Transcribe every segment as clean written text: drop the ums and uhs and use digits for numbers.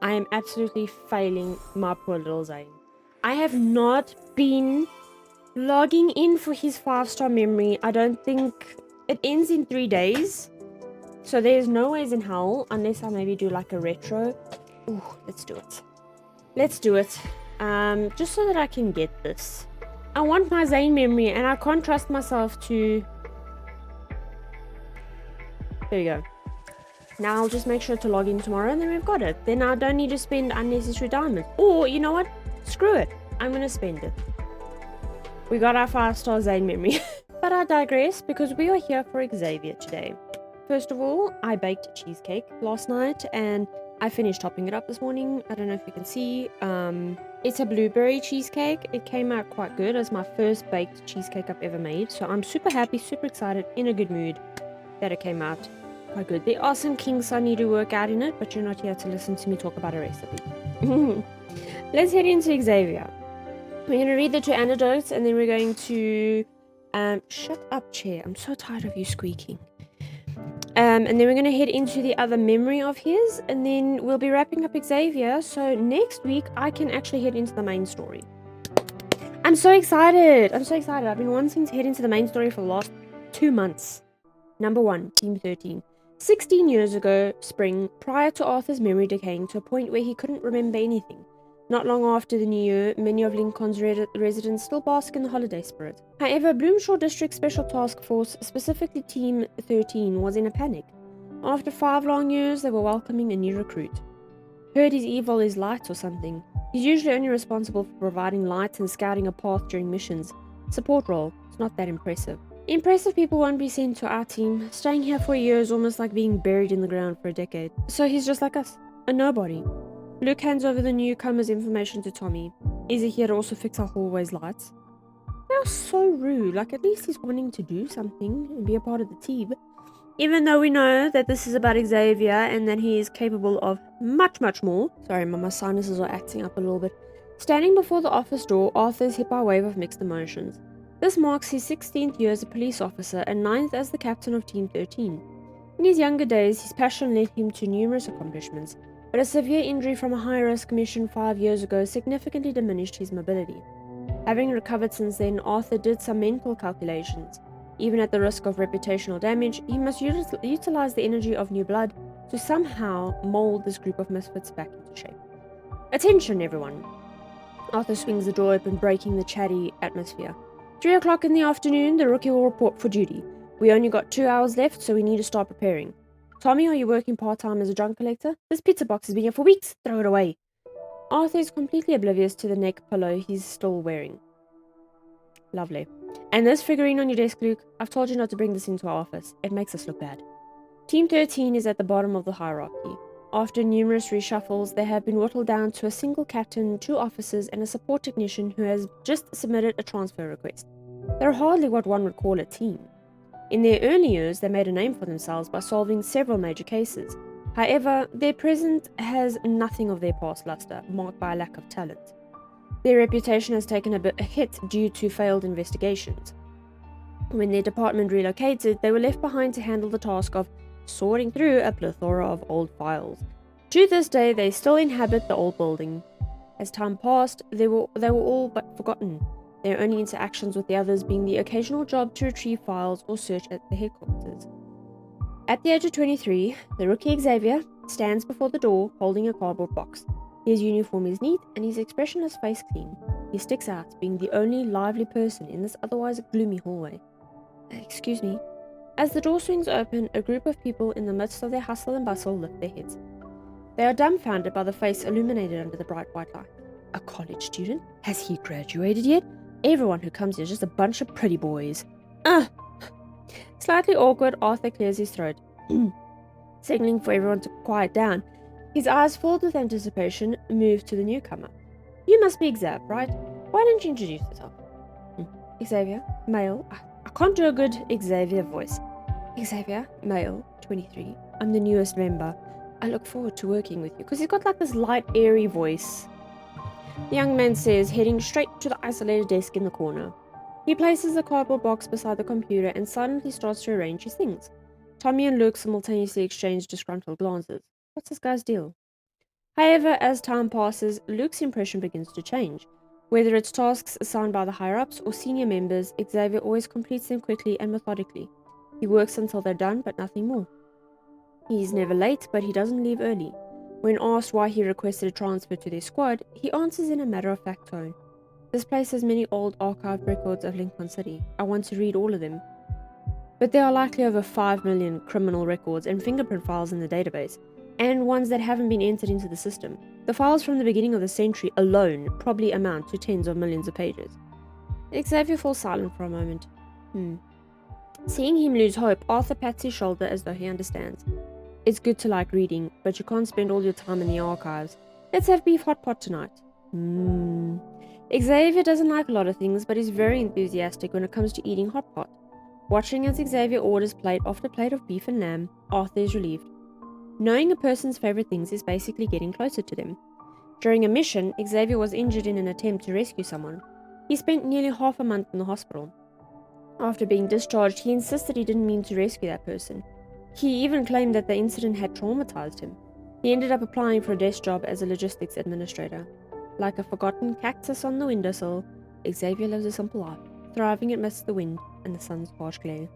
I am absolutely failing my poor little Zane. I have not been logging in for his 5-star memory. I don't think it ends in 3 days. So there's no ways in hell unless I maybe do like a retro. Ooh, let's do it. Let's do it. Just so that I can get this. I want my Zane memory and I can't trust myself to... There you go. Now I'll just make sure to log in tomorrow and then we've got it. Then I don't need to spend unnecessary diamonds. Or, you know what? Screw it. I'm going to spend it. We got our 5-star Zane memory. But I digress because we are here for Xavier today. First of all, I baked a cheesecake last night and I finished topping it up this morning. I don't know if you can see. It's a blueberry cheesecake. It came out quite good as my first baked cheesecake I've ever made. So I'm super happy, super excited, in a good mood that it came out quite good. There are some kinks I need to work out in it, but you're not here to listen to me talk about a recipe. Let's head into Xavier. We're going to read the 2 anecdotes and then we're going to... shut up, chair. I'm so tired of you squeaking. And then we're going to head into the other memory of his and then we'll be wrapping up Xavier. So next week I can actually head into the main story. I'm so excited. I'm so excited. I've been wanting to head into the main story for the last 2 months. Number 1, Team 13. 16 years ago, spring, prior to Arthur's memory decaying to a point where he couldn't remember anything. Not long after the new year, many of Lincoln's residents still bask in the holiday spirit. However, Bloomshaw District Special Task Force, specifically Team 13, was in a panic. After 5 long years, they were welcoming a new recruit. Heard his evil is light or something. He's usually only responsible for providing light and scouting a path during missions. Support role, it's not that impressive. Impressive people won't be sent to our team. Staying here for a year is almost like being buried in the ground for a decade. So he's just like us, a nobody. Luke hands over the newcomer's information to Tommy. Is he here to also fix our hallway's lights? They are so rude. Like, at least he's wanting to do something and be a part of the team. Even though we know that this is about Xavier and that he is capable of much, much more. Sorry, my sinuses are acting up a little bit. Standing before the office door, Arthur is hit by a wave of mixed emotions. This marks his 16th year as a police officer and 9th as the captain of Team 13. In his younger days, his passion led him to numerous accomplishments, but a severe injury from a high-risk mission 5 years ago significantly diminished his mobility. Having recovered since then, Arthur did some mental calculations. Even at the risk of reputational damage, he must utilize the energy of new blood to somehow mold this group of misfits back into shape. Attention, everyone! Arthur swings the door open, breaking the chatty atmosphere. 3 o'clock in the afternoon, the rookie will report for duty. We only got 2 hours left, so we need to start preparing. Tommy, are you working part-time as a junk collector? This pizza box has been here for weeks. Throw it away. Arthur is completely oblivious to the neck pillow he's still wearing. Lovely. And this figurine on your desk, Luke, I've told you not to bring this into our office. It makes us look bad. Team 13 is at the bottom of the hierarchy. After numerous reshuffles, they have been whittled down to a single captain, 2 officers, and a support technician who has just submitted a transfer request. They're hardly what one would call a team. In their early years, they made a name for themselves by solving several major cases. However, their present has nothing of their past luster, marked by a lack of talent. Their reputation has taken a hit due to failed investigations. When their department relocated, they were left behind to handle the task of sorting through a plethora of old files. To this day, they still inhabit the old building. As time passed, they were all but forgotten, their only interactions with the others being the occasional job to retrieve files or search at the headquarters. At the age of 23, the rookie Xavier stands before the door holding a cardboard box. His uniform is neat and his expressionless face clean. He sticks out, being the only lively person in this otherwise gloomy hallway. Excuse me. As the door swings open, a group of people in the midst of their hustle and bustle lift their heads. They are dumbfounded by the face illuminated under the bright white light. A college student? Has he graduated yet? Everyone who comes here is just a bunch of pretty boys. Slightly awkward, Arthur clears his throat, signaling for everyone to quiet down. His eyes filled with anticipation move to the newcomer. You must be Xav, right? Why don't you introduce yourself? Xavier, male. I can't do a good Xavier voice. Xavier, male, 23. I'm the newest member. I look forward to working with you. Because he's got like this light, airy voice. The young man says, heading straight to the isolated desk in the corner. He places the cardboard box beside the computer and silently starts to arrange his things. Tommy and Luke simultaneously exchange disgruntled glances. What's this guy's deal? However, as time passes, Luke's impression begins to change. Whether it's tasks assigned by the higher-ups or senior members, Xavier always completes them quickly and methodically. He works until they're done, but nothing more. He's never late, but he doesn't leave early. When asked why he requested a transfer to their squad, he answers in a matter-of-fact tone. This place has many old archived records of Lincoln City. I want to read all of them. But there are likely over 5 million criminal records and fingerprint files in the database, and ones that haven't been entered into the system. The files from the beginning of the century alone probably amount to tens of millions of pages. Xavier falls silent for a moment. Seeing him lose hope, Arthur pats his shoulder as though he understands. It's good to like reading, but you can't spend all your time in the archives. Let's have beef hot pot tonight. Xavier doesn't like a lot of things, but is very enthusiastic when it comes to eating hot pot. Watching as Xavier orders plate after plate of beef and lamb, Arthur is relieved. Knowing a person's favorite things is basically getting closer to them. During a mission, Xavier was injured in an attempt to rescue someone. He spent nearly half a month in the hospital. After being discharged, he insisted he didn't mean to rescue that person. He even claimed that the incident had traumatized him. He ended up applying for a desk job as a logistics administrator. Like a forgotten cactus on the windowsill, Xavier lives a simple life, thriving amidst the wind and the sun's harsh glare.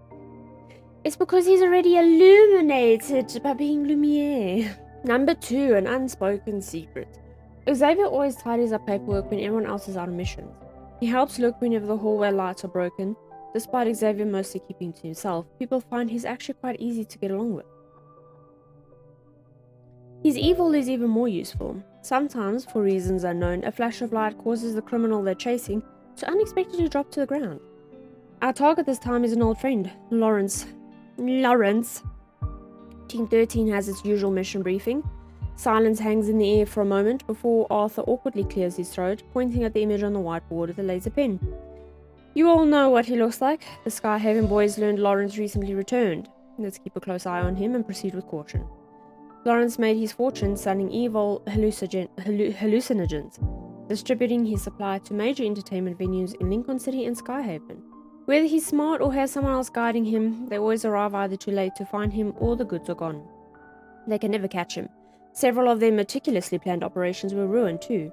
It's because he's already illuminated by being Lumiere. Number 2, an unspoken secret. Xavier always tidies up paperwork when everyone else is out on missions. He helps Luke whenever the hallway lights are broken. Despite Xavier mostly keeping to himself, people find he's actually quite easy to get along with. His evil is even more useful. Sometimes, for reasons unknown, a flash of light causes the criminal they're chasing to unexpectedly drop to the ground. Our target this time is an old friend, Lawrence. Team 13 has its usual mission briefing. Silence hangs in the air for a moment before Arthur awkwardly clears his throat, pointing at the image on the whiteboard with a laser pen. You all know what he looks like. The Skyhaven boys learned Lawrence recently returned. Let's keep a close eye on him and proceed with caution. Lawrence made his fortune selling evil hallucinogens, distributing his supply to major entertainment venues in Lincoln City and Skyhaven. Whether he's smart or has someone else guiding him, they always arrive either too late to find him or the goods are gone. They can never catch him. Several of their meticulously planned operations were ruined too.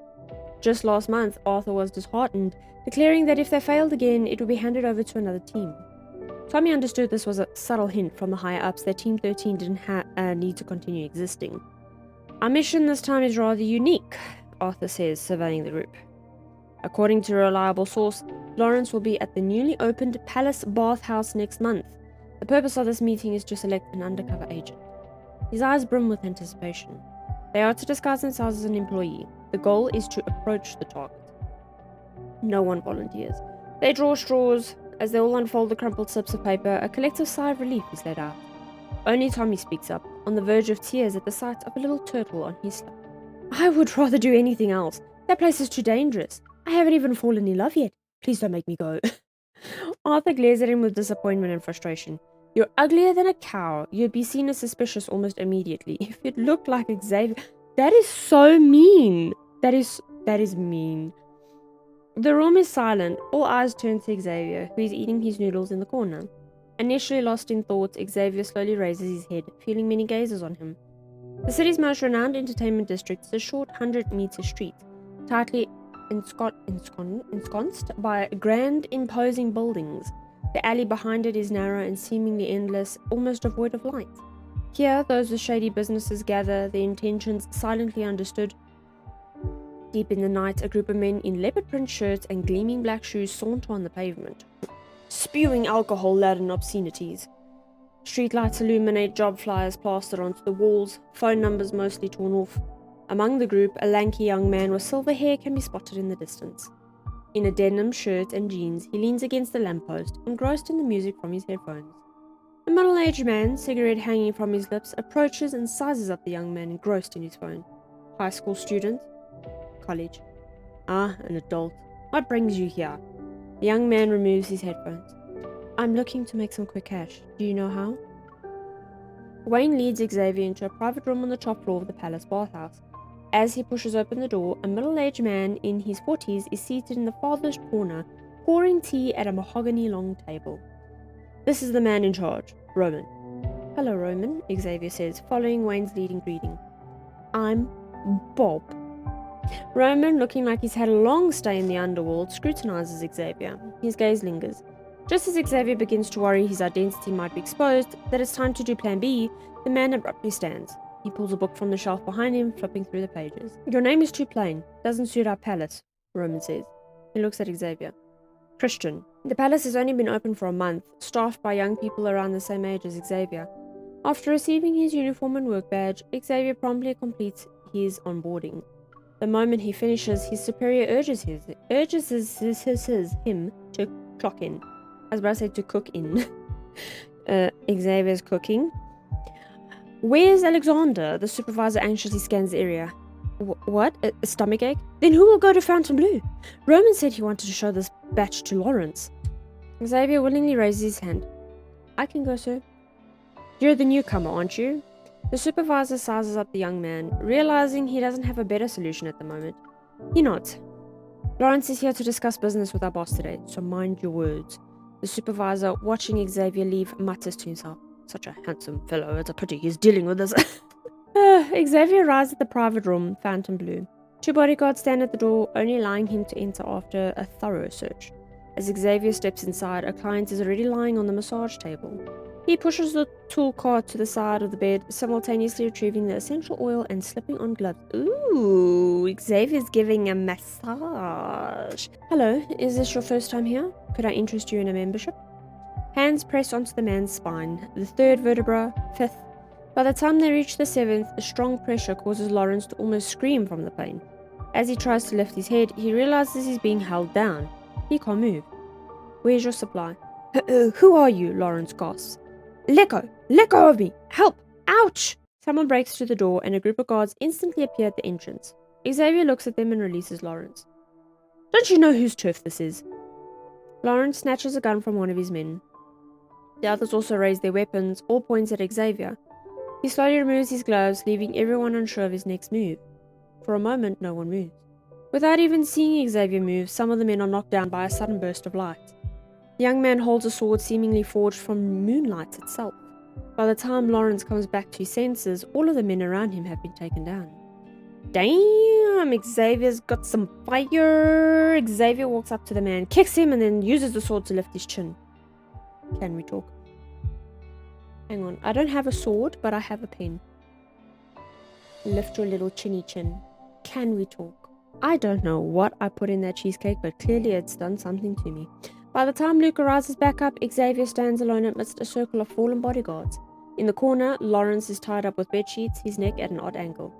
Just last month, Arthur was disheartened, declaring that if they failed again, it would be handed over to another team. Tommy understood this was a subtle hint from the higher-ups that Team 13 didn't need to continue existing. Our mission this time is rather unique, Arthur says, surveying the group. According to a reliable source, Lawrence will be at the newly opened Palace Bathhouse next month. The purpose of this meeting is to select an undercover agent. His eyes brim with anticipation. They are to disguise themselves as an employee. The goal is to approach the target. No one volunteers. They draw straws. As they all unfold the crumpled slips of paper, a collective sigh of relief is let out. Only Tommy speaks up, on the verge of tears at the sight of a little turtle on his slip. I would rather do anything else. That place is too dangerous. I haven't even fallen in love yet. Please don't make me go. Arthur glares at him with disappointment and frustration. You're uglier than a cow. You'd be seen as suspicious almost immediately. If you'd look like Xavier... That is so mean. That is mean. The room is silent. All eyes turn to Xavier, who is eating his noodles in the corner. Initially lost in thought, Xavier slowly raises his head, feeling many gazes on him. The city's most renowned entertainment district is a short 100-meter street, tightly ensconced by grand, imposing buildings. The alley behind it is narrow and seemingly endless, almost devoid of light. Here, those with shady businesses gather, their intentions silently understood. Deep in the night, a group of men in leopard print shirts and gleaming black shoes saunter on the pavement, spewing alcohol-laden obscenities. Streetlights illuminate job flyers plastered onto the walls, phone numbers mostly torn off. Among the group, a lanky young man with silver hair can be spotted in the distance. In a denim shirt and jeans, he leans against the lamppost, engrossed in the music from his headphones. A middle-aged man, cigarette hanging from his lips, approaches and sizes up the young man engrossed in his phone. High school student? College. Ah, an adult. What brings you here? The young man removes his headphones. I'm looking to make some quick cash. Do you know how? Wayne leads Xavier into a private room on the top floor of the Palace Bathhouse. As he pushes open the door, a middle-aged man in his 40s is seated in the farthest corner, pouring tea at a mahogany-long table. This is the man in charge, Roman. Hello, Roman, Xavier says, following Wayne's leading greeting. I'm Bob. Roman, looking like he's had a long stay in the underworld, scrutinizes Xavier. His gaze lingers. Just as Xavier begins to worry his identity might be exposed, that it's time to do plan B, the man abruptly stands. He pulls a book from the shelf behind him, flipping through the pages. Your name is too plain. Doesn't suit our palace, Roman says. He looks at Xavier. Christian. The palace has only been open for a month, staffed by young people around the same age as Xavier. After receiving his uniform and work badge, Xavier promptly completes his onboarding. The moment he finishes, his superior urges him to clock in. I was about to say to cook in. Xavier's cooking. Where's Alexander? The supervisor anxiously scans the area. What? A stomachache? Then who will go to Fountain Blue? Roman said he wanted to show this batch to Lawrence. Xavier willingly raises his hand. I can go, sir. You're the newcomer, aren't you? The supervisor sizes up the young man, realizing he doesn't have a better solution at the moment. He nods. Lawrence is here to discuss business with our boss today, so mind your words. The supervisor, watching Xavier leave, mutters to himself. Such a handsome fellow, it's a pity he's dealing with this. Xavier arrives at the private room, Fountain Blue. 2 bodyguards stand at the door, only allowing him to enter after a thorough search. As Xavier steps inside, a client is already lying on the massage table. He pushes the tool cart to the side of the bed, simultaneously retrieving the essential oil and slipping on gloves. Ooh, Xavier's giving a massage. Hello, is this your first time here? Could I interest you in a membership? Hands press onto the man's spine, the 3rd vertebra, 5th. By the time they reach the 7th, a strong pressure causes Lawrence to almost scream from the pain. As he tries to lift his head, he realizes he's being held down. He can't move. Where's your supply? Who are you? Lawrence gasps. Let go of me! Help! Ouch! Someone breaks through the door and a group of guards instantly appear at the entrance. Xavier looks at them and releases Lawrence. Don't you know whose turf this is? Lawrence snatches a gun from one of his men. The others also raise their weapons, all points at Xavier. He slowly removes his gloves, leaving everyone unsure of his next move. For a moment, no one moves. Without even seeing Xavier move, some of the men are knocked down by a sudden burst of light. The young man holds a sword seemingly forged from moonlight itself. By the time Lawrence comes back to his senses, all of the men around him have been taken down. Damn, Xavier's got some fire. Xavier walks up to the man, kicks him, and then uses the sword to lift his chin. Can we talk? Hang on, I don't have a sword, but I have a pen. Lift your little chinny chin. Can we talk? I don't know what I put in that cheesecake, but clearly it's done something to me. By the time Luke rises back up, Xavier stands alone amidst a circle of fallen bodyguards. In the corner, Lawrence is tied up with bedsheets, his neck at an odd angle.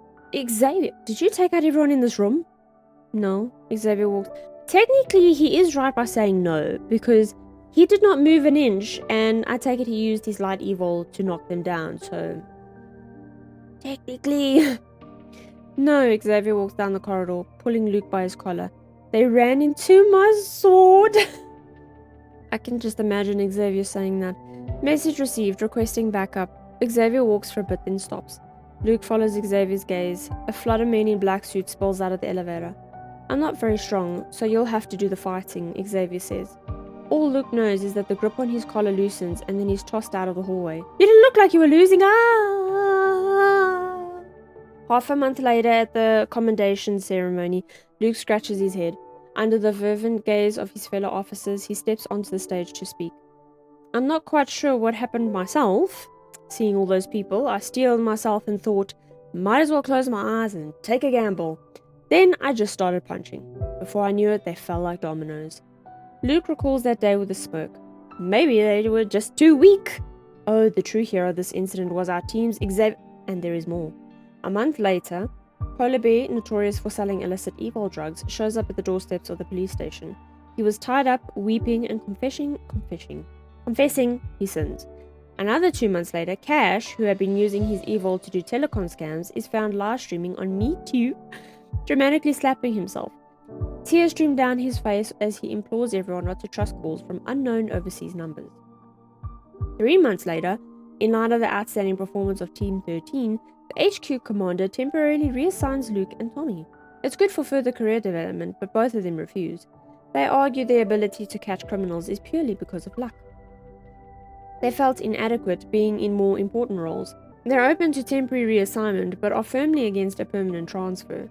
Xavier, did you take out everyone in this room? No, Xavier walks. Technically, he is right by saying no, because he did not move an inch, and I take it he used his light evil to knock them down, so... Technically... No, Xavier walks down the corridor, pulling Luke by his collar. They ran into my sword! I can just imagine Xavier saying that. Message received, requesting backup. Xavier walks for a bit, then stops. Luke follows Xavier's gaze. A flood of men in black suits spills out of the elevator. I'm not very strong, so you'll have to do the fighting, Xavier says. All Luke knows is that the grip on his collar loosens, and then he's tossed out of the hallway. You didn't look like you were losing. Ah! Half a month later, at the commendation ceremony, Luke scratches his head. Under the fervent gaze of his fellow officers, he steps onto the stage to speak. I'm not quite sure what happened myself. Seeing all those people, I steeled myself and thought, might as well close my eyes and take a gamble. Then I just started punching. Before I knew it, they fell like dominoes. Luke recalls that day with a smirk. Maybe they were just too weak. Oh, the true hero of this incident was our team's Xavier, and there is more. A month later, Polar Bear, notorious for selling illicit evil drugs, shows up at the doorsteps of the police station. He was tied up, weeping and confessing his sins. Another 2 months later, Cash, who had been using his evil to do telecom scams, is found live streaming on Me Too, dramatically slapping himself. Tears stream down his face as he implores everyone not to trust calls from unknown overseas numbers. 3 months later, in light of the outstanding performance of Team 13, the HQ commander temporarily reassigns Luke and Tommy. It's good for further career development, but both of them refuse. They argue their ability to catch criminals is purely because of luck. They felt inadequate being in more important roles. They're open to temporary reassignment, but are firmly against a permanent transfer.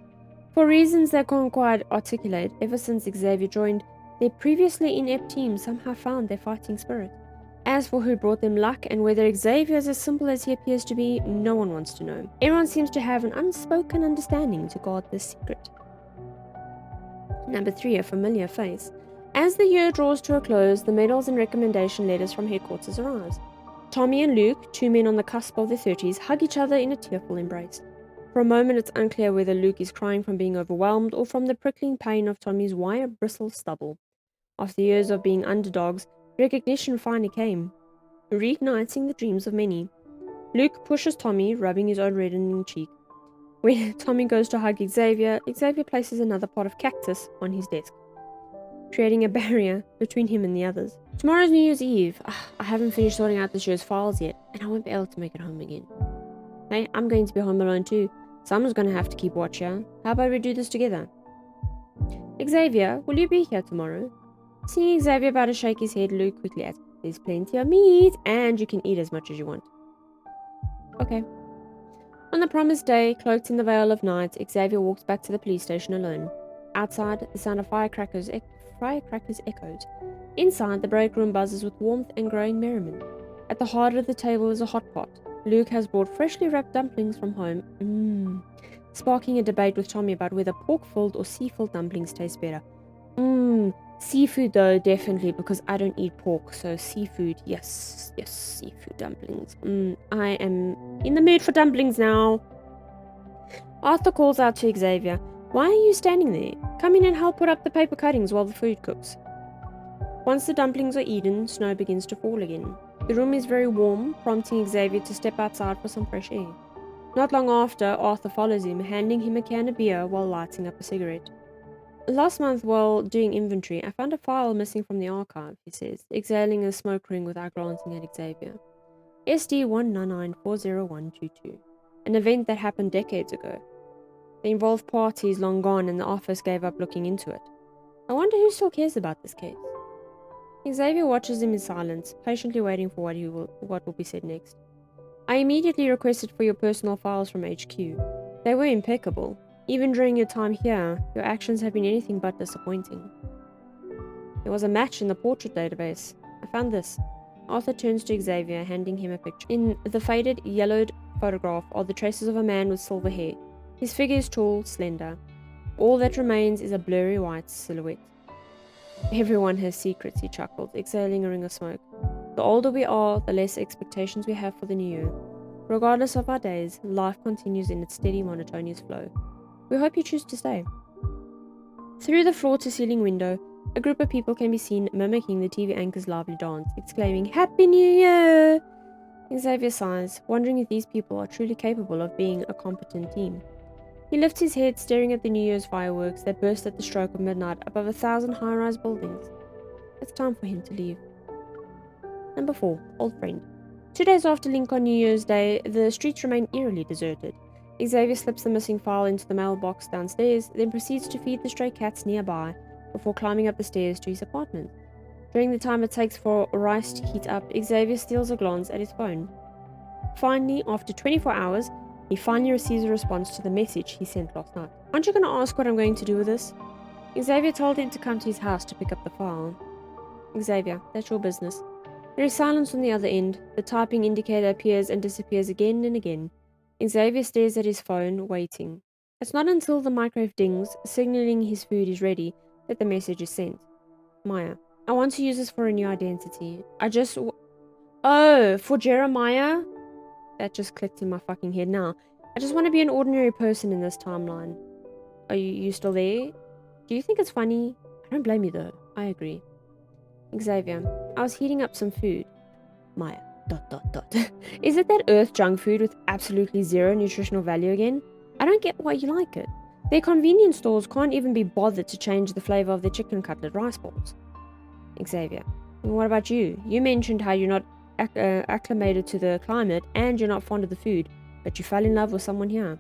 For reasons they can't quite articulate, ever since Xavier joined, their previously inept team somehow found their fighting spirit. As for who brought them luck and whether Xavier is as simple as he appears to be, no one wants to know. Everyone seems to have an unspoken understanding to guard this secret. Number 3, a familiar face. As the year draws to a close, the medals and recommendation letters from headquarters arrive. Tommy and Luke, 2 men on the cusp of their 30s, hug each other in a tearful embrace. For a moment it's unclear whether Luke is crying from being overwhelmed or from the prickling pain of Tommy's wire-bristled stubble. After years of being underdogs, recognition finally came, reigniting the dreams of many. Luke pushes Tommy, rubbing his own reddening cheek. When Tommy goes to hug Xavier, Xavier places another pot of cactus on his desk, creating a barrier between him and the others. Tomorrow's New Year's Eve. I haven't finished sorting out this year's files yet, and I won't be able to make it home again. Hey, I'm going to be home alone too. Someone's going to have to keep watch here. How about we do this together? Xavier, will you be here tomorrow? Seeing Xavier about to shake his head, Luke quickly adds, there's plenty of meat, and you can eat as much as you want. Okay. On the promised day, cloaked in the veil of night, Xavier walks back to the police station alone. Outside, the sound of firecrackers echoes. Inside, the break room buzzes with warmth and growing merriment. At the heart of the table is a hot pot. Luke has brought freshly wrapped dumplings from home, sparking a debate with Tommy about whether pork-filled or sea-filled dumplings taste better. Seafood though, definitely, because I don't eat pork, so seafood, yes, seafood dumplings. I am in the mood for dumplings now. Arthur calls out to Xavier, why are you standing there? Come in and help put up the paper cuttings while the food cooks. Once the dumplings are eaten, snow begins to fall again. The room is very warm, prompting Xavier to step outside for some fresh air. Not long after, Arthur follows him, handing him a can of beer while lighting up a cigarette. Last month, while doing inventory, I found a file missing from the archive, he says, exhaling a smoke ring without glancing at Xavier. SD 199-40122, an event that happened decades ago. The involved parties long gone and the office gave up looking into it. I wonder who still cares about this case. Xavier watches him in silence, patiently waiting for what will be said next. I immediately requested for your personal files from HQ. They were impeccable. Even during your time here, your actions have been anything but disappointing. There was a match in the portrait database. I found this. Arthur turns to Xavier, handing him a picture. In the faded, yellowed photograph are the traces of a man with silver hair. His figure is tall, slender. All that remains is a blurry white silhouette. Everyone has secrets, he chuckled, exhaling a ring of smoke. The older we are, the less expectations we have for the new year. Regardless of our days, life continues in its steady, monotonous flow. We hope you choose to stay. Through the floor-to-ceiling window, a group of people can be seen mimicking the TV anchor's lively dance, exclaiming, Happy New Year! Xavier sighs, wondering if these people are truly capable of being a competent team. He lifts his head, staring at the New Year's fireworks that burst at the stroke of midnight above 1,000 high-rise buildings. It's time for him to leave. Number 4. Old Friend. 2 days after Lincoln New Year's Day, the streets remain eerily deserted. Xavier slips the missing file into the mailbox downstairs, then proceeds to feed the stray cats nearby before climbing up the stairs to his apartment. During the time it takes for rice to heat up, Xavier steals a glance at his phone. Finally, after 24 hours, he finally receives a response to the message he sent last night. Aren't you going to ask what I'm going to do with this? Xavier told him to come to his house to pick up the file. Xavier, that's your business. There is silence on the other end. The typing indicator appears and disappears again and again. Xavier stares at his phone, waiting. It's not until the microwave dings, signaling his food is ready, that the message is sent. Maya, I want to use this for a new identity. Oh, for Jeremiah? That just clicked in my fucking head now. I just want to be an ordinary person in this timeline. Are you still there? Do you think it's funny? I don't blame you though. I agree. Xavier, I was heating up some food. Maya, ... Is it that earth junk food with absolutely zero nutritional value again? I don't get why you like it. Their convenience stores can't even be bothered to change the flavor of their chicken cutlet rice balls. Xavier, what about you? You mentioned how you're not acclimated to the climate and you're not fond of the food, but you fell in love with someone here.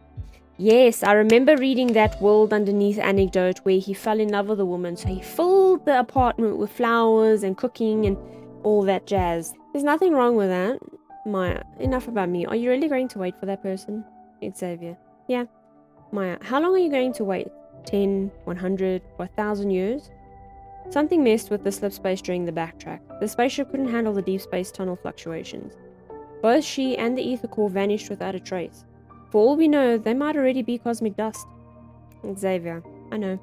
Yes, I remember reading that world underneath anecdote where he fell in love with a woman, so he filled the apartment with flowers and cooking and all that jazz. There's nothing wrong with that. Maya, enough about me. Are you really going to wait for that person? Xavier. Yeah. Maya, how long are you going to wait? 10, 100, or 1,000 years? Something messed with the slip space during the backtrack. The spaceship couldn't handle the deep space tunnel fluctuations. Both she and the ether core vanished without a trace. For all we know, they might already be cosmic dust. Xavier. I know.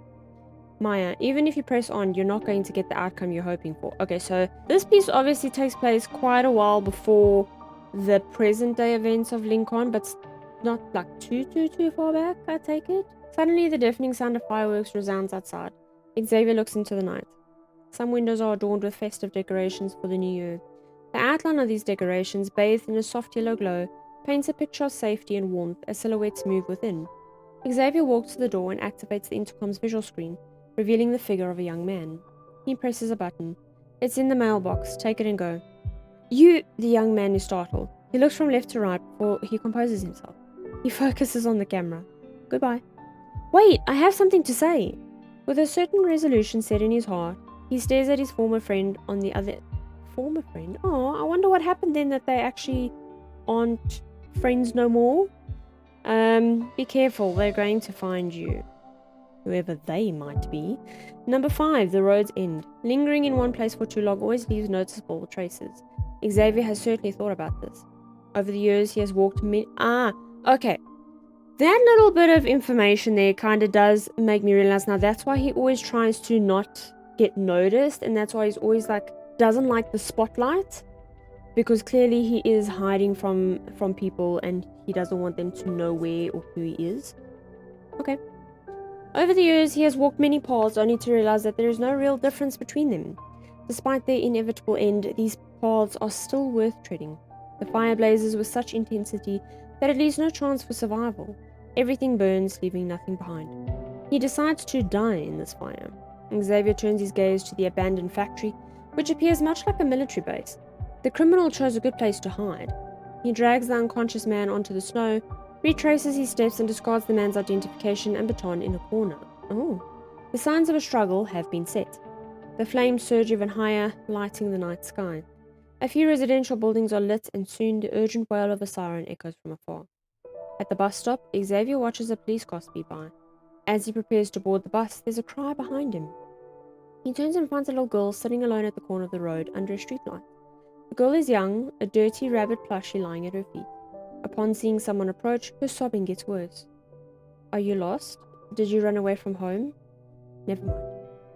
Maya, even if you press on, you're not going to get the outcome you're hoping for. Okay, so this piece obviously takes place quite a while before the present day events of Lincoln, but not like too far back, I take it. Suddenly, the deafening sound of fireworks resounds outside. Xavier looks into the night. Some windows are adorned with festive decorations for the new year. The outline of these decorations, bathed in a soft yellow glow, paints a picture of safety and warmth as silhouettes move within. Xavier walks to the door and activates the intercom's visual screen, revealing the figure of a young man. He presses a button. It's in the mailbox. Take it and go. You, the young man is startled. He looks from left to right before he composes himself. He focuses on the camera. Goodbye. Wait, I have something to say. With a certain resolution set in his heart, he stares at his former friend on the other... Former friend? Oh, I wonder what happened then that they actually aren't friends no more. Be careful, they're going to find you. Whoever they might be. Number 5, the road's end. Lingering in one place for too long always leaves noticeable traces. Xavier has certainly thought about this. Over the years, he has walked okay. That little bit of information there kind of does make me realize now that's why he always tries to not get noticed, and that's why he's always like, doesn't like the spotlight, because clearly he is hiding from people and he doesn't want them to know where or who he is. Okay. Over the years, he has walked many paths only to realize that there is no real difference between them. Despite their inevitable end, these paths are still worth treading. The fire blazes with such intensity that it leaves no chance for survival. Everything burns, leaving nothing behind. He decides to die in this fire. Xavier turns his gaze to the abandoned factory, which appears much like a military base. The criminal chose a good place to hide. He drags the unconscious man onto the snow, retraces his steps and discards the man's identification and baton in a corner. Oh, the signs of a struggle have been set. The flames surge even higher, lighting the night sky. A few residential buildings are lit, and soon the urgent wail of a siren echoes from afar. At the bus stop, Xavier watches a police car speed by. As he prepares to board the bus, there's a cry behind him. He turns and finds a little girl sitting alone at the corner of the road under a streetlight. The girl is young, a dirty rabbit plushie lying at her feet. Upon seeing someone approach, her sobbing gets worse. Are you lost? Did you run away from home? Never mind.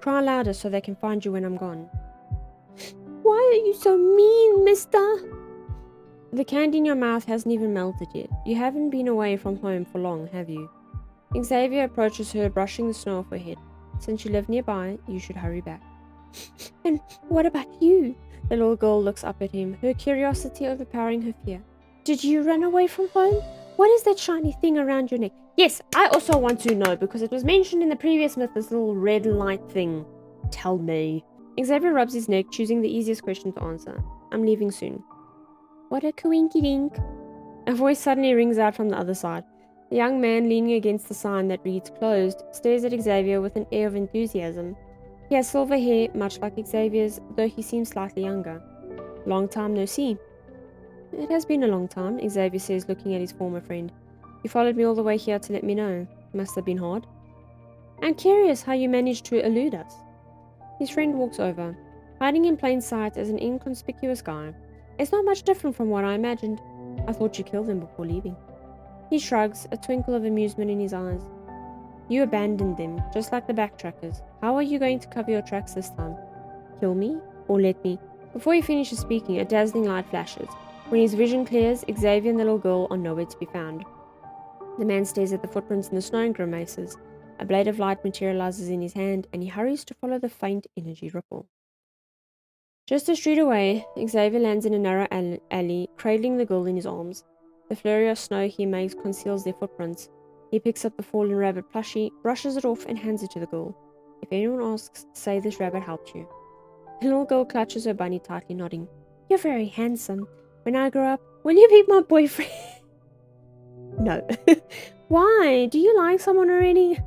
Cry louder so they can find you when I'm gone. Why are you so mean, mister? The candy in your mouth hasn't even melted yet. You haven't been away from home for long, have you? Xavier approaches her, brushing the snow off her head. Since you live nearby, you should hurry back. And what about you? The little girl looks up at him, her curiosity overpowering her fear. Did you run away from home? What is that shiny thing around your neck? Yes, I also want to know, because it was mentioned in the previous myth, this little red light thing. Tell me. Xavier rubs his neck, choosing the easiest question to answer. I'm leaving soon. What a coinky-dink. A voice suddenly rings out from the other side. The young man, leaning against the sign that reads closed, stares at Xavier with an air of enthusiasm. He has silver hair, much like Xavier's, though he seems slightly younger. Long time no see. It has been a long time, Xavier says, looking at his former friend. You followed me all the way here to let me know. Must have been hard. I'm curious how you managed to elude us. His friend walks over. Hiding in plain sight as an inconspicuous guy. It's not much different from what I imagined. I thought you killed him before leaving. He shrugs, a twinkle of amusement in his eyes. You abandoned them, just like the backtrackers. How are you going to cover your tracks this time? Kill me? Or let me? Before he finishes speaking, a dazzling light flashes. When his vision clears, Xavier and the little girl are nowhere to be found. The man stares at the footprints in the snow and grimaces. A blade of light materializes in his hand, and he hurries to follow the faint energy ripple. Just a street away, Xavier lands in a narrow alley, cradling the girl in his arms. The flurry of snow he makes conceals their footprints. He picks up the fallen rabbit plushie, brushes it off, and hands it to the girl. If anyone asks, say this rabbit helped you. The little girl clutches her bunny tightly, nodding. You're very handsome. When I grow up, will you be my boyfriend? No. Why? Do you like someone already?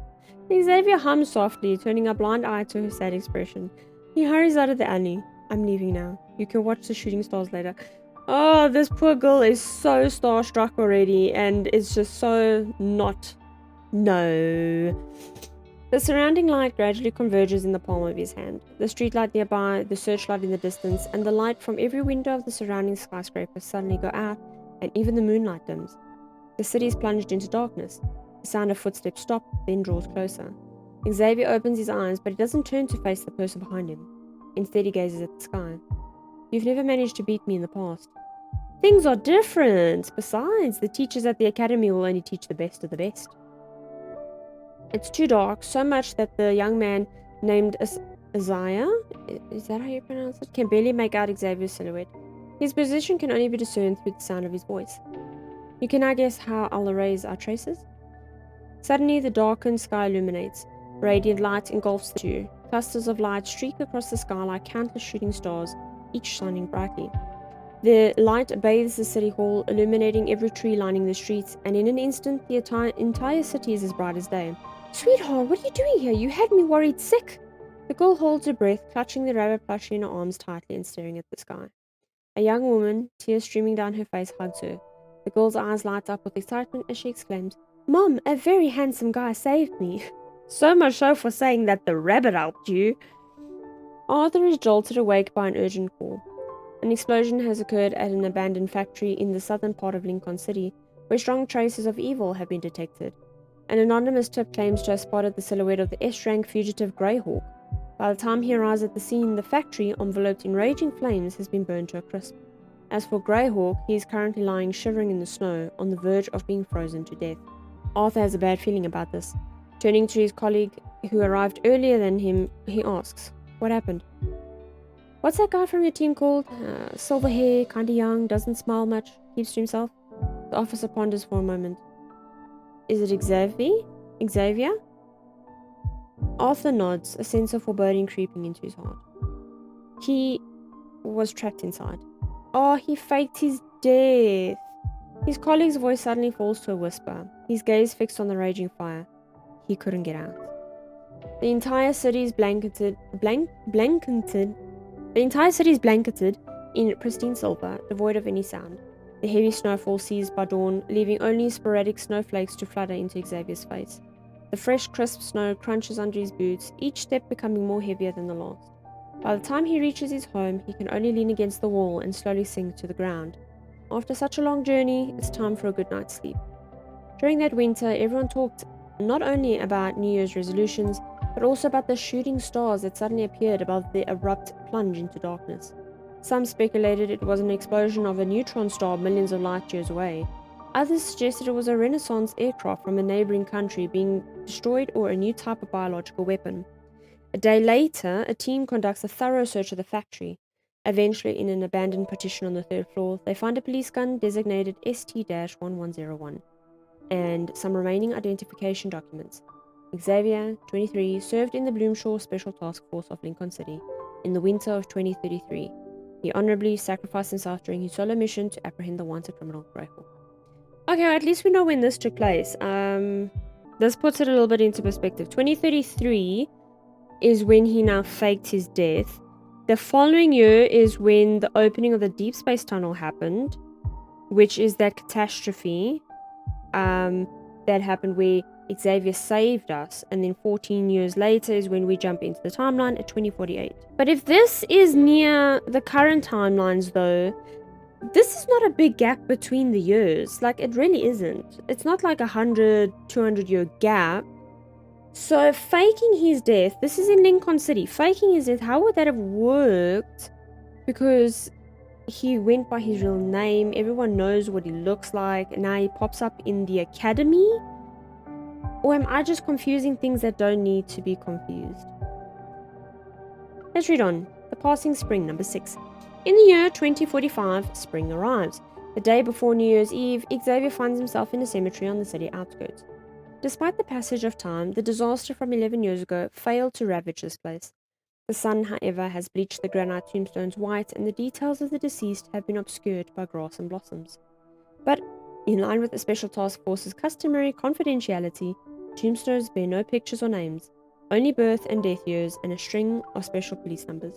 Xavier hums softly, turning a blind eye to her sad expression. He hurries out of the alley. I'm leaving now. You can watch the shooting stars later. Oh, this poor girl is so starstruck already, and it's just so not. No. The surrounding light gradually converges in the palm of his hand. The streetlight nearby, the searchlight in the distance, and the light from every window of the surrounding skyscrapers suddenly go out, and even the moonlight dims. The city is plunged into darkness. The sound of footsteps stops, then draws closer. Xavier opens his eyes, but he doesn't turn to face the person behind him. Instead, he gazes at the sky. You've never managed to beat me in the past. Things are different. Besides, the teachers at the academy will only teach the best of the best. It's too dark, so much that the young man named Xavier, is that how you pronounce it, can barely make out Xavier's silhouette. His position can only be discerned through the sound of his voice. You can now guess how I'll erase our traces? Suddenly, the darkened sky illuminates. Radiant light engulfs the two. Clusters of light streak across the sky like countless shooting stars, each shining brightly. The light bathes the city hall, illuminating every tree lining the streets, and in an instant, the entire city is as bright as day. Sweetheart, what are you doing here? You had me worried sick. The girl holds her breath, clutching the rabbit plushie in her arms tightly and staring at the sky. A young woman, tears streaming down her face, hugs her. The girl's eyes light up with excitement as she exclaims, Mom, a very handsome guy saved me. So much so for saying that the rabbit helped you. Arthur is jolted awake by an urgent call. An explosion has occurred at an abandoned factory in the southern part of Lincoln City, where strong traces of evil have been detected. An anonymous tip claims to have spotted the silhouette of the S-rank fugitive Greyhawk. By the time he arrives at the scene, the factory, enveloped in raging flames, has been burned to a crisp. As for Greyhawk, he is currently lying shivering in the snow, on the verge of being frozen to death. Arthur has a bad feeling about this. Turning to his colleague, who arrived earlier than him, he asks, What happened? What's that guy from your team called? Silver hair, kinda young, doesn't smile much, keeps to himself. The officer ponders for a moment. Is it Xavier? Arthur nods, a sense of foreboding creeping into his heart. He was trapped inside. Oh, he faked his death. His colleague's voice suddenly falls to a whisper, his gaze fixed on the raging fire. He couldn't get out. The entire city is blanketed in pristine silver, devoid of any sound. The heavy snowfall ceased by dawn, leaving only sporadic snowflakes to flutter into Xavier's face. The fresh, crisp snow crunches under his boots, each step becoming more heavier than the last. By the time he reaches his home, he can only lean against the wall and slowly sink to the ground. After such a long journey, it's time for a good night's sleep. During that winter, everyone talked not only about New Year's resolutions, but also about the shooting stars that suddenly appeared above the abrupt plunge into darkness. Some speculated it was an explosion of a neutron star millions of light years away. Others suggested it was a Renaissance aircraft from a neighboring country being destroyed or a new type of biological weapon. A day later, a team conducts a thorough search of the factory. Eventually, in an abandoned partition on the third floor, they find a police gun designated ST-1101 and some remaining identification documents. Xavier, 23, served in the Bloomshaw Special Task Force of Lincoln City in the winter of 2033. He honorably sacrificed himself during his solo mission to apprehend the wanted criminal Greyhawk. Okay, at least we know when this took place. This puts it a little bit into perspective. 2033 is when he now faked his death. The following year is when the opening of the Deepspace tunnel happened, which is that catastrophe that happened where Xavier saved us, and then 14 years later is when we jump into the timeline at 2048. But if this is near the current timelines though, this is not a big gap between the years. Like, it really isn't. It's not like 100, 200 year gap. So faking his death, this is in Lincoln City, faking his death, how would that have worked? Because he went by his real name, everyone knows what he looks like, and now he pops up in the academy? Or am I just confusing things that don't need to be confused? Let's read on. The passing spring, number 6. In the year 2045, spring arrives. The day before New Year's Eve, Xavier finds himself in a cemetery on the city outskirts. Despite the passage of time, the disaster from 11 years ago failed to ravage this place. The sun, however, has bleached the granite tombstones white, and the details of the deceased have been obscured by grass and blossoms. But, in line with the Special Task Force's customary confidentiality, tombstones bear no pictures or names, only birth and death years and a string of special police numbers.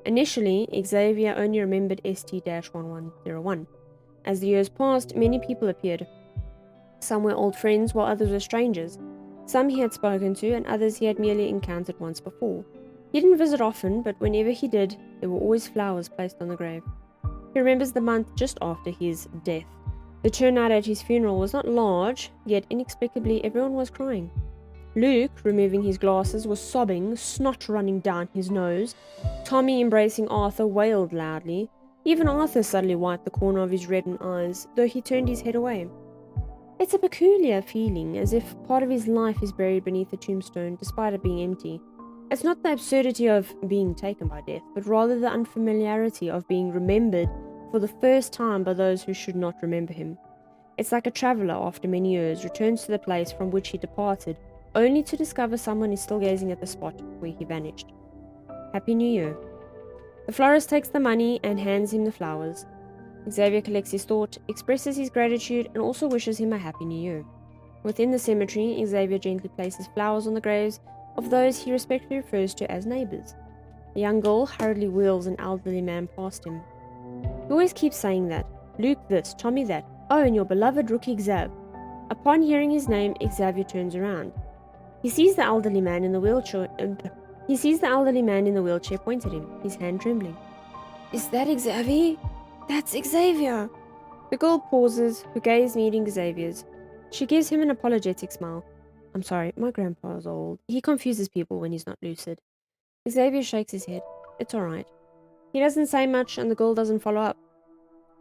Initially, Xavier only remembered ST-1101. As the years passed, many people appeared. Some were old friends, while others were strangers. Some he had spoken to, and others he had merely encountered once before. He didn't visit often, but whenever he did, there were always flowers placed on the grave. He remembers the month just after his death. The turnout at his funeral was not large, yet inexplicably everyone was crying. Luke, removing his glasses, was sobbing, snot running down his nose. Tommy, embracing Arthur, wailed loudly. Even Arthur suddenly wiped the corner of his reddened eyes, though he turned his head away. It's a peculiar feeling, as if part of his life is buried beneath a tombstone, despite it being empty. It's not the absurdity of being taken by death, but rather the unfamiliarity of being remembered for the first time by those who should not remember him. It's like a traveller, after many years, returns to the place from which he departed, only to discover someone is still gazing at the spot where he vanished. Happy New Year. The florist takes the money and hands him the flowers. Xavier collects his thought, expresses his gratitude, and also wishes him a Happy New Year. Within the cemetery, Xavier gently places flowers on the graves of those he respectfully refers to as neighbours. A young girl hurriedly wheels an elderly man past him. He always keeps saying that. Luke this, Tommy that. Oh, and your beloved rookie Xav. Upon hearing his name, Xavier turns around. He sees the elderly man in the wheelchair point at him, his hand trembling. Is that Xavier? That's Xavier! The girl pauses, her gaze meeting Xavier's. She gives him an apologetic smile. I'm sorry, my grandpa's old. He confuses people when he's not lucid. Xavier shakes his head. It's alright. He doesn't say much and the girl doesn't follow up.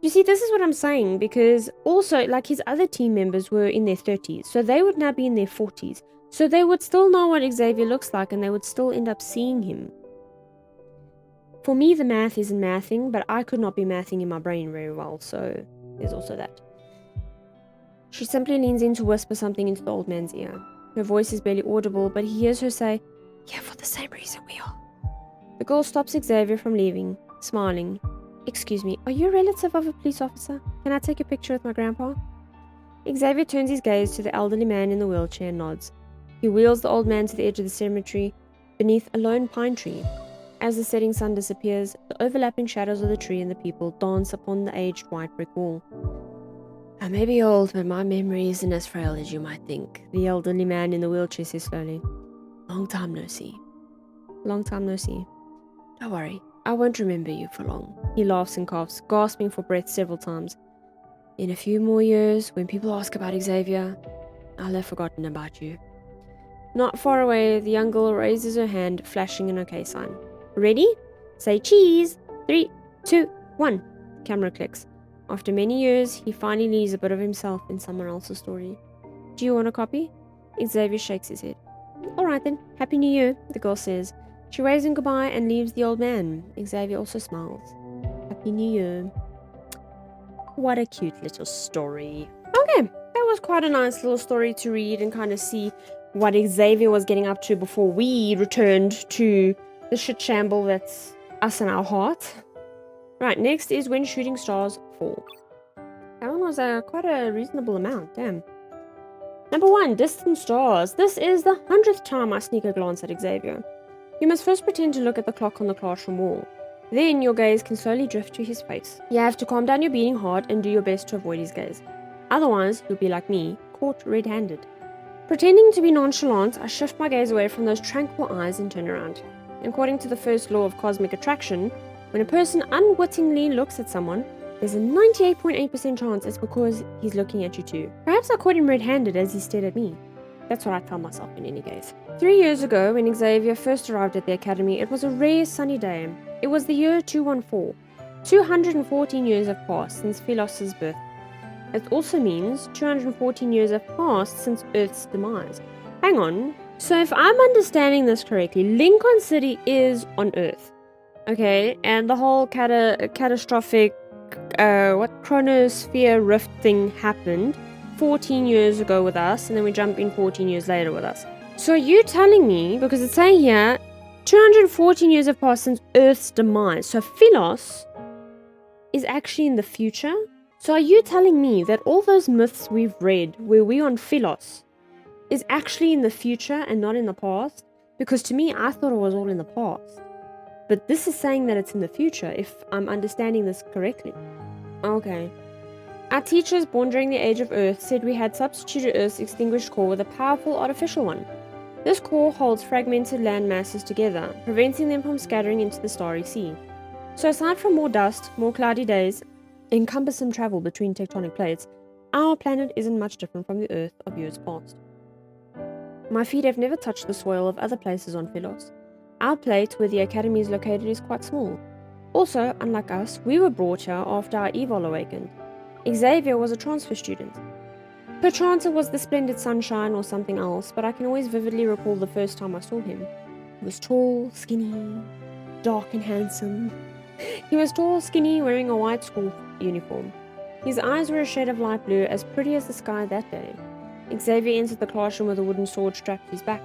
You see, this is what I'm saying, because also, like, his other team members were in their 30s, so they would now be in their 40s. So they would still know what Xavier looks like and they would still end up seeing him. For me, the math isn't mathing, but I could not be mathing in my brain very well, so there's also that. She simply leans in to whisper something into the old man's ear. Her voice is barely audible, but he hears her say, yeah, for the same reason we are. The girl stops Xavier from leaving, smiling. Excuse me, are you a relative of a police officer? Can I take a picture with my grandpa? Xavier turns his gaze to the elderly man in the wheelchair and nods. He wheels the old man to the edge of the cemetery, beneath a lone pine tree. As the setting sun disappears, the overlapping shadows of the tree and the people dance upon the aged white brick wall. I may be old, but my memory isn't as frail as you might think, the elderly man in the wheelchair says slowly. Long time no see. Long time no see. Don't worry, I won't remember you for long. He laughs and coughs, gasping for breath several times. In a few more years, when people ask about Xavier, I'll have forgotten about you. Not far away, the young girl raises her hand, flashing an OK sign. Ready? Say cheese! 3, 2, 1. The camera clicks. After many years, he finally leaves a bit of himself in someone else's story. Do you want a copy? Xavier shakes his head. Alright then, Happy New Year, the girl says. She waves him goodbye and leaves the old man. Xavier also smiles. Happy New Year. What a cute little story. Okay, that was quite a nice little story to read and kind of see what Xavier was getting up to before we returned to the shit shamble that's us in our heart. Right, next is When Shooting Stars Fall. That one was quite a reasonable amount, damn. Number 1, Distant Stars. This is the 100th time I sneak a glance at Xavier. You must first pretend to look at the clock on the classroom wall. Then your gaze can slowly drift to his face. You have to calm down your beating heart and do your best to avoid his gaze. Otherwise, you'll be like me, caught red-handed. Pretending to be nonchalant, I shift my gaze away from those tranquil eyes and turn around. According to the first law of cosmic attraction, when a person unwittingly looks at someone, there's a 98.8% chance it's because he's looking at you too. Perhaps I caught him red-handed as he stared at me. That's what I tell myself in any case. 3 years ago, when Xavier first arrived at the academy, it was a rare sunny day. It was the year 214. 214 years have passed since Philos's birth. It also means 214 years have passed since Earth's demise. Hang on. So if I'm understanding this correctly, Lincoln City is on Earth. Okay, and the whole catastrophic chronosphere rift thing happened 14 years ago with us, and then we jump in 14 years later with us. So you telling me, because it's saying here, 214 years have passed since Earth's demise. So Philos is actually in the future? So are you telling me that all those myths we've read where we're on Philos is actually in the future and not in the past? Because to me, I thought it was all in the past. But this is saying that it's in the future, if I'm understanding this correctly. Okay. Our teachers, born during the age of Earth, said we had substituted Earth's extinguished core with a powerful artificial one. This core holds fragmented land masses together, preventing them from scattering into the starry sea. So aside from more dust, more cloudy days, and cumbersome travel between tectonic plates, our planet isn't much different from the Earth of years past. My feet have never touched the soil of other places on Philos. Our plate, where the Academy is located, is quite small. Also, unlike us, we were brought here after our evil awakened. Xavier was a transfer student. Perchance it was the splendid sunshine or something else, but I can always vividly recall the first time I saw him. He was tall, skinny, dark and handsome. He was tall, skinny, wearing a white school uniform. His eyes were a shade of light blue, as pretty as the sky that day. Xavier entered the classroom with a wooden sword strapped to his back.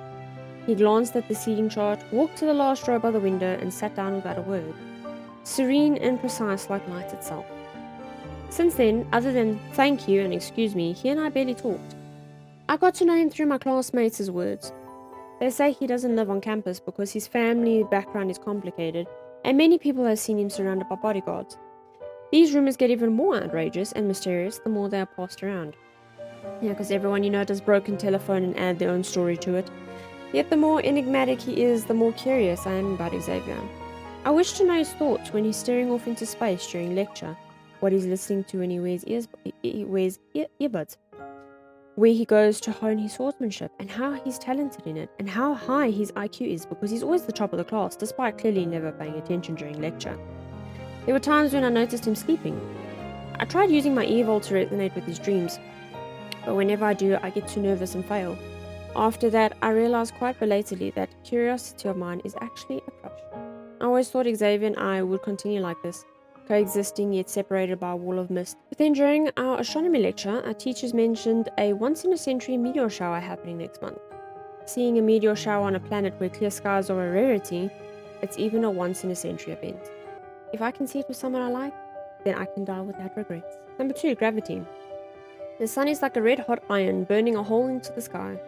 He glanced at the seating chart, walked to the last row by the window, and sat down without a word. Serene and precise like light itself. Since then, other than thank you and excuse me, he and I barely talked. I got to know him through my classmates' words. They say he doesn't live on campus because his family background is complicated, and many people have seen him surrounded by bodyguards. These rumors get even more outrageous and mysterious the more they are passed around. Yeah, because everyone does broken telephone and add their own story to it. Yet the more enigmatic he is, the more curious I am about Xavier. I wish to know his thoughts when he's staring off into space during lecture, what he's listening to when he wears earbuds, where he goes to hone his swordsmanship, and how he's talented in it, and how high his IQ is, because he's always the top of the class, despite clearly never paying attention during lecture. There were times when I noticed him sleeping. I tried using my earvolt to resonate with his dreams, but whenever I do, I get too nervous and fail. After that, I realized quite belatedly that curiosity of mine is actually a crush. I always thought Xavier and I would continue like this, coexisting yet separated by a wall of mist. But then during our astronomy lecture, our teachers mentioned a once-in-a-century meteor shower happening next month. Seeing a meteor shower on a planet where clear skies are a rarity, it's even a once-in-a-century event. If I can see it with someone I like, then I can die without regrets. Number 2, gravity. The sun is like a red-hot iron burning a hole into the sky.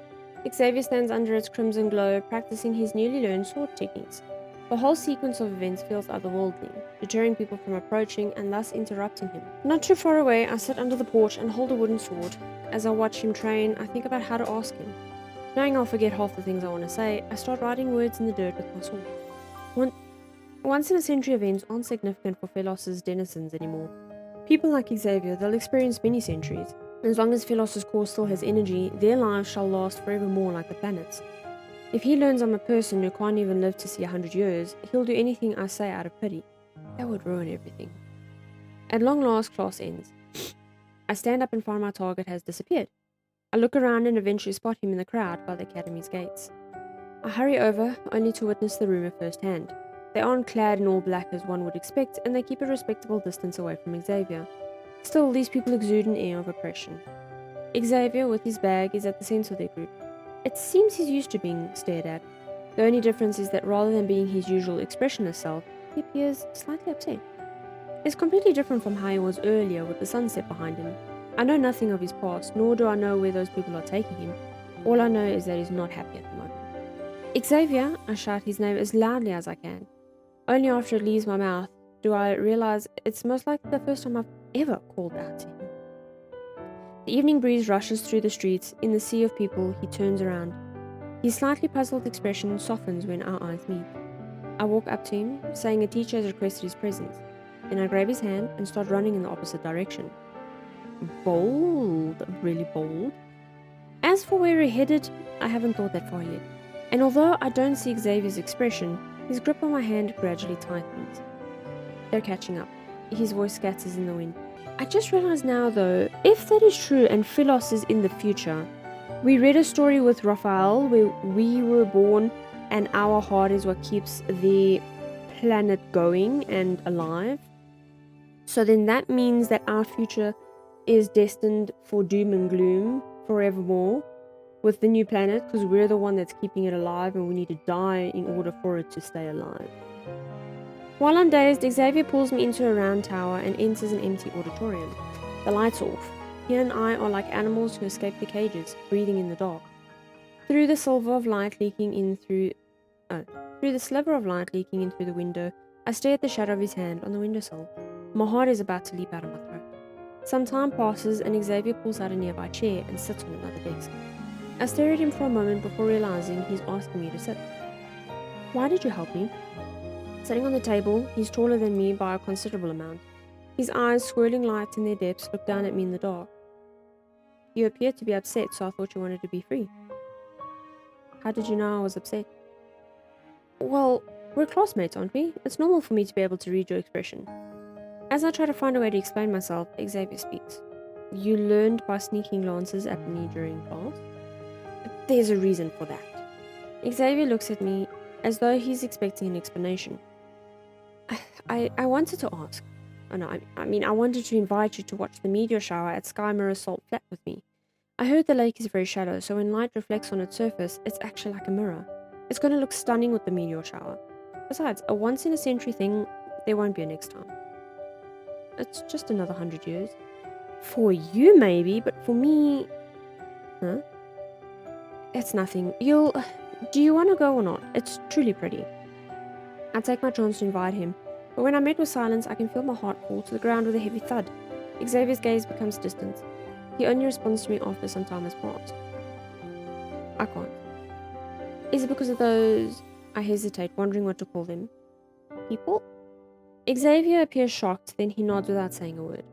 Xavier stands under its crimson glow, practicing his newly learned sword techniques. The whole sequence of events feels otherworldly, deterring people from approaching and thus interrupting him. Not too far away, I sit under the porch and hold a wooden sword. As I watch him train, I think about how to ask him. Knowing I'll forget half the things I want to say, I start writing words in the dirt with my sword. Once-in-a-century events aren't significant for Philos' denizens anymore. People like Xavier, they'll experience many centuries. As long as Philos' core still has energy, their lives shall last forevermore like the planet's. If he learns I'm a person who can't even live to see 100 years, he'll do anything I say out of pity. That would ruin everything. At long last, class ends. I stand up and find my target has disappeared. I look around and eventually spot him in the crowd by the academy's gates. I hurry over, only to witness the rumor firsthand. They aren't clad in all black as one would expect, and they keep a respectable distance away from Xavier. Still, these people exude an air of oppression. Xavier, with his bag, is at the center of their group. It seems he's used to being stared at. The only difference is that rather than being his usual expressionless self, he appears slightly upset. It's completely different from how he was earlier with the sunset behind him. I know nothing of his past, nor do I know where those people are taking him. All I know is that he's not happy at the moment. Xavier, I shout his name as loudly as I can. Only after it leaves my mouth do I realize it's most likely the first time I've ever called out to him. The evening breeze rushes through the streets. In the sea of people, he turns around. His slightly puzzled expression softens when our eyes meet. I walk up to him, saying a teacher has requested his presence. Then I grab his hand and start running in the opposite direction. Bold, really bold. As for where we're headed, I haven't thought that far yet. And although I don't see Xavier's expression, his grip on my hand gradually tightens. They're catching up. His voice scatters in the wind. I just realized now though, if that is true and Philos is in the future, we read a story with Raphael where we were born and our heart is what keeps the planet going and alive. So then that means that our future is destined for doom and gloom forevermore with the new planet, because we're the one that's keeping it alive and we need to die in order for it to stay alive. While I'm dazed, Xavier pulls me into a round tower and enters an empty auditorium. The lights off. He and I are like animals who escaped the cages, breathing in the dark. Through the silver of light leaking in through Through the sliver of light leaking in through the window, I stare at the shadow of his hand on the windowsill. My heart is about to leap out of my throat. Some time passes and Xavier pulls out a nearby chair and sits on another desk. I stare at him for a moment before realizing he's asking me to sit. Why did you help me? Sitting on the table, he's taller than me by a considerable amount. His eyes, swirling light in their depths, look down at me in the dark. You appear to be upset, so I thought you wanted to be free. How did you know I was upset? Well, we're classmates, aren't we? It's normal for me to be able to read your expression. As I try to find a way to explain myself, Xavier speaks. You learned by sneaking glances at me during class? There's a reason for that. Xavier looks at me as though he's expecting an explanation. I wanted to ask. Oh no, I wanted to invite you to watch the meteor shower at Sky Mirror Salt Flat with me. I heard the lake is very shallow, so when light reflects on its surface, it's actually like a mirror. It's going to look stunning with the meteor shower. Besides, a once-in-a-century thing, there won't be a next time. It's just another 100 years. For you, maybe, but for me... Huh? It's nothing. Do you want to go or not? It's truly pretty. I take my chance to invite him, but when I'm met with silence, I can feel my heart fall to the ground with a heavy thud. Xavier's gaze becomes distant. He only responds to me after some time has passed. I can't. Is it because of those... I hesitate, wondering what to call them. People? Xavier appears shocked, then he nods without saying a word.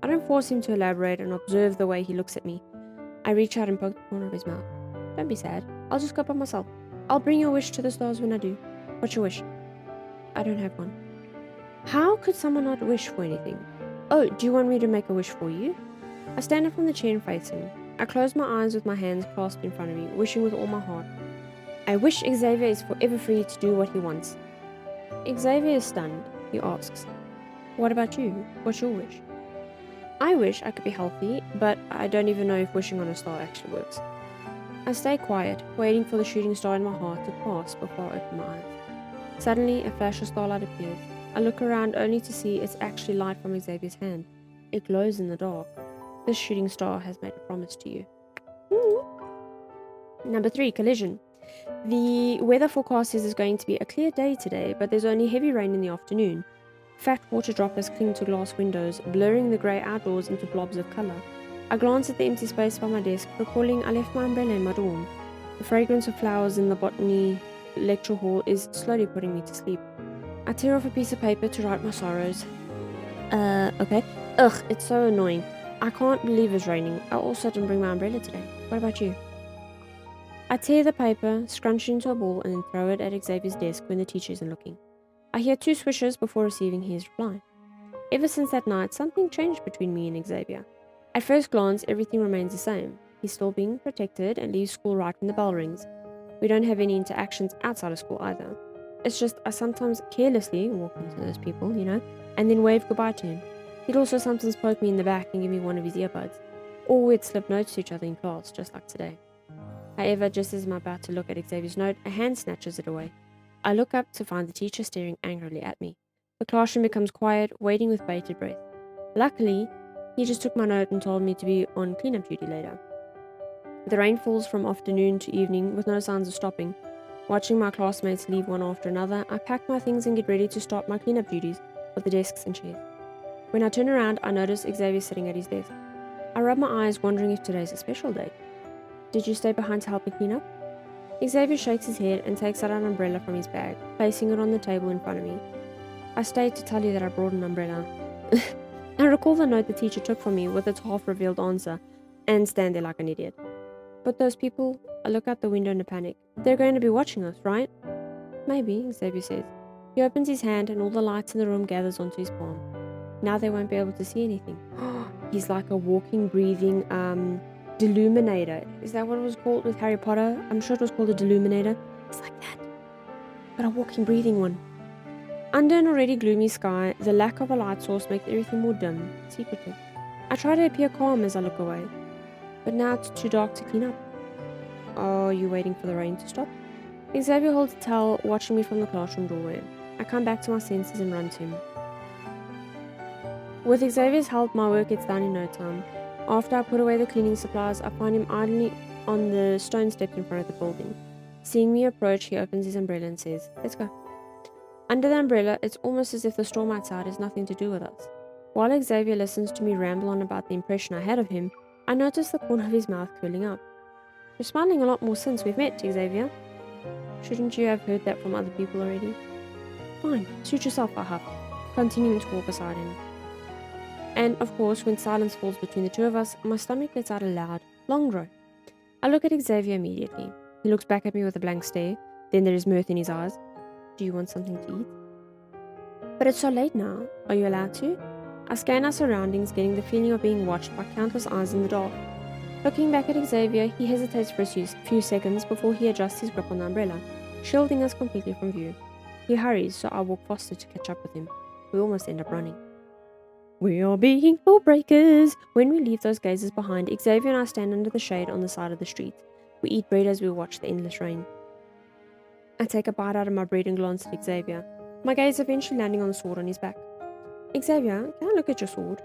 I don't force him to elaborate and observe the way he looks at me. I reach out and poke the corner of his mouth. Don't be sad. I'll just go by myself. I'll bring your wish to the stars when I do. What's your wish? I don't have one. How could someone not wish for anything? Oh, do you want me to make a wish for you? I stand up from the chair and face him. I close my eyes with my hands clasped in front of me, wishing with all my heart. I wish Xavier is forever free to do what he wants. Xavier is stunned. He asks, what about you? What's your wish? I wish I could be healthy, but I don't even know if wishing on a star actually works. I stay quiet, waiting for the shooting star in my heart to pass before I open my eyes. Suddenly, a flash of starlight appears. I look around only to see it's actually light from Xavier's hand. It glows in the dark. This shooting star has made a promise to you. Number 3, collision. The weather forecast says it's going to be a clear day today, but there's only heavy rain in the afternoon. Fat water droplets cling to glass windows, blurring the grey outdoors into blobs of colour. I glance at the empty space by my desk, recalling I left my umbrella in my dorm. The fragrance of flowers in the botany lecture hall is slowly putting me to sleep. I tear off a piece of paper to write my sorrows. Okay. Ugh, it's so annoying. I can't believe it's raining. I also didn't bring my umbrella today. What about you? I tear the paper, scrunch it into a ball, and then throw it at Xavier's desk when the teacher isn't looking. I hear 2 swishes before receiving his reply. Ever since that night, something changed between me and Xavier. At first glance, everything remains the same. He's still being protected and leaves school right when the bell rings. We don't have any interactions outside of school either. It's just I sometimes carelessly walk into those people, and then wave goodbye to him. He'd also sometimes poke me in the back and give me one of his earbuds. Or we'd slip notes to each other in class, just like today. However, just as I'm about to look at Xavier's note, a hand snatches it away. I look up to find the teacher staring angrily at me. The classroom becomes quiet, waiting with bated breath. Luckily, he just took my note and told me to be on cleanup duty later. The rain falls from afternoon to evening with no signs of stopping. Watching my classmates leave one after another, I pack my things and get ready to start my cleanup duties with the desks and chairs. When I turn around, I notice Xavier sitting at his desk. I rub my eyes, wondering if today's a special day. Did you stay behind to help me clean up? Xavier shakes his head and takes out an umbrella from his bag, placing it on the table in front of me. I stayed to tell you that I brought an umbrella. I recall the note the teacher took from me with its half-revealed answer, and stand there like an idiot. But those people, I look out the window in a panic. They're going to be watching us, right? Maybe, Xavier says. He opens his hand and all the lights in the room gathers onto his palm. Now they won't be able to see anything. He's like a walking, breathing, deluminator. Is that what it was called with Harry Potter? I'm sure it was called a deluminator. It's like that, but a walking, breathing one. Under an already gloomy sky, the lack of a light source makes everything more dim, secretive. I try to appear calm as I look away, but now it's too dark to clean up. Are you waiting for the rain to stop? Xavier holds a towel, watching me from the classroom doorway. I come back to my senses and run to him. With Xavier's help, my work gets done in no time. After I put away the cleaning supplies, I find him idly on the stone steps in front of the building. Seeing me approach, he opens his umbrella and says, "Let's go." Under the umbrella, it's almost as if the storm outside has nothing to do with us. While Xavier listens to me ramble on about the impression I had of him, I notice the corner of his mouth curling up. "You're smiling a lot more since we've met, Xavier." "Shouldn't you have heard that from other people already?" "Fine, suit yourself," I huff, continuing to walk beside him. And, of course, when silence falls between the two of us, my stomach lets out a loud, long groan. I look at Xavier immediately. He looks back at me with a blank stare, then there is mirth in his eyes. "Do you want something to eat?" "But it's so late now. Are you allowed to?" I scan our surroundings, getting the feeling of being watched by countless eyes in the dark. Looking back at Xavier, he hesitates for a few seconds before he adjusts his grip on the umbrella, shielding us completely from view. He hurries, so I walk faster to catch up with him. We almost end up running. We are being lawbreakers. When we leave those gazers behind, Xavier and I stand under the shade on the side of the street. We eat bread as we watch the endless rain. I take a bite out of my bread and glance at Xavier, my gaze eventually landing on the sword on his back. "Xavier, can I look at your sword?"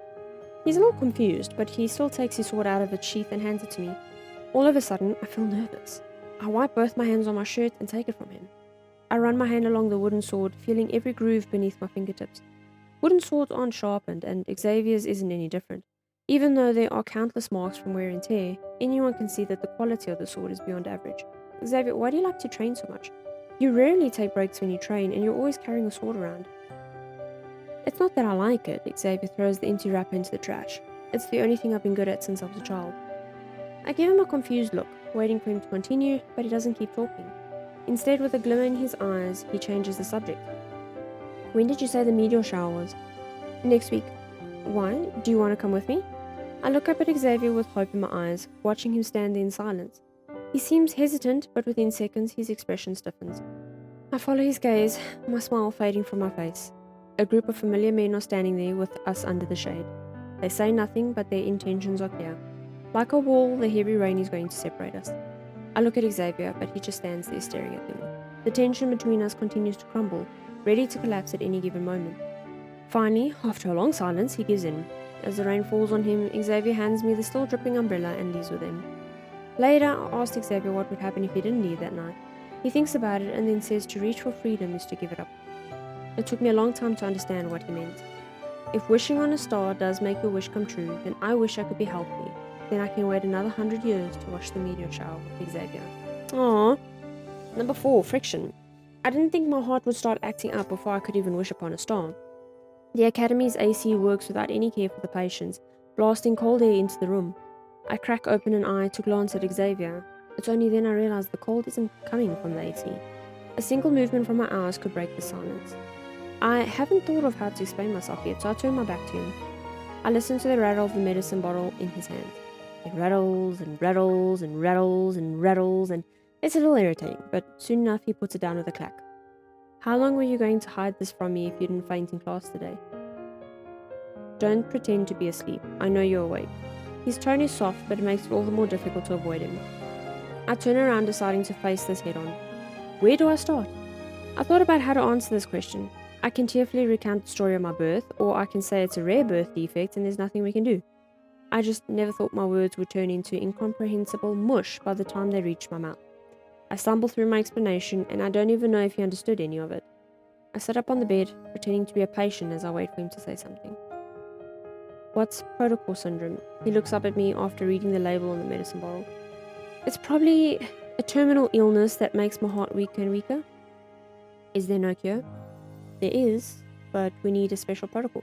He's a little confused, but he still takes his sword out of its sheath and hands it to me. All of a sudden, I feel nervous. I wipe both my hands on my shirt and take it from him. I run my hand along the wooden sword, feeling every groove beneath my fingertips. Wooden swords aren't sharpened, and Xavier's isn't any different. Even though there are countless marks from wear and tear, anyone can see that the quality of the sword is beyond average. "Xavier, why do you like to train so much? You rarely take breaks when you train, and you're always carrying a sword around." "It's not that I like it." Xavier throws the empty wrapper into the trash. "It's the only thing I've been good at since I was a child." I give him a confused look, waiting for him to continue, but he doesn't keep talking. Instead, with a glimmer in his eyes, he changes the subject. "When did you say the meteor shower was?" "Next week." "Why? Do you want to come with me?" I look up at Xavier with hope in my eyes, watching him stand there in silence. He seems hesitant, but within seconds his expression stiffens. I follow his gaze, my smile fading from my face. A group of familiar men are standing there with us under the shade. They say nothing, but their intentions are clear. Like a wall, the heavy rain is going to separate us. I look at Xavier, but he just stands there staring at me. The tension between us continues to crumble, ready to collapse at any given moment. Finally, after a long silence, he gives in. As the rain falls on him, Xavier hands me the still dripping umbrella and leaves with him. Later, I asked Xavier what would happen if he didn't leave that night. He thinks about it and then says to reach for freedom is to give it up. It took me a long time to understand what he meant. If wishing on a star does make your wish come true, then I wish I could be healthy. Then I can wait another 100 years to watch the meteor shower with Xavier. Aww. Number 4, friction. I didn't think my heart would start acting up before I could even wish upon a star. The Academy's AC works without any care for the patients, blasting cold air into the room. I crack open an eye to glance at Xavier. It's only then I realize the cold isn't coming from the AC. A single movement from my eyes could break the silence. I haven't thought of how to explain myself yet, so I turn my back to him. I listen to the rattle of the medicine bottle in his hand. It rattles and rattles and rattles and rattles, and it's a little irritating, but soon enough he puts it down with a clack. "How long were you going to hide this from me if you didn't faint in class today?" "Don't pretend to be asleep. I know you're awake." His tone is soft, but it makes it all the more difficult to avoid him. I turn around, deciding to face this head on. Where do I start? I thought about how to answer this question. I can tearfully recount the story of my birth, or I can say it's a rare birth defect and there's nothing we can do. I just never thought my words would turn into incomprehensible mush by the time they reached my mouth. I stumbled through my explanation, and I don't even know if he understood any of it. I sat up on the bed, pretending to be a patient as I wait for him to say something. "What's protocol syndrome?" He looks up at me after reading the label on the medicine bottle. "It's probably a terminal illness that makes my heart weaker and weaker." "Is there no cure?" "There is, but we need a special protocol."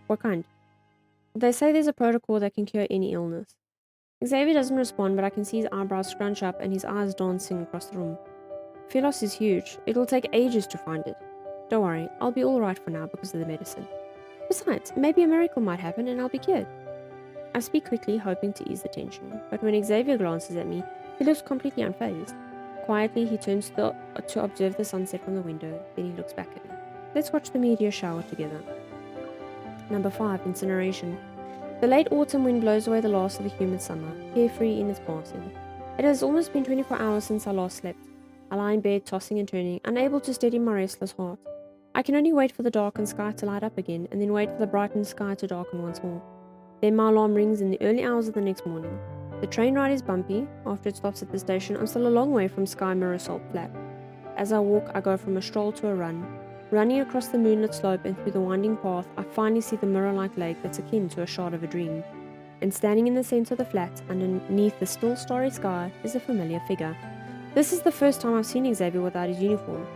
"What kind?" "They say there's a protocol that can cure any illness." Xavier doesn't respond, but I can see his eyebrows scrunch up and his eyes dancing across the room. Philos is huge. It'll take ages to find it. Don't worry, I'll be alright for now because of the medicine. Besides, maybe a miracle might happen and I'll be cured. I speak quickly, hoping to ease the tension, but when Xavier glances at me, he looks completely unfazed. Quietly, he turns to observe the sunset from the window, then he looks back at me. Let's watch the meteor shower together. Number 5, incineration. The late autumn wind blows away the last of the humid summer, carefree in its passing. It has almost been 24 hours since I last slept. I lie in bed, tossing and turning, unable to steady my restless heart. I can only wait for the darkened sky to light up again, and then wait for the brightened sky to darken once more. Then my alarm rings in the early hours of the next morning. The The train ride is bumpy. After it stops at the station, I'm still a long way from Sky Mirror Salt Flat. As I walk, I go from a stroll to a run. Running across the moonlit slope and through the winding path, I finally see the mirror-like lake that's akin to a shard of a dream. And standing in the center of the flat, underneath the still starry sky, is a familiar figure. This is the first time I've seen Xavier without his uniform.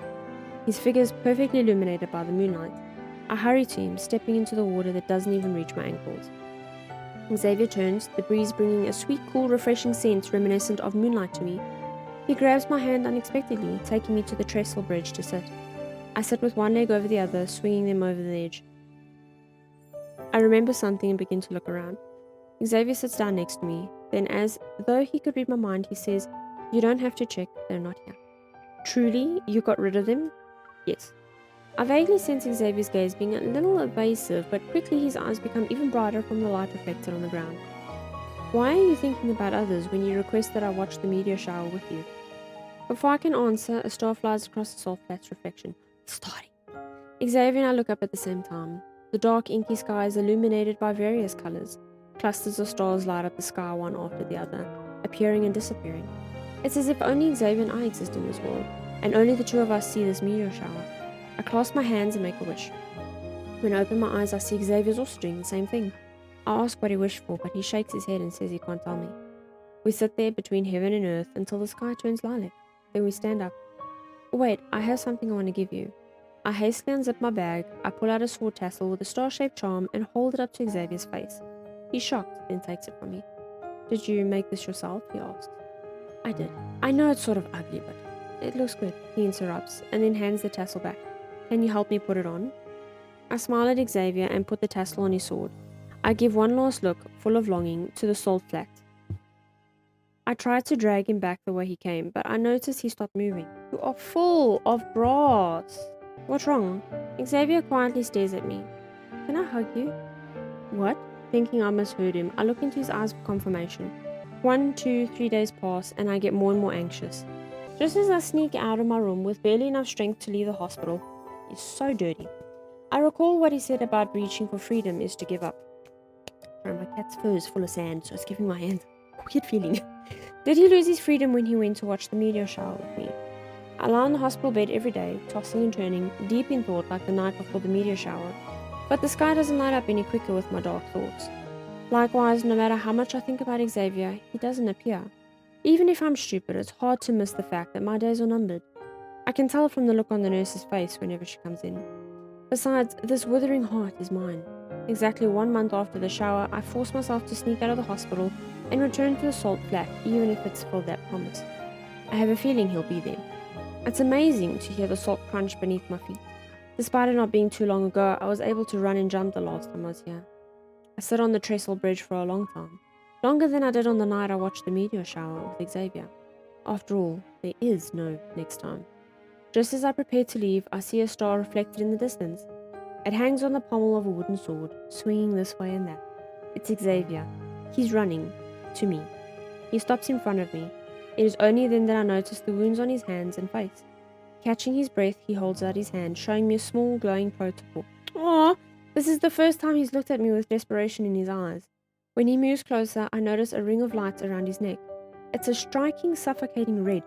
His figure is perfectly illuminated by the moonlight. I hurry to him, stepping into the water that doesn't even reach my ankles. Xavier turns, the breeze bringing a sweet, cool, refreshing scent reminiscent of moonlight to me. He grabs my hand unexpectedly, taking me to the trestle bridge to sit. I sit with one leg over the other, swinging them over the edge. I remember something and begin to look around. Xavier sits down next to me. Then, as though he could read my mind, he says, "You don't have to check, they're not here." "Truly? You got rid of them?" "Yes." I vaguely sense Xavier's gaze being a little evasive, but quickly his eyes become even brighter from the light reflected on the ground. "Why are you thinking about others when you request that I watch the meteor shower with you?" Before I can answer, a star flies across the salt flat's reflection. Starry. Xavier and I look up at the same time. The dark, inky sky is illuminated by various colors. Clusters of stars light up the sky one after the other, appearing and disappearing. It's as if only Xavier and I exist in this world, and only the two of us see this meteor shower. I clasp my hands and make a wish. When I open my eyes, I see Xavier's also doing the same thing. I ask what he wished for, but he shakes his head and says he can't tell me. We sit there between heaven and earth until the sky turns lilac. Then we stand up. "Wait, I have something I want to give you." I hastily unzip my bag. I pull out a sword tassel with a star-shaped charm and hold it up to Xavier's face. He's shocked, then takes it from me. "Did you make this yourself?" he asks. "I did. I know it's sort of ugly, but it looks good," he interrupts, and then hands the tassel back. "Can you help me put it on?" I smile at Xavier and put the tassel on his sword. I give one last look, full of longing, to the salt flat. I try to drag him back the way he came, but I notice he stopped moving. "You are full of brass." "What's wrong?" Xavier quietly stares at me. "Can I hug you?" "What?" Thinking I misheard him, I look into his eyes for confirmation. 1, 2, 3 days pass, and I get more and more anxious. Just as I sneak out of my room with barely enough strength to leave the hospital, he's so dirty. I recall what he said about reaching for freedom is to give up. Sorry, my cat's fur is full of sand, so it's giving my hand a weird feeling. Did he lose his freedom when he went to watch the meteor shower with me? I lie on the hospital bed every day, tossing and turning, deep in thought like the night before the meteor shower. But the sky doesn't light up any quicker with my dark thoughts. Likewise, no matter how much I think about Xavier, he doesn't appear. Even if I'm stupid, it's hard to miss the fact that my days are numbered. I can tell from the look on the nurse's face whenever she comes in. Besides, this withering heart is mine. Exactly 1 month after the shower, I force myself to sneak out of the hospital and return to the salt flat, even if it's for that promise. I have a feeling he'll be there. It's amazing to hear the salt crunch beneath my feet. Despite it not being too long ago, I was able to run and jump the last time I was here. I sat on the trestle bridge for a long time. Longer than I did on the night I watched the meteor shower with Xavier. After all, there is no next time. Just as I prepare to leave, I see a star reflected in the distance. It hangs on the pommel of a wooden sword, swinging this way and that. It's Xavier. He's running. To me. He stops in front of me. It is only then that I notice the wounds on his hands and face. Catching his breath, he holds out his hand, showing me a small glowing protocol. Aww! This is the first time he's looked at me with desperation in his eyes. When he moves closer, I notice a ring of light around his neck. It's a striking, suffocating red.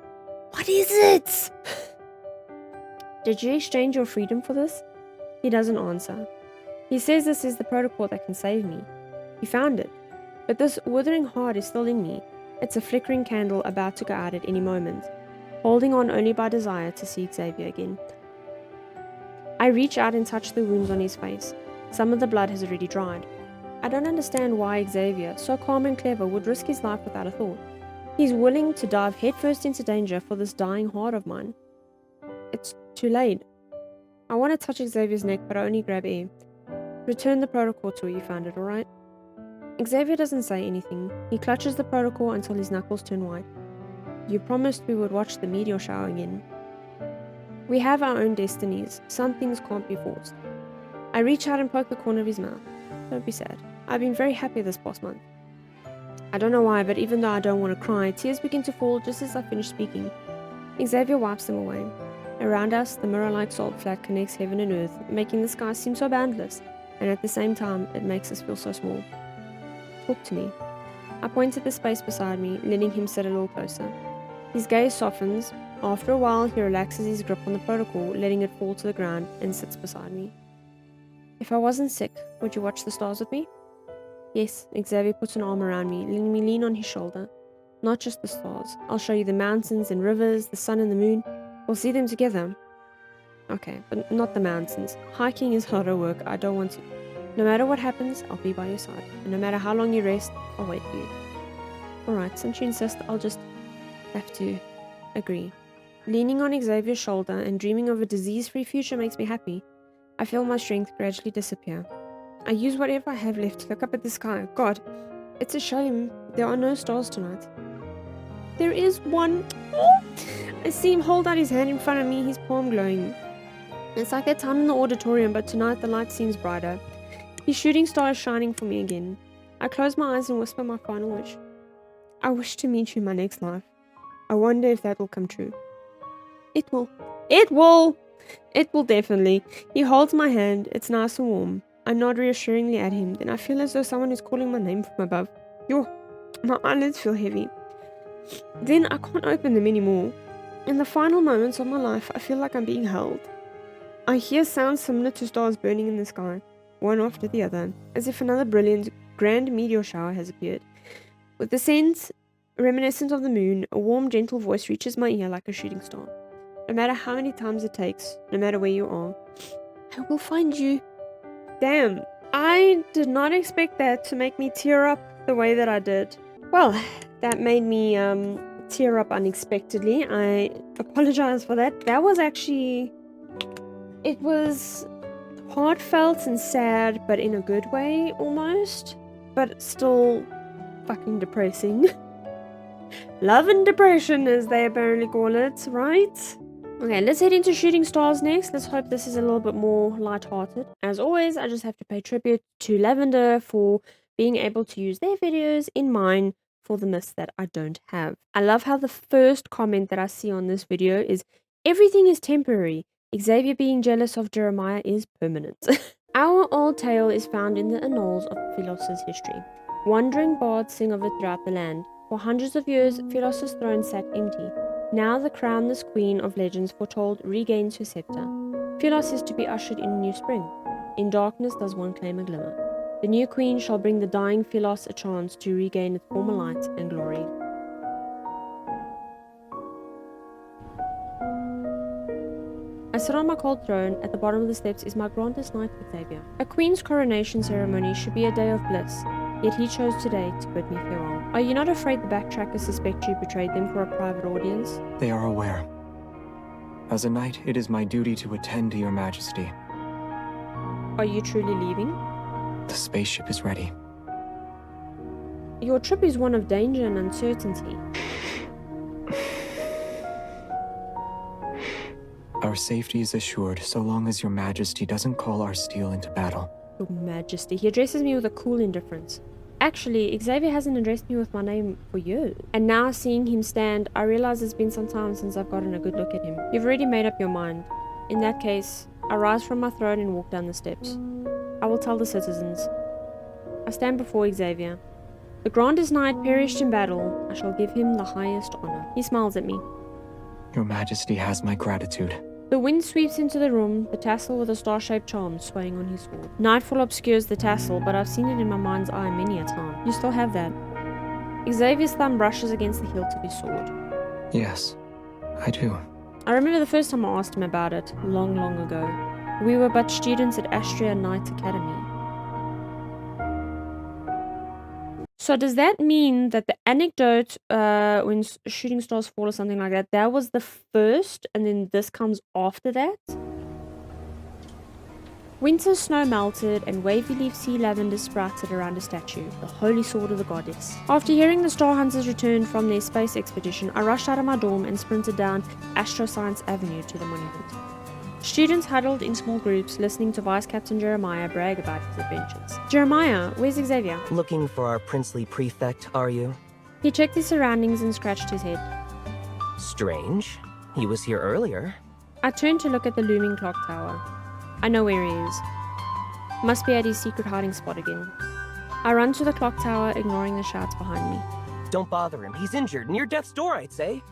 What is it? Did you exchange your freedom for this? He doesn't answer. He says this is the protocol that can save me. He found it. But this withering heart is still in me. It's a flickering candle about to go out at any moment, holding on only by desire to see Xavier again. I reach out and touch the wounds on his face. Some of the blood has already dried. I don't understand why Xavier, so calm and clever, would risk his life without a thought. He's willing to dive headfirst into danger for this dying heart of mine. It's too late. I want to touch Xavier's neck, but I only grab air. Return the protocol to where you found it, alright? Xavier doesn't say anything. He clutches the protocol until his knuckles turn white. You promised we would watch the meteor shower again. We have our own destinies. Some things can't be forced. I reach out and poke the corner of his mouth. Don't be sad. I've been very happy this past month. I don't know why, but even though I don't want to cry, tears begin to fall just as I finish speaking. Xavier wipes them away. Around us, the mirror-like salt flat connects heaven and earth, making the sky seem so boundless, and at the same time, it makes us feel so small. Talk to me. I point at the space beside me, letting him sit a little closer. His gaze softens. After a while, he relaxes his grip on the protocol, letting it fall to the ground, and sits beside me. If I wasn't sick, would you watch the stars with me? Yes, Xavier puts an arm around me, letting me lean on his shoulder. Not just the stars. I'll show you the mountains and rivers, the sun and the moon. We'll see them together. Okay, but not the mountains. Hiking is harder work. I don't want to. No matter what happens, I'll be by your side. And no matter how long you rest, I'll wait for you. Alright, since you insist, I'll just have to agree. Leaning on Xavier's shoulder and dreaming of a disease-free future makes me happy. I feel my strength gradually disappear. I use whatever I have left to look up at the sky. God, it's a shame there are no stars tonight. There is one. I see him hold out his hand in front of me, his palm glowing. It's like that time in the auditorium, but tonight the light seems brighter. His shooting star is shining for me again. I close my eyes and whisper my final wish. I wish to meet you in my next life. I wonder if that will come true. It will. It will! It will definitely. He holds my hand. It's nice and warm. I nod reassuringly at him. Then I feel as though someone is calling my name from above. My eyelids feel heavy. Then I can't open them anymore. In the final moments of my life, I feel like I'm being held. I hear sounds similar to stars burning in the sky, one after the other, as if another brilliant, grand meteor shower has appeared. With the scent reminiscent of the moon, a warm, gentle voice reaches my ear like a shooting star. No matter how many times it takes, no matter where you are, I will find you. Damn, I did not expect that to make me tear up the way that I did. Well, that made me tear up unexpectedly. I apologize for that. That was actually... It was heartfelt and sad, but in a good way, almost. But still fucking depressing. Love and depression, as they apparently call it, right? Okay, let's head into Shooting Stars next. Let's hope this is a little bit more lighthearted. As always, I just have to pay tribute to Lavender for being able to use their videos in mine for the myths that I don't have. I love how the first comment that I see on this video is, everything is temporary. Xavier being jealous of Jeremiah is permanent. Our old tale is found in the annals of Philos' history. Wandering bards sing of it throughout the land. For hundreds of years, Philos' throne sat empty. Now the crownless queen of legends foretold regains her scepter. Philos is to be ushered in a new spring. In darkness does one claim a glimmer. The new queen shall bring the dying Philos a chance to regain its former light and glory. I sit on my cold throne. At the bottom of the steps is my grandest knight, Xavier. A queen's coronation ceremony should be a day of bliss, yet he chose today to bid me farewell. Are you not afraid the backtrackers suspect you betrayed them for a private audience? They are aware. As a knight, it is my duty to attend to your majesty. Are you truly leaving? The spaceship is ready. Your trip is one of danger and uncertainty. Our safety is assured so long as your majesty doesn't call our steel into battle. Your majesty. He addresses me with a cool indifference. Actually, Xavier hasn't addressed me with my name for years. And now seeing him stand, I realize it's been some time since I've gotten a good look at him. You've already made up your mind. In that case, I rise from my throne and walk down the steps. I will tell the citizens. I stand before Xavier. The grandest knight perished in battle. I shall give him the highest honor. He smiles at me. Your majesty has my gratitude. The wind sweeps into the room, the tassel with a star-shaped charm swaying on his sword. Nightfall obscures the tassel, but I've seen it in my mind's eye many a time. You still have that. Xavier's thumb brushes against the hilt of his sword. Yes, I do. I remember the first time I asked him about it, long, long ago. We were but students at Astria Knight Academy. So does that mean that the anecdote when shooting stars fall or something like that, that was the first and then this comes after that? Winter snow melted and wavy leaf sea lavender sprouted around a statue, the holy sword of the goddess. After hearing the Star Hunters returned from their space expedition, I rushed out of my dorm and sprinted down Astroscience Avenue to the monument. Students huddled in small groups, listening to Vice Captain Jeremiah brag about his adventures. Jeremiah, where's Xavier? Looking for our princely prefect, are you? He checked his surroundings and scratched his head. Strange. He was here earlier. I turned to look at the looming clock tower. I know where he is. Must be at his secret hiding spot again. I run to the clock tower, ignoring the shouts behind me. Don't bother him. He's injured, near death's door, I'd say.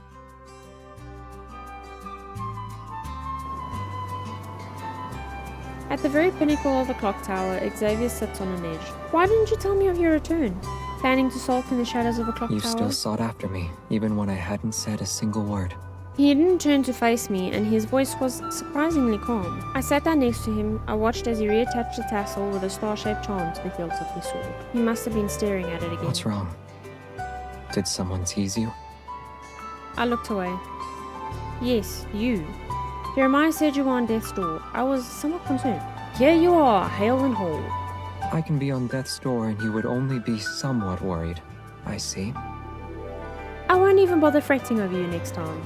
At the very pinnacle of the clock tower, Xavier sits on an edge. Why didn't you tell me of your return? Planning to sulk in the shadows of the clock You tower? still sought after me, even when I hadn't said a single word. He didn't turn to face me, and his voice was surprisingly calm. I sat down next to him. I watched as he reattached the tassel with a star-shaped charm to the hilt of his sword. He must have been staring at it again. What's wrong? Did someone tease you? I looked away. Yes, you. Jeremiah said you were on death's door. I was somewhat concerned. Here you are, hale and whole. I can be on death's door and you would only be somewhat worried. I see. I won't even bother fretting over you next time.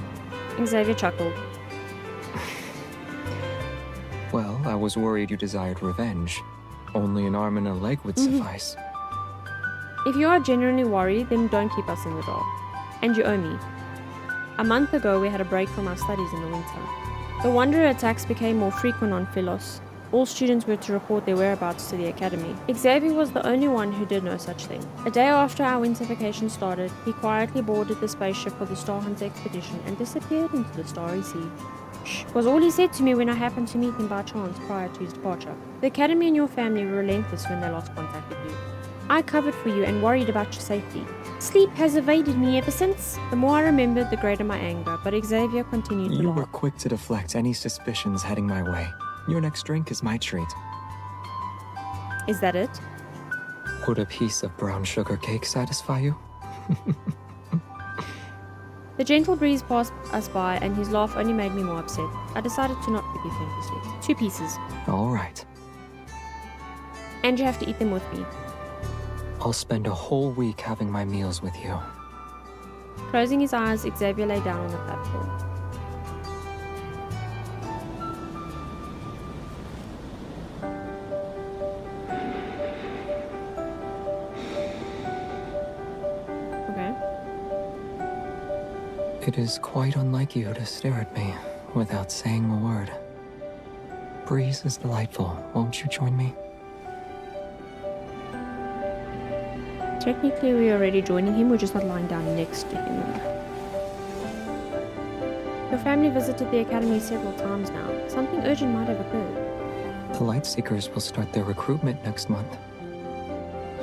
Xavier chuckled. Well, I was worried you desired revenge. Only an arm and a leg would suffice. If you are genuinely worried, then don't keep us in the dark. And you owe me. A month ago, we had a break from our studies in the winter. The Wanderer attacks became more frequent on Philos. All students were to report their whereabouts to the academy. Xavier was the only one who did no such thing. A day after our winter vacation started, he quietly boarded the spaceship for the Star Hunter expedition and disappeared into the starry sea. Shh, was all he said to me when I happened to meet him by chance prior to his departure. The academy and your family were relentless when they lost contact with you. I covered for you and worried about your safety. Sleep has evaded me ever since. The more I remembered, the greater my anger, but Xavier continued to You laugh. were quick to deflect any suspicions heading my way. Your next drink is my treat. Is that it? Would a piece of brown sugar cake satisfy you? The gentle breeze passed us by and his laugh only made me more upset. I decided to not forgive him for sweet. 2 pieces. All right. And you have to eat them with me. I'll spend a whole week having my meals with you. Closing his eyes, Xavier lay down on the platform. Okay. It is quite unlike you to stare at me without saying a word. Breeze is delightful. Won't you join me? Technically, we're already joining him, we're just not lying down next to him. Your family visited the academy several times now. Something urgent might have occurred. The Lightseekers will start their recruitment next month.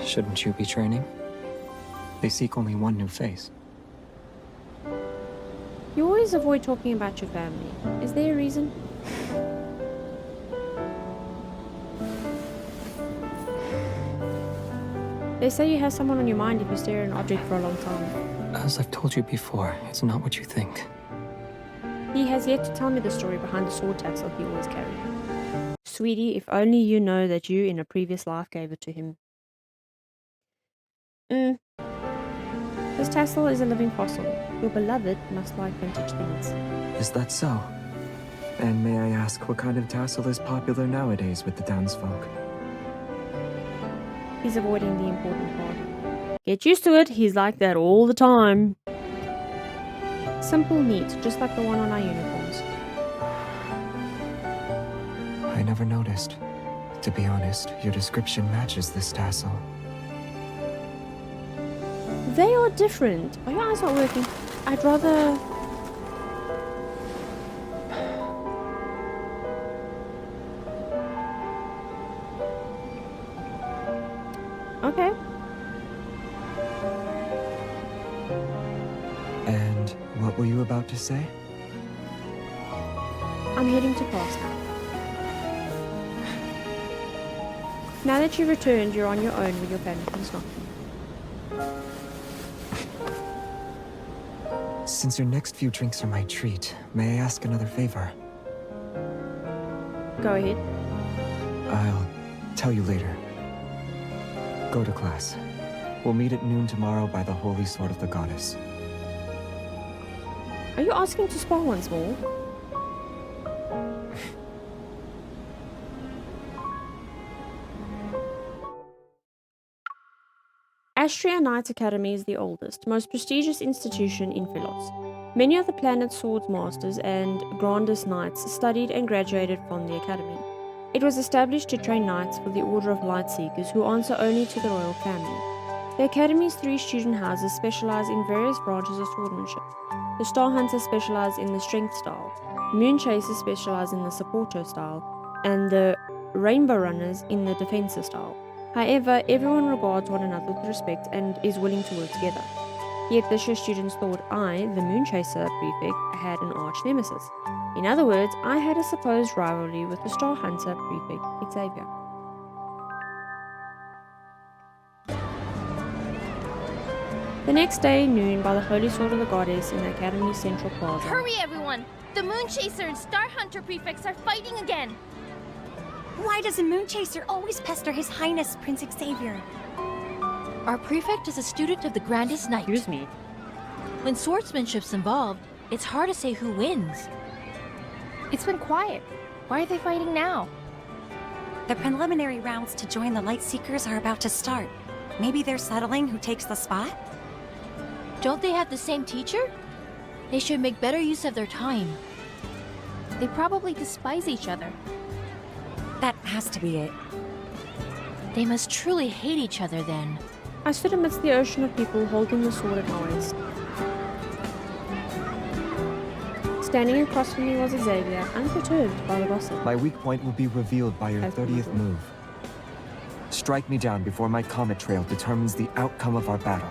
Shouldn't you be training? They seek only one new face. You always avoid talking about your family. Is there a reason? They say you have someone on your mind if you stare at an object for a long time. As I've told you before, it's not what you think. He has yet to tell me the story behind the sword tassel he always carried. Sweetie, if only you know that you in a previous life gave it to him. This tassel is a living fossil. Your beloved must like vintage things. Is that so? And may I ask what kind of tassel is popular nowadays with the townsfolk? He's avoiding the important part. Get used to it, he's like that all the time. Simple, neat, just like the one on our uniforms. I never noticed. To be honest, your description matches this tassel. They are different. Are your eyes not working? I'd rather... Okay. And what were you about to say? I'm heading to class now. Now that you've returned, you're on your own with your parents not. Since your next few drinks are my treat, may I ask another favor? Go ahead. I'll tell you later. Go to class. We'll meet at noon tomorrow by the Holy Sword of the Goddess. Are you asking to spar once more? Astria Knight Academy is the oldest, most prestigious institution in Philos. Many of the planet's swords masters and grandest knights studied and graduated from the academy. It was established to train knights for the Order of Lightseekers who answer only to the royal family. The Academy's 3 student houses specialize in various branches of swordsmanship. The Star Hunters specialize in the Strength style, the Moon Chasers specialize in the Supporter style, and the Rainbow Runners in the Defensor style. However, everyone regards one another with respect and is willing to work together. Yet this year students thought I, the Moon Chaser prefect, had an arch nemesis. In other words, I had a supposed rivalry with the Star Hunter prefect, Xavier. The next day, noon, by the Holy Sword of the Goddess in the Academy's Central Plaza. Hurry, everyone! The Moon Chaser and Star Hunter prefects are fighting again! Why does a Moon Chaser always pester His Highness Prince Xavier? Our prefect is a student of the Grandest Knight. Excuse me. When swordsmanship's involved, it's hard to say who wins. It's been quiet. Why are they fighting now? The preliminary rounds to join the Lightseekers are about to start. Maybe they're settling who takes the spot? Don't they have the same teacher? They should make better use of their time. They probably despise each other. That has to be it. They must truly hate each other then. I stood amidst the ocean of people holding the sword at my waist. Standing across from me was Xavier, unperturbed by the gossip. My weak point will be revealed by your 30th move. Strike me down before my comet trail determines the outcome of our battle.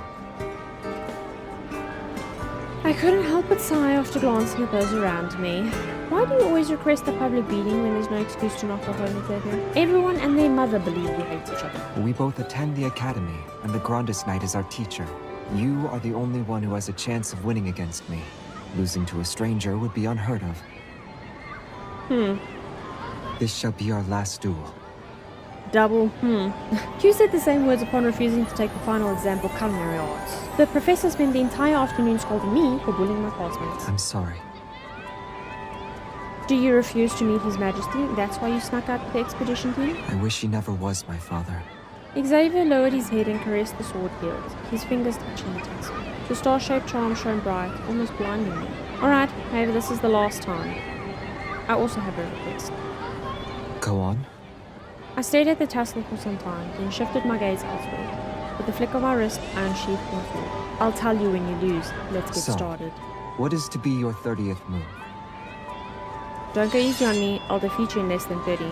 I couldn't help but sigh after glancing at those around me. Why do you always request a public beating when there's no excuse to knock off home, Xavier? Everyone and their mother believe we hate each other. We both attend the academy, and the Grandest Knight is our teacher. You are the only one who has a chance of winning against me. Losing to a stranger would be unheard of. This shall be our last duel. Double, Q said the same words upon refusing to take the final exam for culinary arts. The professor spent the entire afternoon scolding me for bullying my classmates. I'm sorry. Do you refuse to meet His Majesty? That's why you snuck out with the expedition team? I wish he never was my father. Xavier lowered his head and caressed the sword hilt, his fingers touching the tips. The star-shaped charm shone bright, almost blinding me. Alright, however, this is the last time. I also have a request. Go on. I stared at the tassel for some time, then shifted my gaze elsewhere. With a flick of my wrist, I unsheathed my sword. I'll tell you when you lose. Let's get started. What is to be your 30th move? Don't go easy on me. I'll defeat you in less than 30.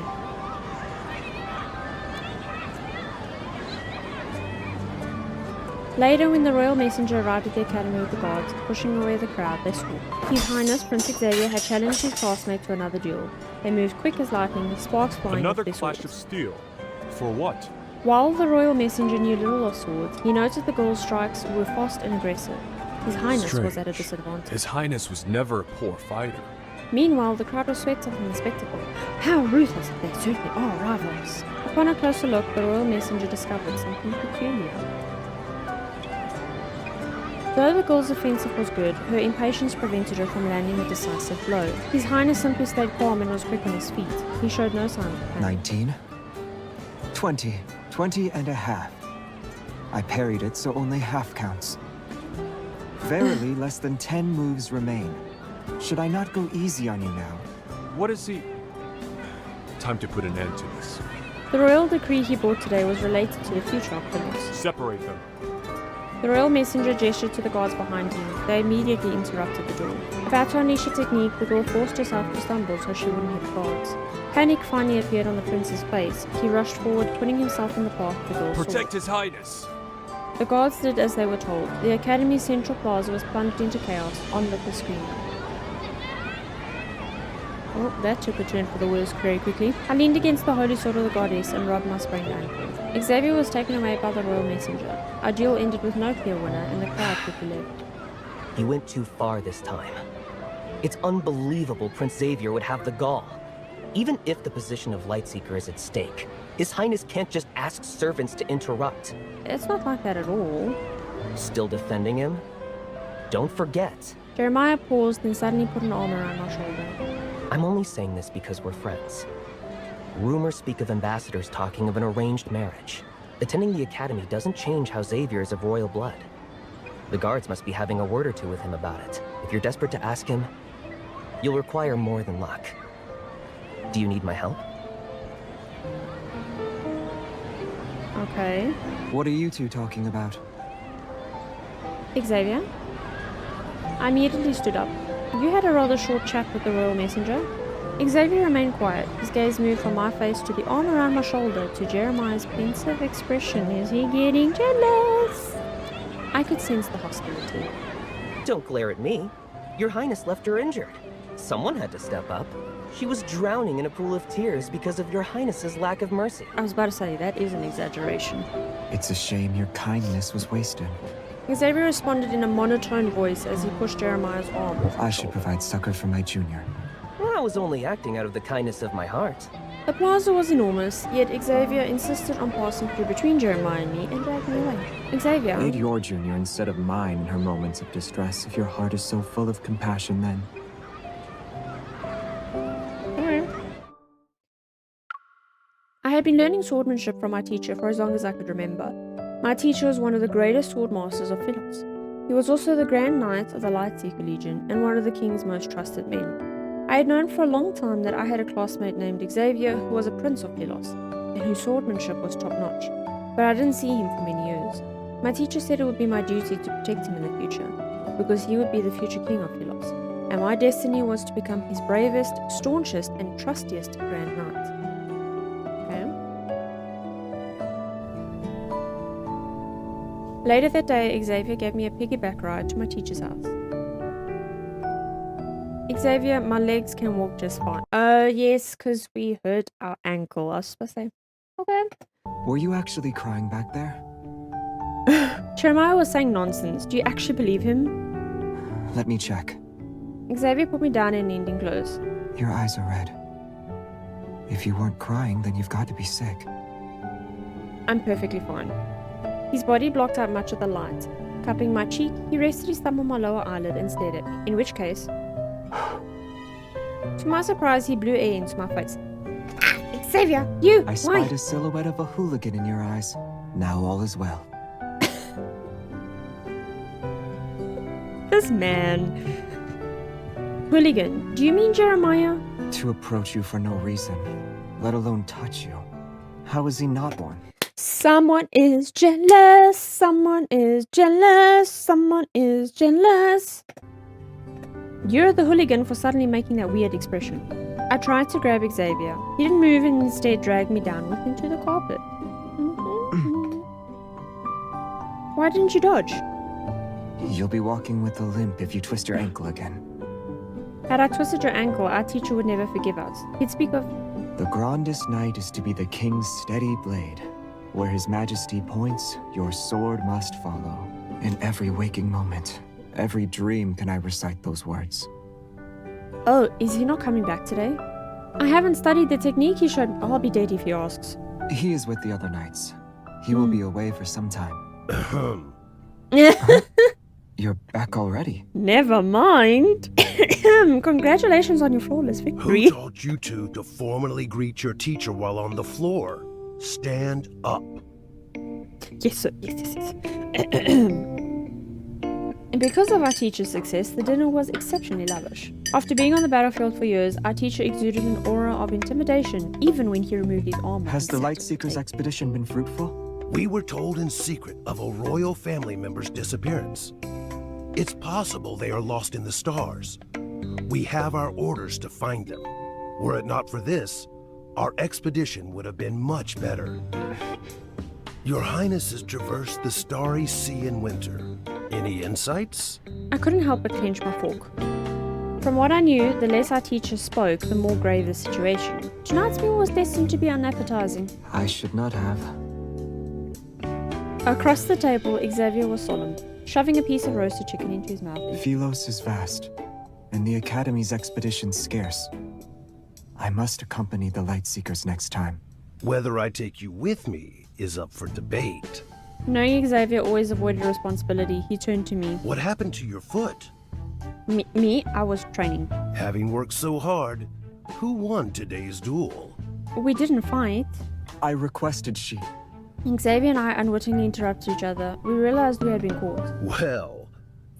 Later, when the royal messenger arrived at the academy with the guards, pushing away the crowd, they swooped. His Highness Prince Xavier had challenged his classmate to another duel. They moved quick as lightning, with sparks flying off their swords. Another clash of steel. For what? While the royal messenger knew little of swords, he noted the girl's strikes were fast and aggressive. His Highness was at a disadvantage. His Highness was never a poor fighter. Meanwhile, the crowd was swept up in the spectacle. How ruthless! They certainly are rivals. Upon a closer look, the royal messenger discovered something peculiar. Though the girl's offensive was good, her impatience prevented her from landing a decisive blow. His Highness simply stayed calm and was quick on his feet. He showed no sign of panic. 19. 20. 20 and a half. I parried it, so only half counts. Verily, less than 10 moves remain. Should I not go easy on you now? What is he? Time to put an end to this. The royal decree he brought today was related to the future of Prince. Separate them. The royal messenger gestured to the guards behind him. They immediately interrupted the duel. About to unleash a technique, the girl forced herself to stumble so she wouldn't hit the guards. Panic finally appeared on the prince's face. He rushed forward, putting himself in the path of the girl's sword. Protect His Highness! The guards did as they were told. The academy's central plaza was plunged into chaos, onlookers screaming. Oh, that took a turn for the worse very quickly. I leaned against the holy sword of the goddess and rubbed my sprained ankle. Xavier was taken away by the royal messenger. Our duel ended with no clear winner, and the crowd quickly left. He went too far this time. It's unbelievable Prince Xavier would have the gall. Even if the position of Lightseeker is at stake, His Highness can't just ask servants to interrupt. It's not like that at all. Still defending him? Don't forget. Jeremiah paused, then suddenly put an arm around my shoulder. I'm only saying this because we're friends. Rumors speak of ambassadors talking of an arranged marriage. Attending the academy doesn't change how Xavier is of royal blood. The guards must be having a word or two with him about it. If you're desperate to ask him, you'll require more than luck. Do you need my help? Okay. What are you two talking about? Xavier? I immediately stood up. You had a rather short chat with the royal messenger. Xavier remained quiet. His gaze moved from my face to the arm around my shoulder to Jeremiah's pensive expression. Is he getting jealous? I could sense the hostility. Don't glare at me. Your Highness left her injured. Someone had to step up. She was drowning in a pool of tears because of your Highness's lack of mercy. I was about to say, that is an exaggeration. It's a shame your kindness was wasted. Xavier responded in a monotone voice as he pushed Jeremiah's arm off my I should shoulder. provide succor for my junior. Well, I was only acting out of the kindness of my heart. The plaza was enormous, yet Xavier insisted on passing through between Jeremiah and me and dragged me away. Xavier. Aid your junior instead of mine in her moments of distress if your heart is so full of compassion then. Okay. I had been learning swordsmanship from my teacher for as long as I could remember. My teacher was one of the greatest sword masters of Philos. He was also the Grand Knight of the Lightseeker Legion and one of the king's most trusted men. I had known for a long time that I had a classmate named Xavier who was a prince of Philos and whose swordsmanship was top-notch, but I didn't see him for many years. My teacher said it would be my duty to protect him in the future, because he would be the future king of Philos, and my destiny was to become his bravest, staunchest, and trustiest Grand Knight. Okay. Later that day, Xavier gave me a piggyback ride to my teacher's house. Xavier, my legs can walk just fine. Yes, because we hurt our ankle. I was supposed to say, okay. Were you actually crying back there? Jeremiah was saying nonsense. Do you actually believe him? Let me check. Xavier put me down in ending clothes. Your eyes are red. If you weren't crying, then you've got to be sick. I'm perfectly fine. His body blocked out much of the light. Cupping my cheek, he rested his thumb on my lower eyelid and stared at me, in which case... To my surprise, he blew air into my face. Xavier, you! I spied a silhouette of a hooligan in your eyes. Now all is well. This man. Hooligan, do you mean Jeremiah? To approach you for no reason, let alone touch you. How is he not one? Someone is jealous, someone is jealous, someone is jealous. You're the hooligan for suddenly making that weird expression. I tried to grab Xavier. He didn't move and instead dragged me down with him to the carpet. Why didn't you dodge? You'll be walking with a limp if you twist your ankle again. Had I twisted your ankle, our teacher would never forgive us. He'd speak of... The grandest knight is to be the king's steady blade. Where his majesty points, your sword must follow. In every waking moment, every dream can I recite those words. Oh, is he not coming back today? I haven't studied the technique he showed. I'll be dead if he asks. He is with the other knights. He will be away for some time. You're back already? Never mind. Congratulations on your flawless victory. Who taught you two to formally greet your teacher while on the floor? Stand up. Yes, sir. Yes. And because of our teacher's success, the dinner was exceptionally lavish. After being on the battlefield for years, our teacher exuded an aura of intimidation, even when he removed his armor. Has the Lightseekers expedition been fruitful? We were told in secret of a royal family member's disappearance. It's possible they are lost in the stars. We have our orders to find them. Were it not for this, our expedition would have been much better. Your Highness has traversed the starry sea in winter. Any insights? I couldn't help but clench my fork. From what I knew, the less our teacher spoke, the more grave the situation. Tonight's meal was destined to be unappetizing. I should not have. Across the table, Xavier was solemn, shoving a piece of roasted chicken into his mouth. Philos is vast, and the Academy's expedition scarce. I must accompany the Lightseekers next time. Whether I take you with me is up for debate. Knowing Xavier always avoided responsibility, he turned to me. What happened to your foot? Me? I was training. Having worked so hard, who won today's duel? We didn't fight. I requested she. Xavier and I unwittingly interrupted each other. We realized we had been caught. Well,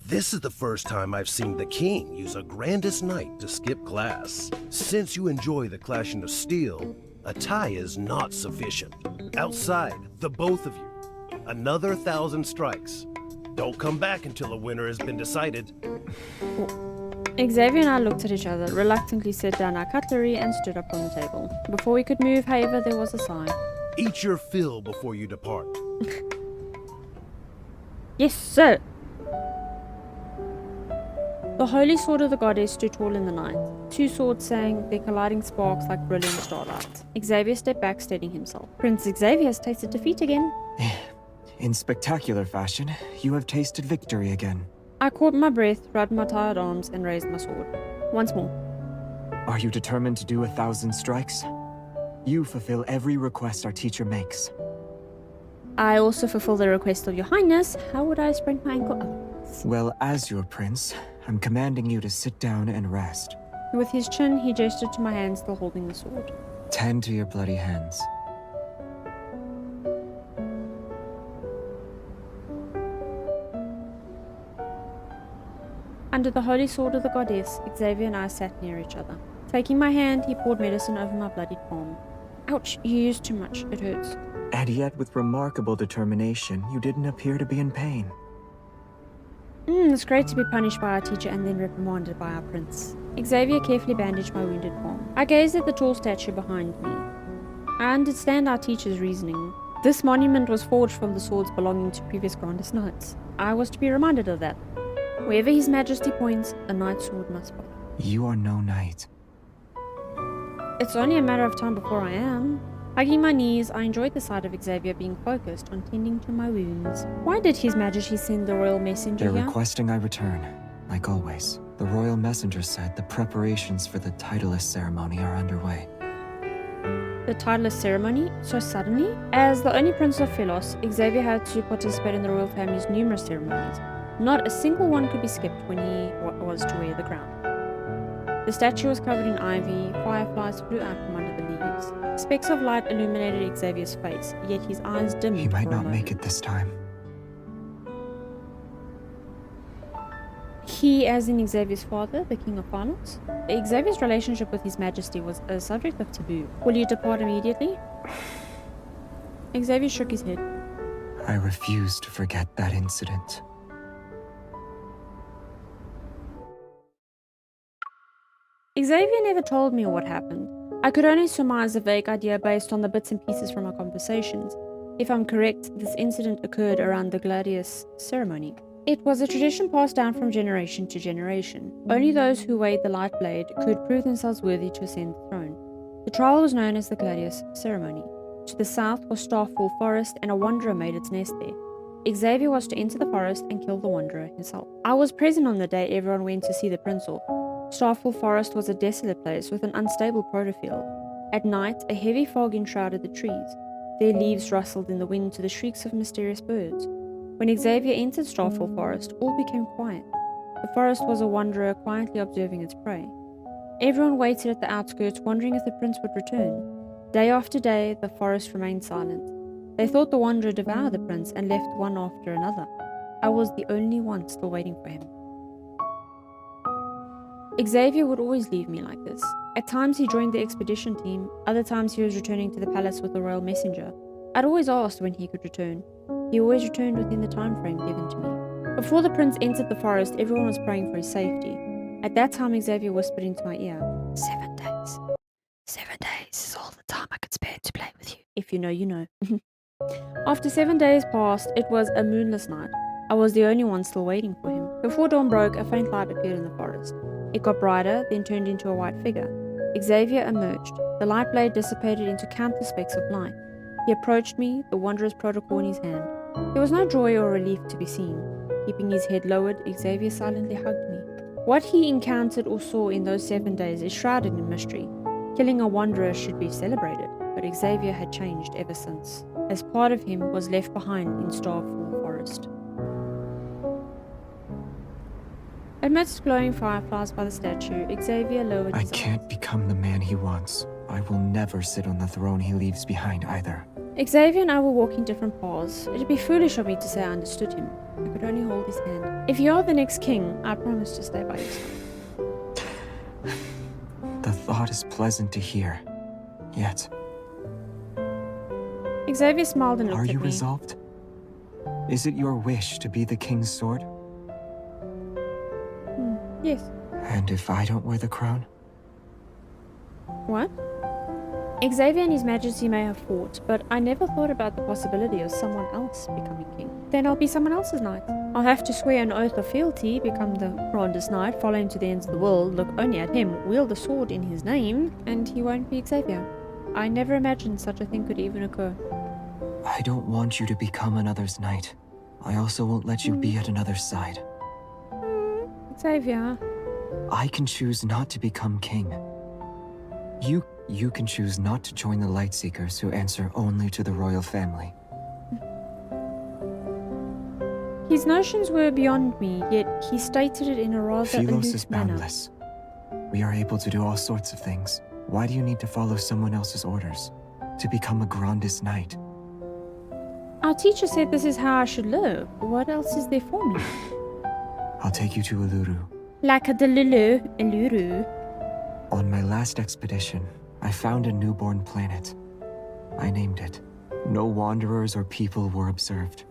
this is the first time I've seen the king use a grandest knight to skip class. Since you enjoy the clashing of steel, A tie is not sufficient. Outside, the both of you. Another 1,000 strikes. Don't come back until a winner has been decided. Xavier and I looked at each other, reluctantly set down our cutlery and stood up from the table. Before we could move, however, there was a sigh. Eat your fill before you depart. Yes, sir! The holy sword of the goddess stood tall in the night. Two swords sang, their colliding sparks like brilliant starlight. Xavier stepped back, steadying himself. Prince Xavier has tasted defeat again. In spectacular fashion, you have tasted victory again. I caught my breath, rubbed my tired arms, and raised my sword. Once more. Are you determined to do 1,000 strikes? You fulfill every request our teacher makes. I also fulfill the request of your highness. How would I sprain my ankle otherwise? Well, as your prince, I'm commanding you to sit down and rest. With his chin, he gestured to my hand still holding the sword. Tend to your bloody hands. Under the holy sword of the goddess, Xavier and I sat near each other. Taking my hand, he poured medicine over my bloodied palm. Ouch, you used too much. It hurts. And yet, with remarkable determination, you didn't appear to be in pain. It's great to be punished by our teacher and then reprimanded by our prince. Xavier carefully bandaged my wounded palm. I gazed at the tall statue behind me. I understand our teacher's reasoning. This monument was forged from the swords belonging to previous grandest knights. I was to be reminded of that. Wherever his majesty points, a knight's sword must follow. You are no knight. It's only a matter of time before I am. Hugging my knees, I enjoyed the sight of Xavier being focused on tending to my wounds. Why did his majesty send the royal messenger They're here? requesting I return, like always. The royal messenger said the preparations for the titleist ceremony are underway. The titleist ceremony? So suddenly? As the only prince of Philos, Xavier had to participate in the royal family's numerous ceremonies. Not a single one could be skipped when he was to wear the crown. The statue was covered in ivy, fireflies flew out from under the leaves. Specks of light illuminated Xavier's face, yet his eyes dimmed. He might for a not make moment. it this time. He, as in Xavier's father, the king of Philos? Xavier's relationship with his majesty was a subject of taboo. Will you depart immediately? Xavier shook his head. I refuse to forget that incident. Xavier never told me what happened. I could only surmise a vague idea based on the bits and pieces from our conversations. If I'm correct, this incident occurred around the gladius ceremony. It was a tradition passed down from generation to generation. Only those who weighed the light blade could prove themselves worthy to ascend the throne. The trial was known as the gladius ceremony. To the south was Starfall Forest, and a wanderer made its nest there. Xavier was to enter the forest and kill the wanderer himself. I was present on the day everyone went to see the prince off. Starfall Forest was a desolate place with an unstable protofield. At night, a heavy fog enshrouded the trees. Their leaves rustled in the wind to the shrieks of mysterious birds. When Xavier entered Starfall Forest, all became quiet. The forest was a wanderer quietly observing its prey. Everyone waited at the outskirts, wondering if the prince would return. Day after day, the forest remained silent. They thought the wanderer devoured the prince and left one after another. I was the only one still waiting for him. Xavier would always leave me like this. At times he joined the expedition team, other times he was returning to the palace with the royal messenger. I'd always asked when he could return. He always returned within the time frame given to me. Before the prince entered the forest, everyone was praying for his safety. At that time, Xavier whispered into my ear, 7 days. 7 days is all the time I could spare to play with you. If you know, you know. After 7 days passed, it was a moonless night. I was the only one still waiting for him. Before dawn broke, a faint light appeared in the forest. It got brighter, then turned into a white figure. Xavier emerged. The light blade dissipated into countless specks of light. He approached me, the wanderer's protocol in his hand. There was no joy or relief to be seen. Keeping his head lowered, Xavier silently hugged me. What he encountered or saw in those 7 days is shrouded in mystery. Killing a wanderer should be celebrated, but Xavier had changed ever since, as part of him was left behind in Starfall Forest. Amidst glowing fireflies by the statue, Xavier lowered I his can't become the man he wants. I will never sit on the throne he leaves behind either. Xavier and I were walking different paths. It'd be foolish of me to say I understood him. I could only hold his hand. If you are the next king, I promise to stay by your side. The thought is pleasant to hear. Yet, Xavier smiled and looked Are at you me. resolved? Is it your wish to be the king's sword? Yes. And if I don't wear the crown? What? Xavier and His Majesty may have fought, but I never thought about the possibility of someone else becoming king. Then I'll be someone else's knight. I'll have to swear an oath of fealty, become the grandest knight, follow him to the ends of the world, look only at him, wield a sword in his name, and he won't be Xavier. I never imagined such a thing could even occur. I don't want you to become another's knight. I also won't let you be at another's side. Xavier. I can choose not to become king. You can choose not to join the Lightseekers who answer only to the royal family. His notions were beyond me, yet he stated it in a rather Philos is aloof manner. boundless. We are able to do all sorts of things. Why do you need to follow someone else's orders? To become a grandest knight? Our teacher said this is how I should live. What else is there for me? I'll take you to Uluru. Like a Uluru. On my last expedition, I found a newborn planet. I named it. No wanderers or people were observed.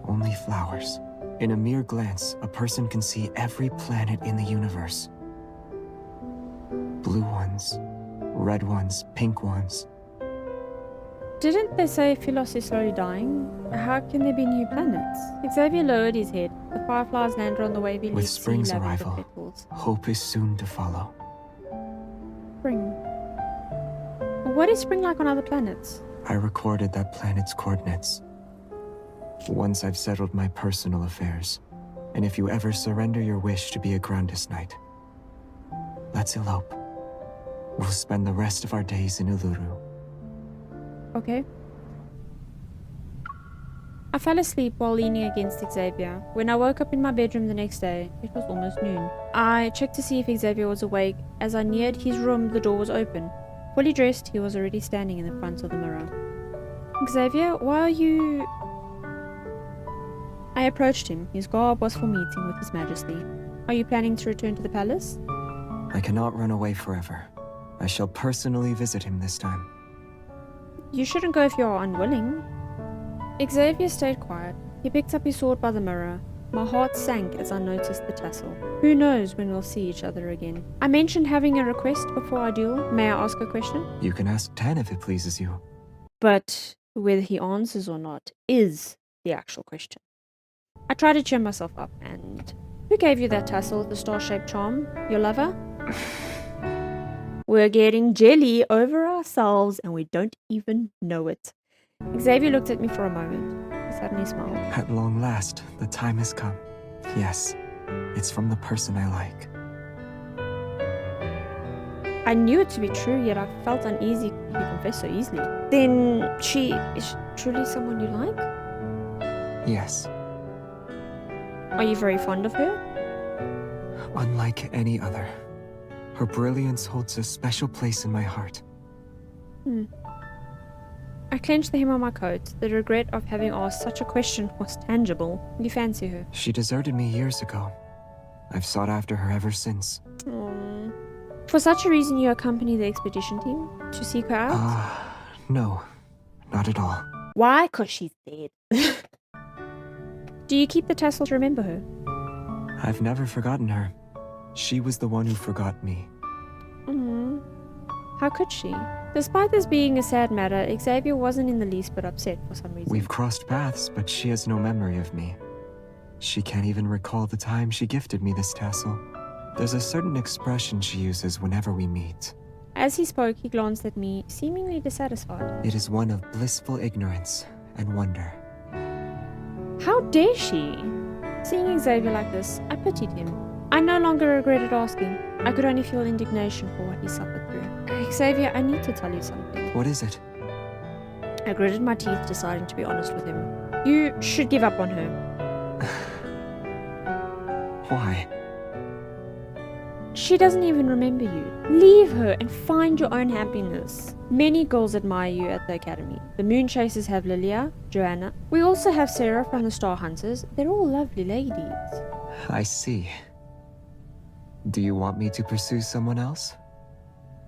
Only flowers. In a mere glance, a person can see every planet in the universe. Blue ones, red ones, pink ones. Didn't they say Philos is slowly dying? How can there be new planets? Xavier lowered his head. The fireflies landed on the wavy leaf With sea spring's lavender arrival, petals. hope is soon to follow. Spring. What is spring like on other planets? I recorded that planet's coordinates. Once I've settled my personal affairs, and if you ever surrender your wish to be a grandest knight, let's elope. We'll spend the rest of our days in Uluru. Okay. I fell asleep while leaning against Xavier. When I woke up in my bedroom the next day, it was almost noon. I checked to see if Xavier was awake. As I neared his room, the door was open. Fully dressed, he was already standing in the front of the mirror. Xavier, why are you... I approached him. His garb was for meeting with His Majesty. Are you planning to return to the palace? I cannot run away forever. I shall personally visit him this time. You shouldn't go if you are unwilling. Xavier stayed quiet. He picked up his sword by the mirror. My heart sank as I noticed the tassel. Who knows when we'll see each other again. I mentioned having a request before I duel. May I ask a question? You can ask Tan if it pleases you. But whether he answers or not is the actual question. I tried to cheer myself up and... Who gave you that tassel with the star-shaped charm? Your lover? We're getting jelly over ourselves and we don't even know it. Xavier looked at me for a moment. He suddenly smiled. At long last, the time has come. Yes, it's from the person I like. I knew it to be true, yet I felt uneasy he confessed so easily. Then she is truly someone you like? Yes. Are you very fond of her? Unlike any other. Her brilliance holds a special place in my heart. I clenched the hem of my coat. The regret of having asked such a question was tangible. You fancy her? She deserted me years ago. I've sought after her ever since. Aww. For such a reason you accompany the expedition team? To seek her out? No. Not at all. Why? 'Cause she's dead. Do you keep the tassel to remember her? I've never forgotten her. She was the one who forgot me. How could she? Despite this being a sad matter, Xavier wasn't in the least bit upset for some reason. We've crossed paths, but she has no memory of me. She can't even recall the time she gifted me this tassel. There's a certain expression she uses whenever we meet. As he spoke, he glanced at me, seemingly dissatisfied. It is one of blissful ignorance and wonder. How dare she? Seeing Xavier like this, I pitied him. I no longer regretted asking. I could only feel indignation for what he suffered through. Xavier, I need to tell you something. What is it? I gritted my teeth, deciding to be honest with him. You should give up on her. Why? She doesn't even remember you. Leave her and find your own happiness. Many girls admire you at the academy. The Moon Chasers have Lilia, Joanna. We also have Sarah from the Star Hunters. They're all lovely ladies. I see. Do you want me to pursue someone else?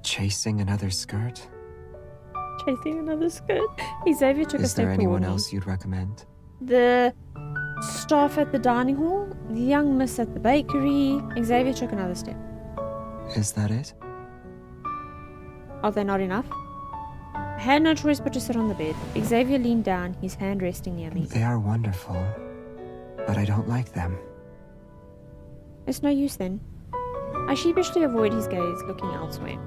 Chasing another skirt? Chasing another skirt. Xavier took a Is step there toward anyone me. else you'd recommend? The staff at the dining hall, the young miss at the bakery. Xavier took another step. Is that it? Are they not enough? I had no choice but to sit on the bed. Xavier leaned down, his hand resting near me. They are wonderful, but I don't like them. It's no use then. I sheepishly avoid his gaze, looking elsewhere.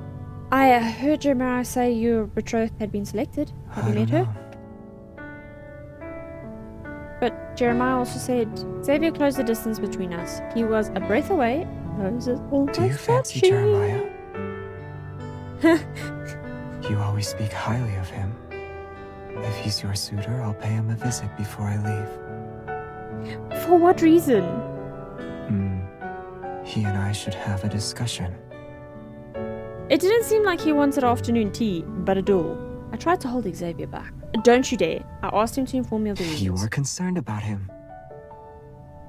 I heard Jeremiah say your betrothed had been selected. Have you met her? But Jeremiah also said, Xavier closed the distance between us. He was a breath away. Noses almost Do you fancy touching. Jeremiah? You always speak highly of him. If he's your suitor, I'll pay him a visit before I leave. For what reason? He and I should have a discussion. It didn't seem like he wanted afternoon tea, but a duel. I tried to hold Xavier back. Don't you dare. I asked him to inform me of the reasons. You are concerned about him.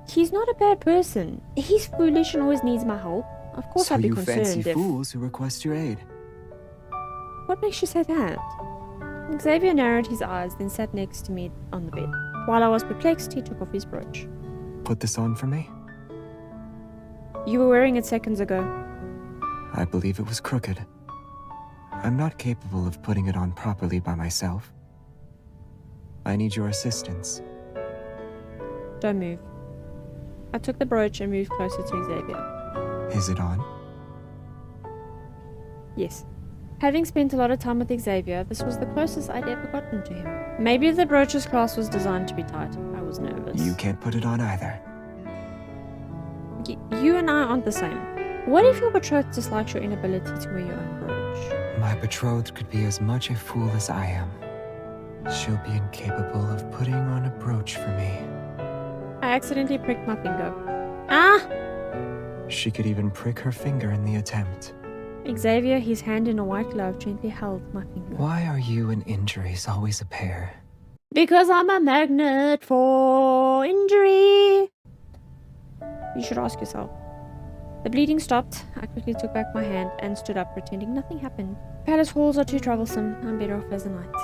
He's not a bad person. He's foolish and always needs my help. Of course I'd be So you concerned fancy if... fools who request your aid. What makes you say that? Xavier narrowed his eyes, then sat next to me on the bed. While I was perplexed, he took off his brooch. Put this on for me? You were wearing it seconds ago. I believe it was crooked. I'm not capable of putting it on properly by myself. I need your assistance. Don't move. I took the brooch and moved closer to Xavier. Is it on? Yes. Having spent a lot of time with Xavier, this was the closest I'd ever gotten to him. Maybe the brooch's clasp was designed to be tight. I was nervous. You can't put it on either. You and I aren't the same. What if your betrothed dislikes your inability to wear your own brooch? My betrothed could be as much a fool as I am. She'll be incapable of putting on a brooch for me. I accidentally pricked my finger. Ah! She could even prick her finger in the attempt. Xavier, his hand in a white glove, gently held my finger. Why are you and injuries always a pair? Because I'm a magnet for injury. You should ask yourself. The bleeding stopped. I quickly took back my hand and stood up, pretending nothing happened. Palace halls are too troublesome. I'm better off as a knight.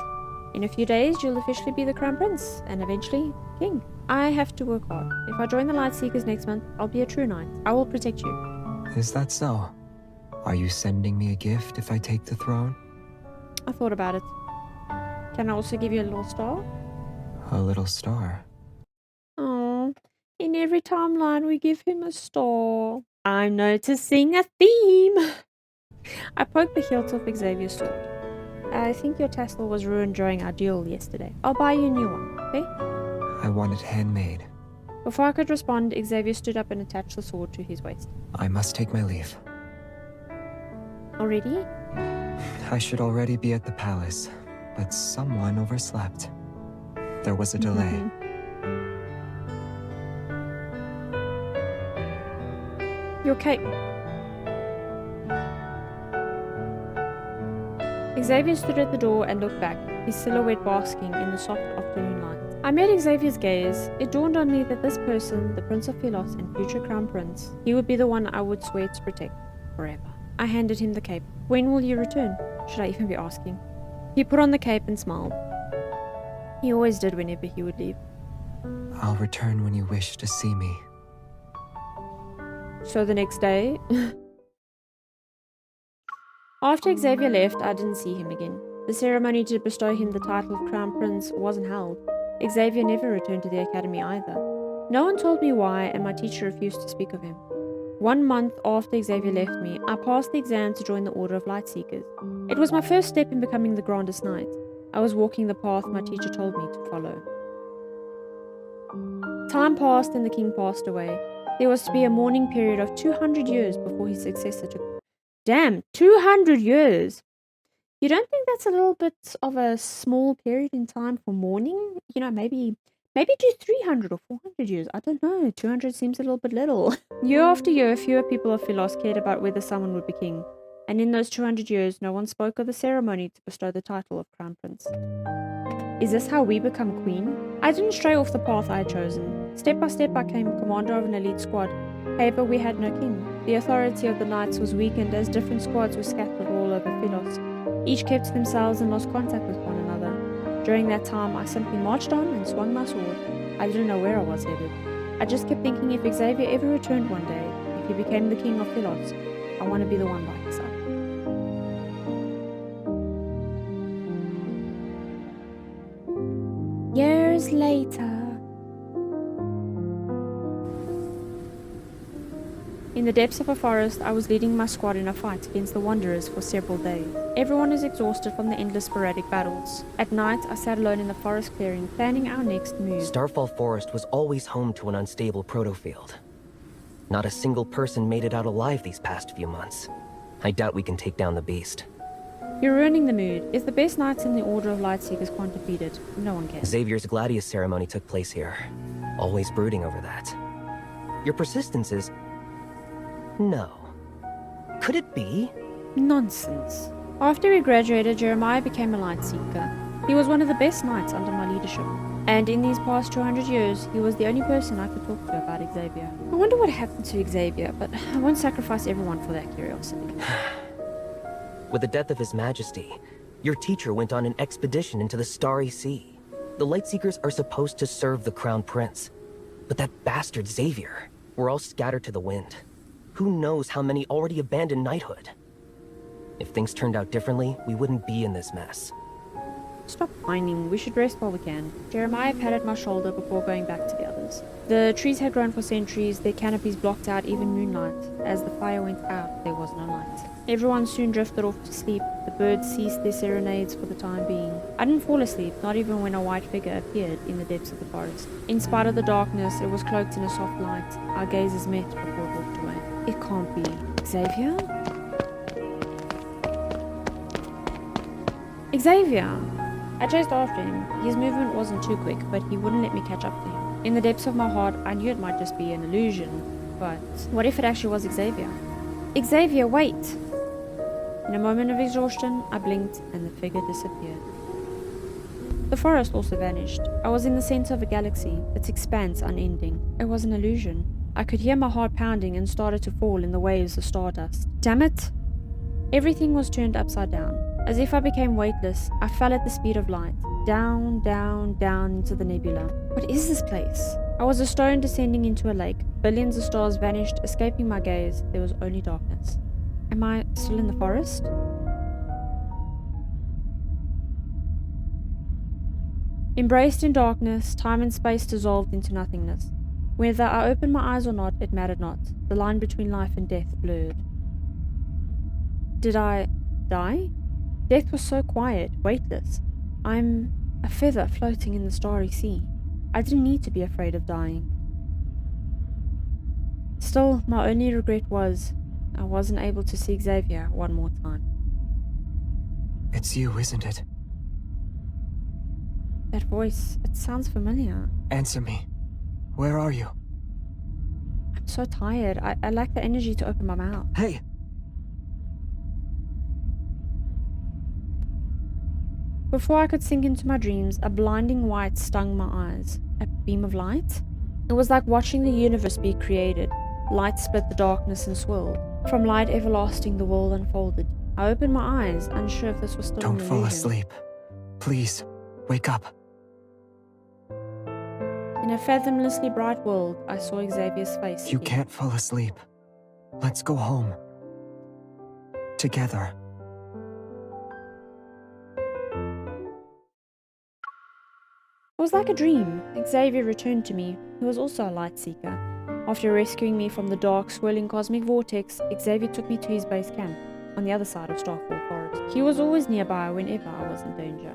In a few days, you'll officially be the crown prince, and eventually, king. I have to work hard. If I join the Light Seekers next month, I'll be a true knight. I will protect you. Is that so? Are you sending me a gift if I take the throne? I thought about it. Can I also give you a little star? A little star. Oh, in every timeline we give him a star. I'm noticing a theme. I poked the hilt off Xavier's sword. I think your tassel was ruined during our duel yesterday. I'll buy you a new one, okay? I want it handmade. Before I could respond, Xavier stood up and attached the sword to his waist. I must take my leave. Already? I should already be at the palace, but someone overslept. There was a delay. Your cape. Xavier stood at the door and looked back, his silhouette basking in the soft afternoon light. I met Xavier's gaze. It dawned on me that this person, the Prince of Philos and future Crown Prince, he would be the one I would swear to protect forever. I handed him the cape. When will you return? Should I even be asking? He put on the cape and smiled. He always did whenever he would leave. I'll return when you wish to see me. So the next day... After Xavier left, I didn't see him again. The ceremony to bestow him the title of Crown Prince wasn't held. Xavier never returned to the academy either. No one told me why, and my teacher refused to speak of him. 1 month after Xavier left me, I passed the exam to join the Order of Lightseekers. It was my first step in becoming the grandest knight. I was walking the path my teacher told me to follow. Time passed and the king passed away. There was to be a mourning period of 200 years before his successor took... Damn, 200 years! You don't think that's a little bit of a small period in time for mourning? You know, maybe do 300 or 400 years. I don't know. 200 seems a little bit little. Year after year, fewer people of Philos cared about whether someone would be king. And in those 200 years, no one spoke of the ceremony to bestow the title of Crown Prince. Is this how we become queen? I didn't stray off the path I had chosen. Step by step, I became commander of an elite squad. However, we had no king. The authority of the knights was weakened as different squads were scattered all over Philos. Each kept to themselves and lost contact with one another. During that time, I simply marched on and swung my sword. I didn't know where I was headed. I just kept thinking if Xavier ever returned one day, if he became the king of Philos, I want to be the one by his side. Years later. In the depths of a forest, I was leading my squad in a fight against the Wanderers for several days. Everyone is exhausted from the endless sporadic battles. At night, I sat alone in the forest clearing, planning our next move. Starfall Forest was always home to an unstable protofield. Not a single person made it out alive these past few months. I doubt we can take down the beast. You're ruining the mood. If the best knights in the Order of Lightseekers can't defeat it, no one can. Xavier's Gladius ceremony took place here. Always brooding over that. Your persistence is... No. Could it be? Nonsense. After we graduated, Jeremiah became a Lightseeker. He was one of the best knights under my leadership. And in these past 200 years, he was the only person I could talk to about Xavier. I wonder what happened to Xavier, but I won't sacrifice everyone for that curiosity. With the death of His Majesty, your teacher went on an expedition into the Starry Sea. The Lightseekers are supposed to serve the Crown Prince. But that bastard Xavier, we're all scattered to the wind. Who knows how many already abandoned knighthood? If things turned out differently, we wouldn't be in this mess. Stop whining. We should rest while we can. Jeremiah patted my shoulder before going back to the others. The trees had grown for centuries, their canopies blocked out even moonlight. As the fire went out, there was no light. Everyone soon drifted off to sleep. The birds ceased their serenades for the time being. I didn't fall asleep, not even when a white figure appeared in the depths of the forest. In spite of the darkness, it was cloaked in a soft light. Our gazes met before it walked away. It can't be. Xavier? Xavier! I chased after him. His movement wasn't too quick, but he wouldn't let me catch up to him. In the depths of my heart, I knew it might just be an illusion, but what if it actually was Xavier? Xavier, wait! In a moment of exhaustion, I blinked and the figure disappeared. The forest also vanished. I was in the center of a galaxy, its expanse unending. It was an illusion. I could hear my heart pounding and started to fall in the waves of stardust. Damn it! Everything was turned upside down. As if I became weightless, I fell at the speed of light. Down, down, down into the nebula. What is this place? I was a stone descending into a lake. Billions of stars vanished, escaping my gaze. There was only darkness. Am I still in the forest? Embraced in darkness, time and space dissolved into nothingness. Whether I opened my eyes or not, it mattered not. The line between life and death blurred. Did I die? Death was so quiet, weightless. I'm a feather floating in the starry sea. I didn't need to be afraid of dying. Still, my only regret was I wasn't able to see Xavier one more time. It's you, isn't it? That voice, it sounds familiar. Answer me. Where are you? I'm so tired. I lack the energy to open my mouth. Hey! Before I could sink into my dreams, a blinding white stung my eyes. A beam of light? It was like watching the universe be created. Light split the darkness and swirled. From light everlasting the world unfolded. I opened my eyes, unsure if this was still an Don't fall illusion. asleep. Please, wake up. In a fathomlessly bright world, I saw Xavier's face. You again. can't fall asleep. Let's go home. Together. It was like a dream. Xavier returned to me. He was also a light seeker. After rescuing me from the dark, swirling cosmic vortex, Xavier took me to his base camp, on the other side of Starfall Forest. He was always nearby whenever I was in danger.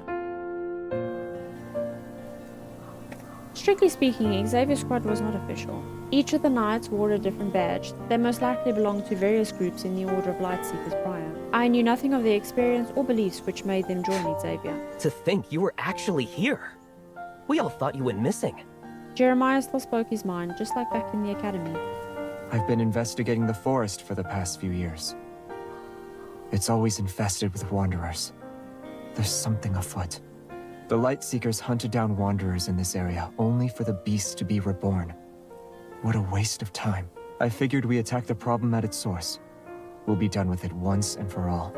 Strictly speaking, Xavier's squad was not official. Each of the knights wore a different badge. They most likely belonged to various groups in the Order of Lightseekers prior. I knew nothing of their experience or beliefs which made them join Xavier. To think you were actually here. We all thought you went missing. Jeremiah still spoke his mind, just like back in the academy. I've been investigating the forest for the past few years. It's always infested with wanderers. There's something afoot. The Lightseekers hunted down wanderers in this area, only for the beasts to be reborn. What a waste of time. I figured we attack the problem at its source. We'll be done with it once and for all.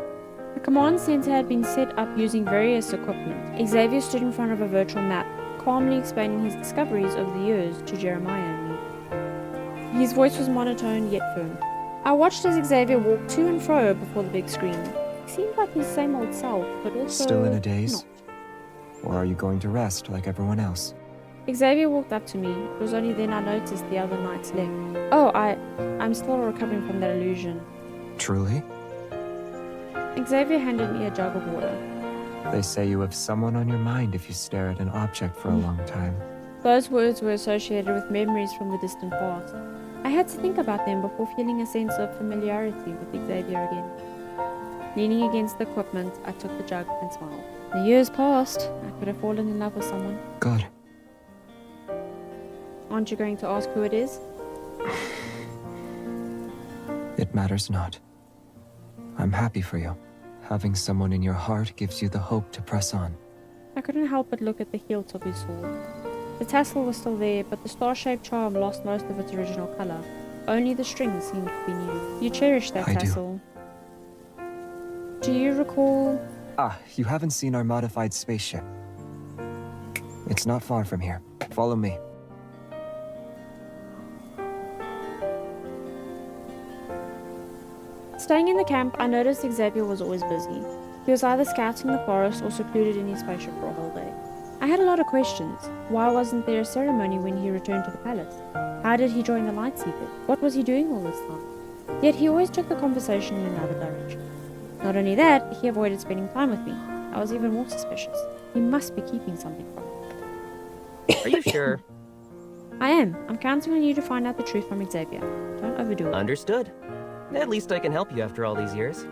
The command center had been set up using various equipment. Xavier stood in front of a virtual map, calmly explaining his discoveries over the years to Jeremiah and me. His voice was monotone yet firm. I watched as Xavier walked to and fro before the big screen. He seemed like his same old self, but also Still in a daze? not. Or are you going to rest like everyone else? Xavier walked up to me. It was only then I noticed the other knights left. Oh, I'm still recovering from that illusion. Truly? Xavier handed me a jug of water. They say you have someone on your mind if you stare at an object for a long time. Those words were associated with memories from the distant past. I had to think about them before feeling a sense of familiarity with Xavier again. Leaning against the equipment, I took the jug and smiled. The years passed. I could have fallen in love with someone. Good. Aren't you going to ask who it is? It matters not. I'm happy for you. Having someone in your heart gives you the hope to press on. I couldn't help but look at the hilt of his sword. The tassel was still there, but the star-shaped charm lost most of its original color. Only the string seemed to be new. You cherish that I do. tassel. Do you recall? Ah, you haven't seen our modified spaceship. It's not far from here. Follow me. Staying in the camp, I noticed Xavier was always busy. He was either scouting the forest or secluded in his spaceship for a whole day. I had a lot of questions. Why wasn't there a ceremony when he returned to the palace? How did he join the Lightseekers? What was he doing all this time? Yet he always took the conversation in another direction. Not only that, he avoided spending time with me. I was even more suspicious. He must be keeping something from me. Are you sure? I am. I'm counting on you to find out the truth from Xavier. Don't overdo it. Understood. At least I can help you after all these years.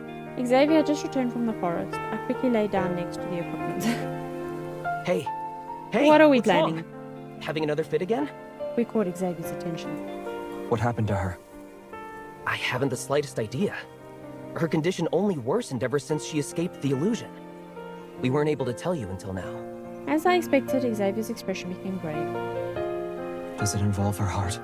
Xavier just returned from the forest. I quickly lay down next to the equipment. Hey! Hey! What are we what's planning? wrong? Having another fit again? We caught Xavier's attention. What happened to her? I haven't the slightest idea. Her condition only worsened ever since she escaped the illusion. We weren't able to tell you until now. As I expected, Xavier's expression became grave. Does it involve her heart?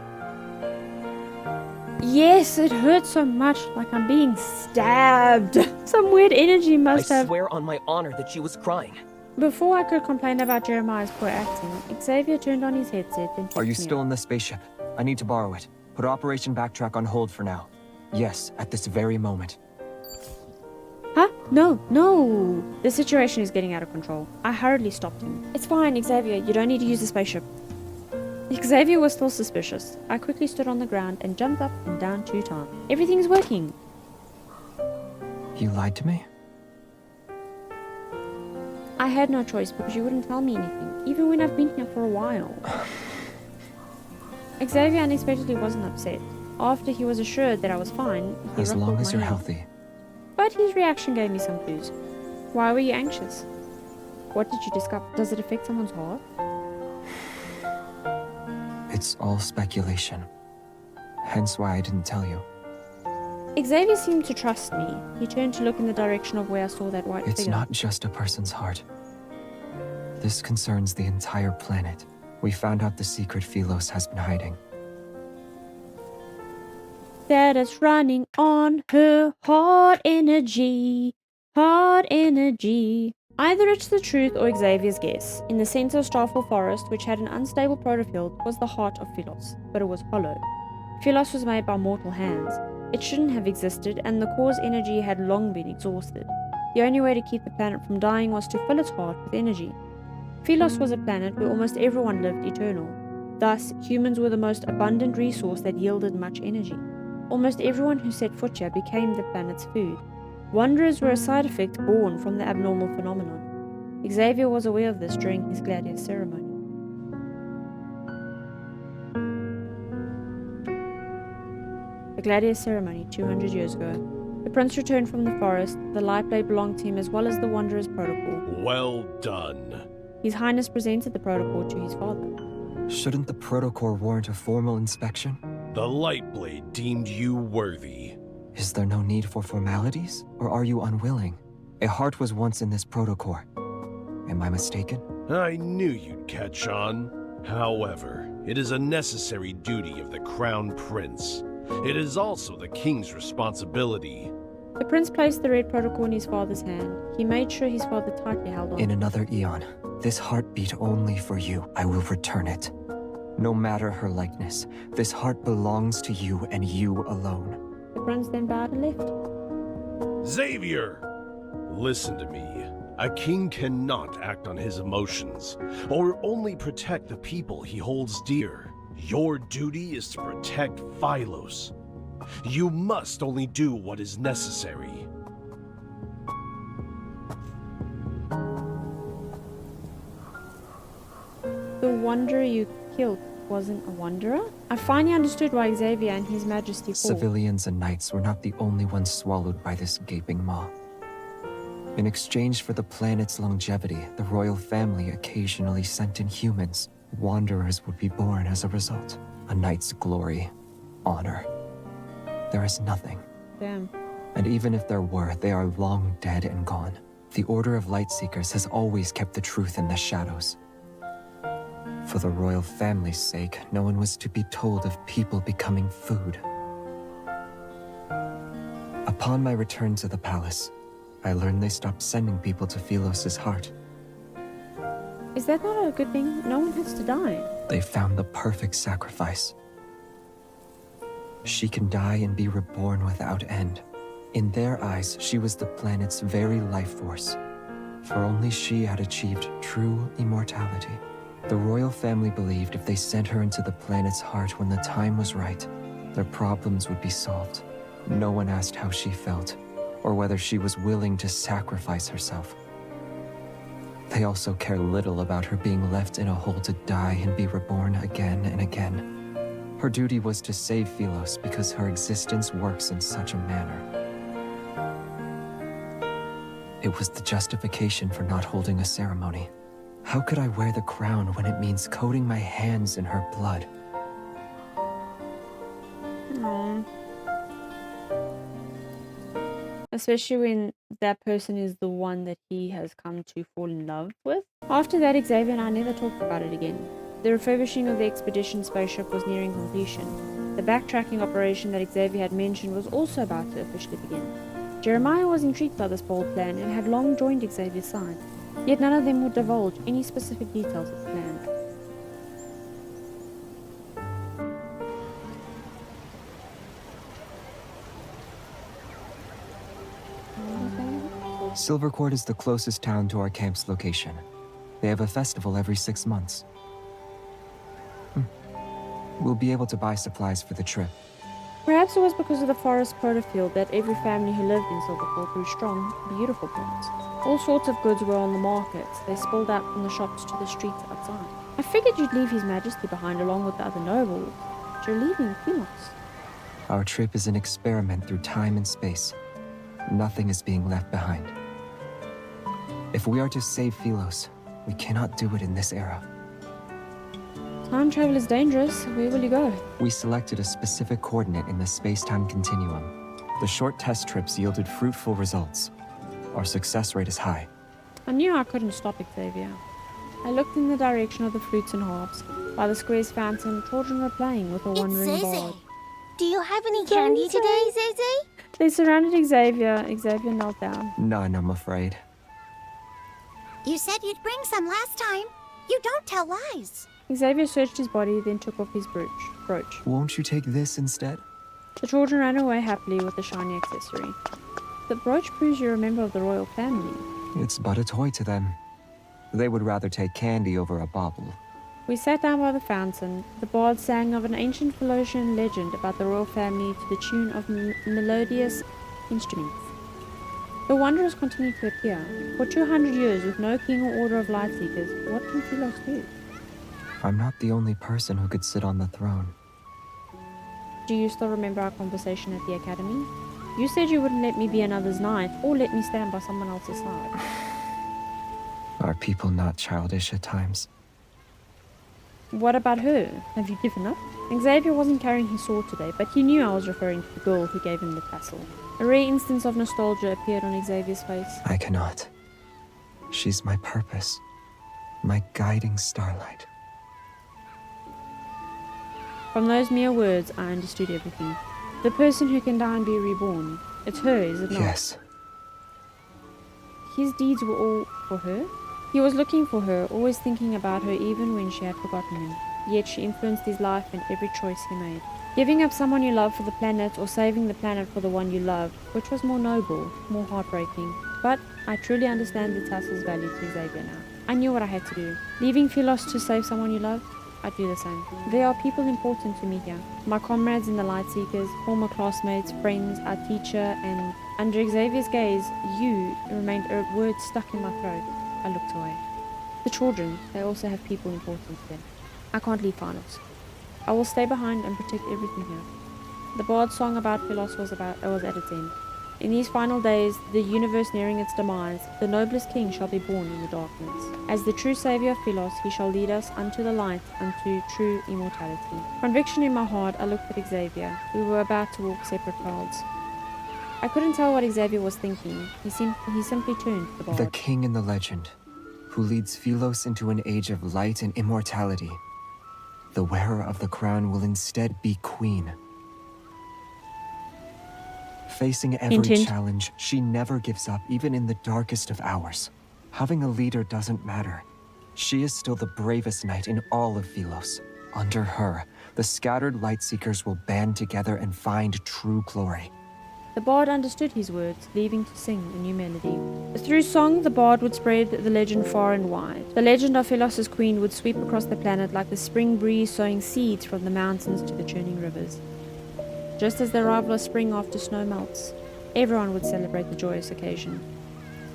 Yes, it hurts so much, like I'm being stabbed. Some weird energy must I have... swear on my honor that she was crying. Before I could complain about Jeremiah's poor acting, Xavier turned on his headset and picked Are you me still up. in the spaceship? I need to borrow it. Put Operation Backtrack on hold for now. Yes, at this very moment. Huh? No, no! The situation is getting out of control. I hurriedly stopped him. It's fine, Xavier. You don't need to use the spaceship. Xavier was still suspicious. I quickly stood on the ground and jumped up and down 2 times. Everything's working. You lied to me? I had no choice because you wouldn't tell me anything, even when I've been here for a while. Xavier unexpectedly wasn't upset. After he was assured that I was fine, he As ruffled long my as you're hair. healthy. But his reaction gave me some clues. Why were you anxious? What did you discover? Does it affect someone's heart? It's all speculation. Hence why I didn't tell you. Xavier seemed to trust me. He turned to look in the direction of where I saw that white It's figure. not just a person's heart. This concerns the entire planet. We found out the secret Philos has been hiding. That is running on her heart energy. Heart energy. Either it's the truth or Xavier's guess. In the center of Starfall Forest, which had an unstable protofield, was the heart of Philos, but it was hollow. Philos was made by mortal hands. It shouldn't have existed, and the core's energy had long been exhausted. The only way to keep the planet from dying was to fill its heart with energy. Philos was a planet where almost everyone lived eternal. Thus, humans were the most abundant resource that yielded much energy. Almost everyone who set foot here became the planet's food. Wanderers were a side effect born from the abnormal phenomenon. Xavier was aware of this during his gladius ceremony. The gladius ceremony 200 years ago. The prince returned from the forest. The light blade belonged to him as well as the Wanderer's protocol. Well done. His Highness presented the protocol to his father. Shouldn't the Protocore warrant a formal inspection? The Lightblade deemed you worthy. Is there no need for formalities? Or are you unwilling? A heart was once in this Protocore. Am I mistaken? I knew you'd catch on. However, it is a necessary duty of the Crown Prince. It is also the King's responsibility. The prince placed the red protocol in his father's hand. He made sure his father tightly held on. In another eon, this heart beat only for you. I will return it. No matter her likeness, this heart belongs to you and you alone. The prince then bowed and left. Xavier! Listen to me. A king cannot act on his emotions, or only protect the people he holds dear. Your duty is to protect Phylos. You must only do what is necessary. The wanderer you killed wasn't a wanderer? I finally understood why Xavier and His Majesty fought. Civilians and knights were not the only ones swallowed by this gaping maw. In exchange for the planet's longevity, the royal family occasionally sent in humans. Wanderers would be born as a result. A knight's glory, honor. There is nothing. Damn. And even if there were, they are long dead and gone. The Order of Lightseekers has always kept the truth in the shadows. For the royal family's sake, no one was to be told of people becoming food. Upon my return to the palace, I learned they stopped sending people to Phylos' heart. Is that not a good thing? No one has to die. They found the perfect sacrifice. She can die and be reborn without end. In their eyes, she was the planet's very life force, for only she had achieved true immortality. The royal family believed if they sent her into the planet's heart when the time was right, their problems would be solved. No one asked how she felt, or whether she was willing to sacrifice herself. They also care little about her being left in a hole to die and be reborn again and again. Her duty was to save Phylos because her existence works in such a manner. It was the justification for not holding a ceremony. How could I wear the crown when it means coating my hands in her blood? Aww. Especially when that person is the one that he has come to fall in love with. After that, Xavier and I never talked about it again. The refurbishing of the expedition spaceship was nearing completion. The backtracking operation that Xavier had mentioned was also about to officially begin. Jeremiah was intrigued by this bold plan and had long joined Xavier's side. Yet none of them would divulge any specific details of the plan. Silvercourt is the closest town to our camp's location. They have a festival every 6 months. We'll be able to buy supplies for the trip. Perhaps it was because of the forest quota field that every family who lived in Silvercourt grew strong, beautiful plants. All sorts of goods were on the markets. They spilled out from the shops to the streets outside. I figured you'd leave His Majesty behind along with the other nobles. But you're leaving Phylos. Our trip is an experiment through time and space. Nothing is being left behind. If we are to save Phylos, we cannot do it in this era. Time travel is dangerous. Where will you go? We selected a specific coordinate in the space-time continuum. The short test trips yielded fruitful results. Our success rate is high. I knew I couldn't stop Xavier. I looked in the direction of the fruits and herbs. By the square's fountain, children were playing with a wandering bard. Do you have any candy today, Zeze? They surrounded Xavier. Xavier knelt down. None, I'm afraid. You said you'd bring some last time. You don't tell lies. Xavier searched his body, then took off his brooch. Won't you take this instead? The children ran away happily with the shiny accessory. The brooch proves you're a member of the royal family. It's but a toy to them. They would rather take candy over a bauble. We sat down by the fountain. The bard sang of an ancient Philosian legend about the royal family to the tune of melodious instruments. The wanderers continued to appear. For 200 years, with no king or order of lightseekers, what can Phylos do? I'm not the only person who could sit on the throne. Do you still remember our conversation at the academy? You said you wouldn't let me be another's knight, or let me stand by someone else's side. Are people not childish at times? What about her? Have you given up? Xavier wasn't carrying his sword today, but he knew I was referring to the girl who gave him the tassel. A rare instance of nostalgia appeared on Xavier's face. I cannot. She's my purpose, my guiding starlight. From those mere words, I understood everything. The person who can die and be reborn, It's her, is it not? Yes. His deeds were all for her? He was looking for her, always thinking about her even when she had forgotten him. Yet she influenced his life and every choice he made. Giving up someone you love for the planet or saving the planet for the one you love, which was more noble, more heartbreaking. But I truly understand the tassel's value to Xavier now. I knew what I had to do. Leaving Philos to save someone you love? I'd do the same. There are people important to me here. My comrades in the Lightseekers, former classmates, friends, our teacher, and under Xavier's gaze, you remained a word stuck in my throat. I looked away. The children, they also have people important to them. I can't leave Philos. I will stay behind and protect everything here. The bard's song about Philos was at its end. In these final days, the universe nearing its demise, the noblest king shall be born in the darkness. As the true savior of Philos, he shall lead us unto the light, unto true immortality. Conviction in my heart, I looked at Xavier. We were about to walk separate paths. I couldn't tell what Xavier was thinking. He simply turned to the bard. The king in the legend, who leads Philos into an age of light and immortality. The wearer of the crown will instead be queen. Facing every challenge, she never gives up, even in the darkest of hours. Having a leader doesn't matter. She is still the bravest knight in all of Philos. Under her, the scattered Lightseekers will band together and find true glory. The bard understood his words, leaving to sing a new melody. Through song, the bard would spread the legend far and wide. The legend of Philos' queen would sweep across the planet like the spring breeze sowing seeds from the mountains to the churning rivers. Just as the arrival of spring after snow melts, everyone would celebrate the joyous occasion.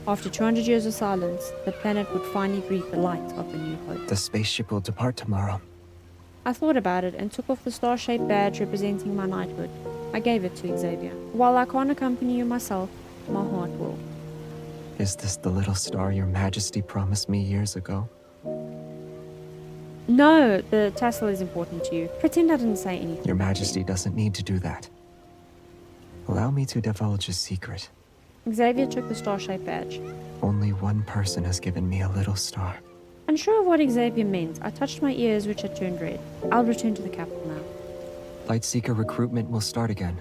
After 200 years of silence, the planet would finally greet the light of a new hope. The spaceship will depart tomorrow. I thought about it and took off the star-shaped badge representing my knighthood. I gave it to Xavier. While I can't accompany you myself, my heart will. Is this the little star your majesty promised me years ago? No, the tassel is important to you. Pretend I didn't say anything. Your majesty doesn't need to do that. Allow me to divulge a secret. Xavier took the star-shaped badge. Only one person has given me a little star. Unsure of what Xavier meant, I touched my ears, which had turned red. I'll return to the capital now. Lightseeker recruitment will start again.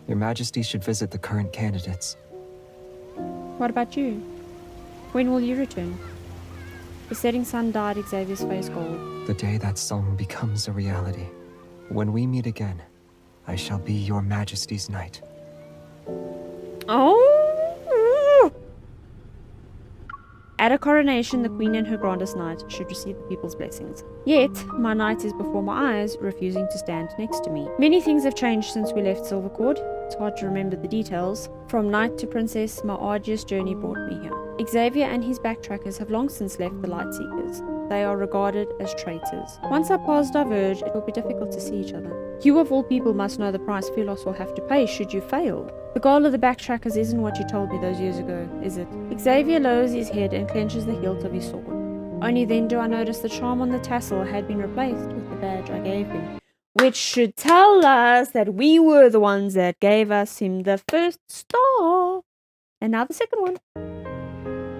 Your majesty should visit the current candidates. What about you? When will you return? The setting sun dyed Xavier's face gold. The day that song becomes a reality. When we meet again, I shall be your majesty's knight. Oh! At a coronation, the queen and her grandest knight should receive the people's blessings. Yet, my knight is before my eyes, refusing to stand next to me. Many things have changed since we left Silvercord. It's hard to remember the details. From knight to princess, my arduous journey brought me here. Xavier and his backtrackers have long since left the Lightseekers. They are regarded as traitors. Once our paths diverge, it will be difficult to see each other. You of all people must know the price Philos will have to pay should you fail. The goal of the backtrackers isn't what you told me those years ago, is it? Xavier lowers his head and clenches the hilt of his sword. Only then do I notice the charm on the tassel had been replaced with the badge I gave him. Which should tell us that we were the ones that gave him the first star. And now the second one.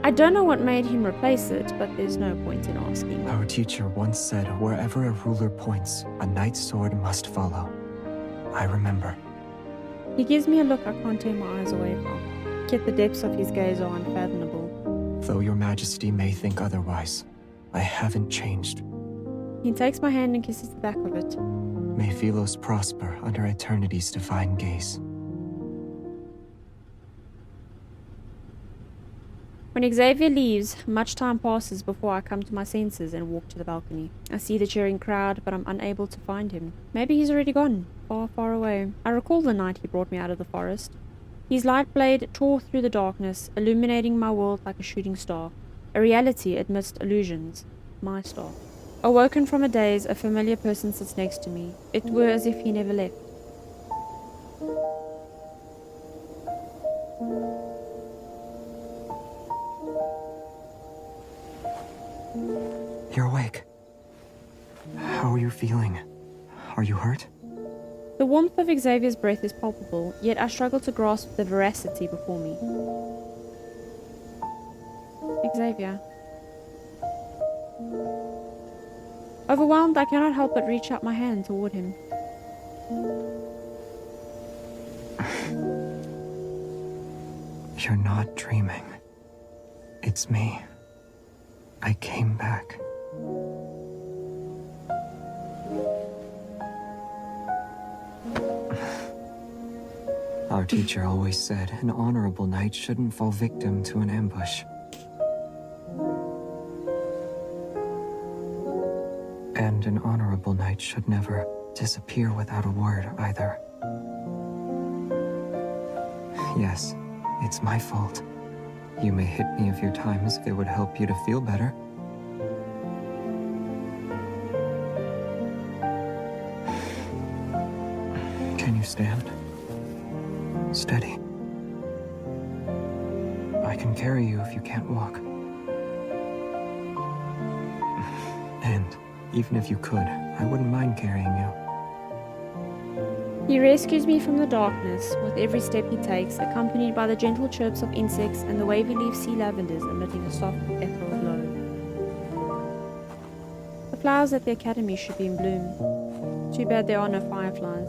I don't know what made him replace it, but there's no point in asking. Our teacher once said, wherever a ruler points, a knight's sword must follow. I remember. He gives me a look I can't tear my eyes away from. Yet the depths of his gaze are unfathomable. Though your majesty may think otherwise, I haven't changed. He takes my hand and kisses the back of it. May Philos prosper under eternity's divine gaze. When Xavier leaves, much time passes before I come to my senses and walk to the balcony. I see the cheering crowd, but I'm unable to find him. Maybe he's already gone, far, far away. I recall the night he brought me out of the forest. His light blade tore through the darkness, illuminating my world like a shooting star. A reality amidst illusions. My star. Awoken from a daze, a familiar person sits next to me. It were as if he never left. You're awake. How are you feeling? Are you hurt? The warmth of Xavier's breath is palpable, yet I struggle to grasp the veracity before me. Xavier. Overwhelmed, I cannot help but reach out my hand toward him. You're not dreaming. It's me. I came back. Our teacher always said an honorable knight shouldn't fall victim to an ambush. And an honorable knight should never disappear without a word either. Yes, it's my fault. You may hit me a few times if it would help you to feel better. Can you stand? Steady. I can carry you if you can't walk. And even if you could, I wouldn't mind carrying you. He rescues me from the darkness with every step he takes, accompanied by the gentle chirps of insects and the wavy leaf sea lavenders emitting a soft, ethereal glow. The flowers at the academy should be in bloom. Too bad there are no fireflies.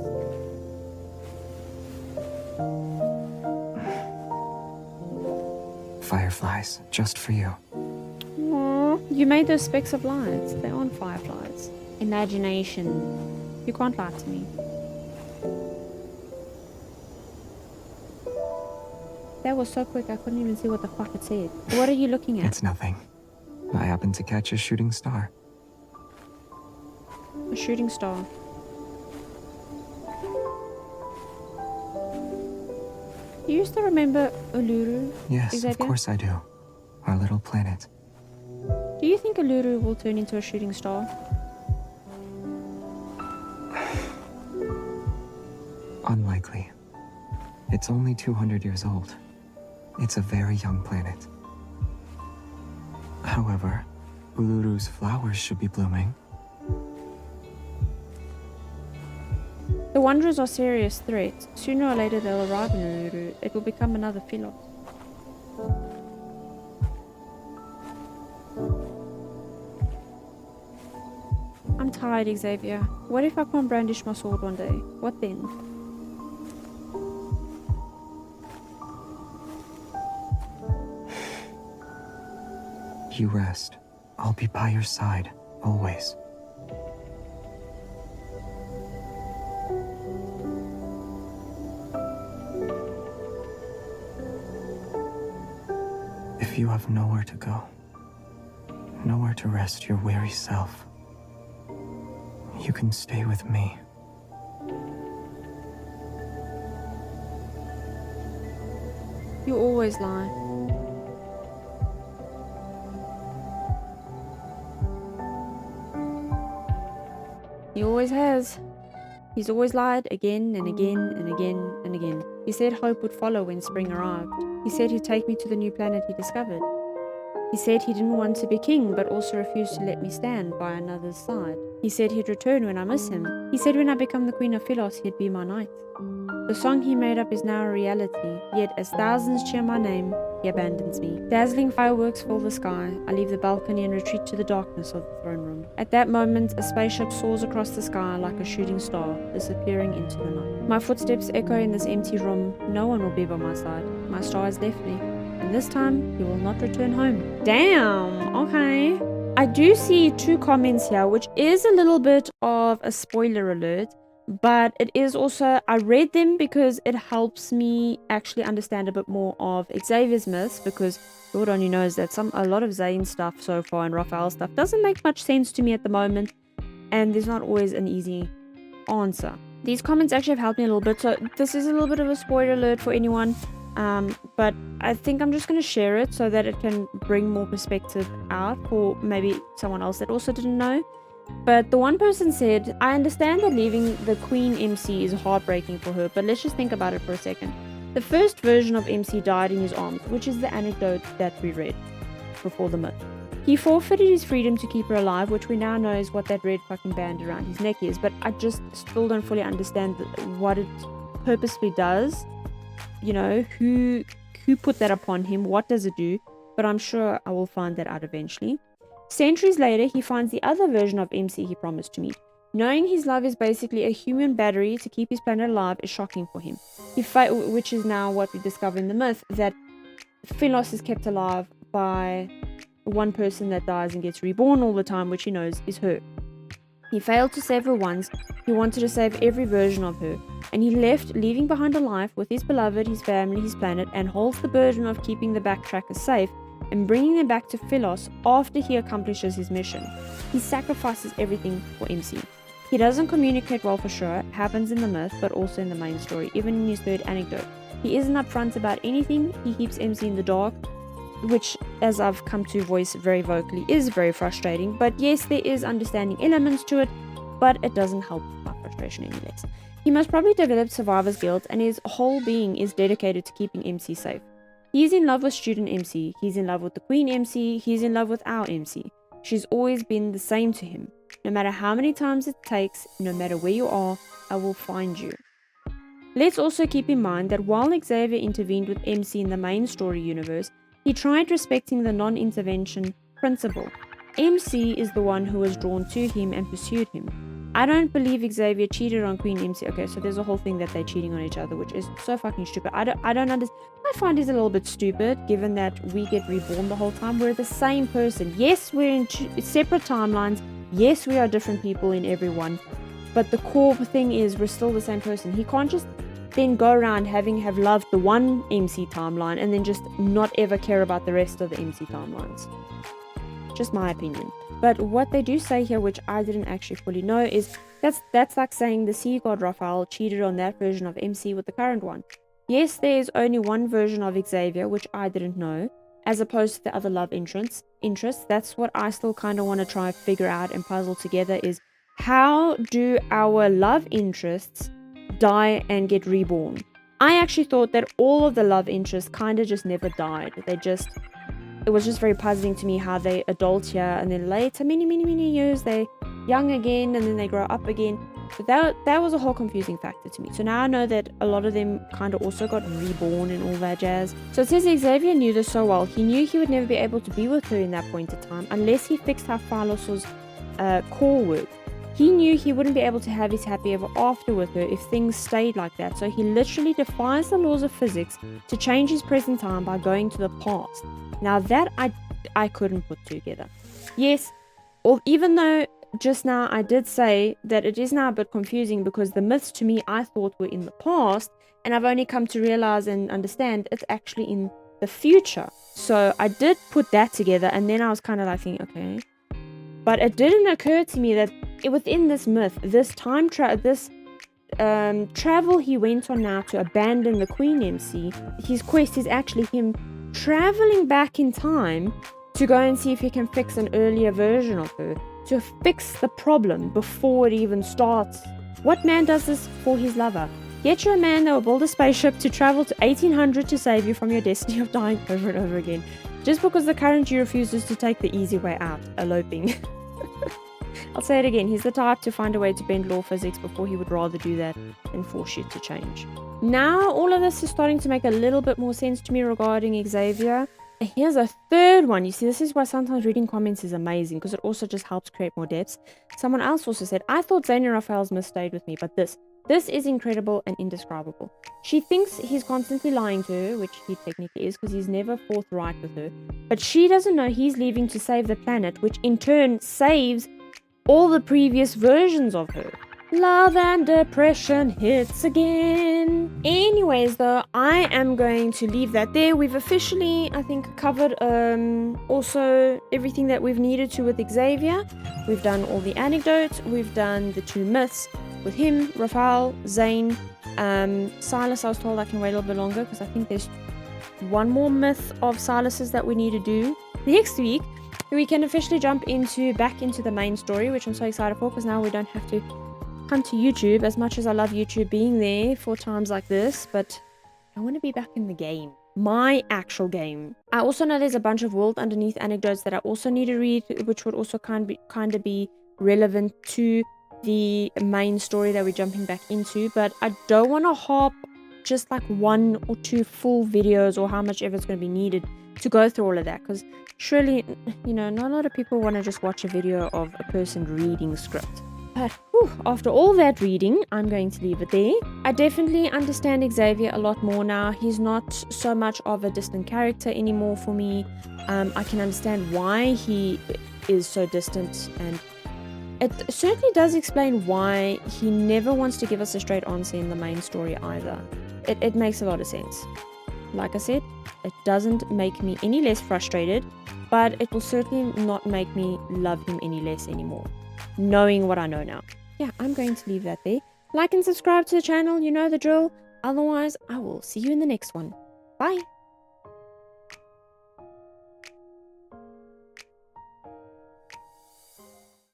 Fireflies, just for you. Aww, you made those specks of light. They aren't fireflies. Imagination. You can't lie to me. That was so quick I couldn't even see what the fuck it said. What are you looking at? It's nothing. I happened to catch a shooting star. A shooting star. You used to remember Uluru? Yes, Xavier? of course I do. Our little planet. Do you think Uluru will turn into a shooting star? Unlikely. It's only 200 years old. It's a very young planet. However, Uluru's flowers should be blooming. The Wanderers are serious threats. Sooner or later they'll arrive in Uluru. It will become another Philos. I'm tired, Xavier. What if I can't brandish my sword one day? What then? You rest. I'll be by your side, always. If you have nowhere to go, nowhere to rest your weary self, you can stay with me. You always lie. He always has. He's always lied again and again and again and again. He said hope would follow when spring arrived. He said he'd take me to the new planet he discovered. He said he didn't want to be king, but also refused to let me stand by another's side. He said he'd return when I miss him. He said when I become the Queen of Philos, he'd be my knight. The song he made up is now a reality, yet as thousands cheer my name, he abandons me. Dazzling fireworks fill the sky. I leave the balcony and retreat to the darkness of the throne room. At that moment, a spaceship soars across the sky like a shooting star, disappearing into the night. My footsteps echo in this empty room. No one will be by my side. My star has left me, and this time he will not return home. Damn, okay. I do see 2 comments here, which is a little bit of a spoiler alert. But it is also, I read them because it helps me actually understand a bit more of Xavier's myths, because Lord only knows that a lot of Zane's stuff so far and Raphael's stuff doesn't make much sense to me at the moment, and there's not always an easy answer. These comments actually have helped me a little bit, so this is a little bit of a spoiler alert for anyone, but I think I'm just going to share it so that it can bring more perspective out for maybe someone else that also didn't know. But the one person said, I understand that leaving the Queen MC is heartbreaking for her, but let's just think about it for a second. The first version of MC died in his arms, which is the anecdote that we read before the myth. He forfeited his freedom to keep her alive, which we now know is what that red fucking band around his neck is, but I just still don't fully understand what it purposely does. You know, who put that upon him, what does it do? But I'm sure I will find that out eventually. Centuries later, he finds the other version of MC he promised to meet. Knowing his love is basically a human battery to keep his planet alive is shocking for him. Which is now what we discover in the myth, that Philos is kept alive by one person that dies and gets reborn all the time, which he knows is her. He failed to save her once. He wanted to save every version of her, and he left, leaving behind a life with his beloved, his family, his planet, and holds the burden of keeping the backtrackers safe and bringing them back to Philos after he accomplishes his mission. He sacrifices everything for MC. He doesn't communicate well for sure, it happens in the myth, but also in the main story, even in his third anecdote. He isn't upfront about anything, he keeps MC in the dark, which, as I've come to voice very vocally, is very frustrating. But yes, there is understanding elements to it, but it doesn't help my frustration any less. He must probably develop survivor's guilt, and his whole being is dedicated to keeping MC safe. He's in love with student MC, he's in love with the Queen MC, he's in love with our MC. She's always been the same to him. No matter how many times it takes, no matter where you are, I will find you. Let's also keep in mind that while Xavier intervened with MC in the main story universe, he tried respecting the non-intervention principle. MC is the one who was drawn to him and pursued him. I don't believe Xavier cheated on Queen MC. Okay, so there's a whole thing that they're cheating on each other, which is so fucking stupid. I don't understand. I find it's a little bit stupid, given that we get reborn the whole time. We're the same person. Yes, we're in separate timelines. Yes, we are different people in every one. But the core thing is we're still the same person. He can't just then go around have loved the one MC timeline and then just not ever care about the rest of the MC timelines. Just my opinion. But what they do say here, which I didn't actually fully know, is that's like saying the sea god Raphael cheated on that version of MC with the current one. Yes, there is only one version of Xavier, which I didn't know, as opposed to the other love interests. That's what I still kind of want to try and figure out and puzzle together, is how do our love interests die and get reborn? I actually thought that all of the love interests kind of just never died. It was just very puzzling to me how they adult here and then later, many years, they're young again and then they grow up again. But that was a whole confusing factor to me. So now I know that a lot of them kind of also got reborn and all that jazz. So it says Xavier knew this so well. He knew he would never be able to be with her in that point in time unless he fixed how Philos' core worked. He knew he wouldn't be able to have his happy ever after with her if things stayed like that, so he literally defies the laws of physics to change his present time by going to the past. Now that I couldn't put together. Yes, even though just now I did say that it is now a bit confusing because the myths to me I thought were in the past, and I've only come to realize and understand it's actually in the future. So I did put that together, and then I was kind of like thinking, okay. But it didn't occur to me that within this myth, this travel he went on now to abandon the Queen MC, his quest is actually him traveling back in time to go and see if he can fix an earlier version of her, to fix the problem before it even starts. What man does this for his lover? Get you a man that will build a spaceship to travel to 1800 to save you from your destiny of dying over and over again, just because the current you refuses to take the easy way out, eloping. I'll say it again, he's the type to find a way to bend law physics before he would rather do that than force you to change. Now all of this is starting to make a little bit more sense to me regarding Xavier. And here's a third one. You see, this is why sometimes reading comments is amazing, because it also just helps create more depths. Someone else also said, I thought Zane and Raphael's myth stayed with me, but this is incredible and indescribable. She thinks he's constantly lying to her, which he technically is because he's never forthright with her. But she doesn't know he's leaving to save the planet, which in turn saves all the previous versions of her. Love and depression hits again. Anyways though, I am going to leave that there. We've officially, I think, covered also everything that we've needed to with Xavier. We've done all the anecdotes. We've done the 2 myths with him, Raphael, Zane. Silas, I was told I can wait a little bit longer because I think there's one more myth of Silas's that we need to do. Next week, we can officially jump back into the main story, which I'm so excited for because now we don't have to come to YouTube, as much as I love YouTube being there for times like this, but I want to be back in the game. My actual game. I also know there's a bunch of World Underneath anecdotes that I also need to read, which would also kind of be relevant to the main story that we're jumping back into, but I don't want to hop just like 1 or 2 full videos or how much ever it's going to be needed to go through all of that, because surely, not a lot of people want to just watch a video of a person reading script. But Whew, after all that reading, I'm going to leave it there. I definitely understand Xavier a lot more now. He's not so much of a distant character anymore for me. I can understand why he is so distant, and it certainly does explain why he never wants to give us a straight answer in the main story either. It makes a lot of sense. Like I said, it doesn't make me any less frustrated, but it will certainly not make me love him any less anymore, knowing what I know now. Yeah, I'm going to leave that there. Like and subscribe to the channel, you know the drill. Otherwise, I will see you in the next one. Bye!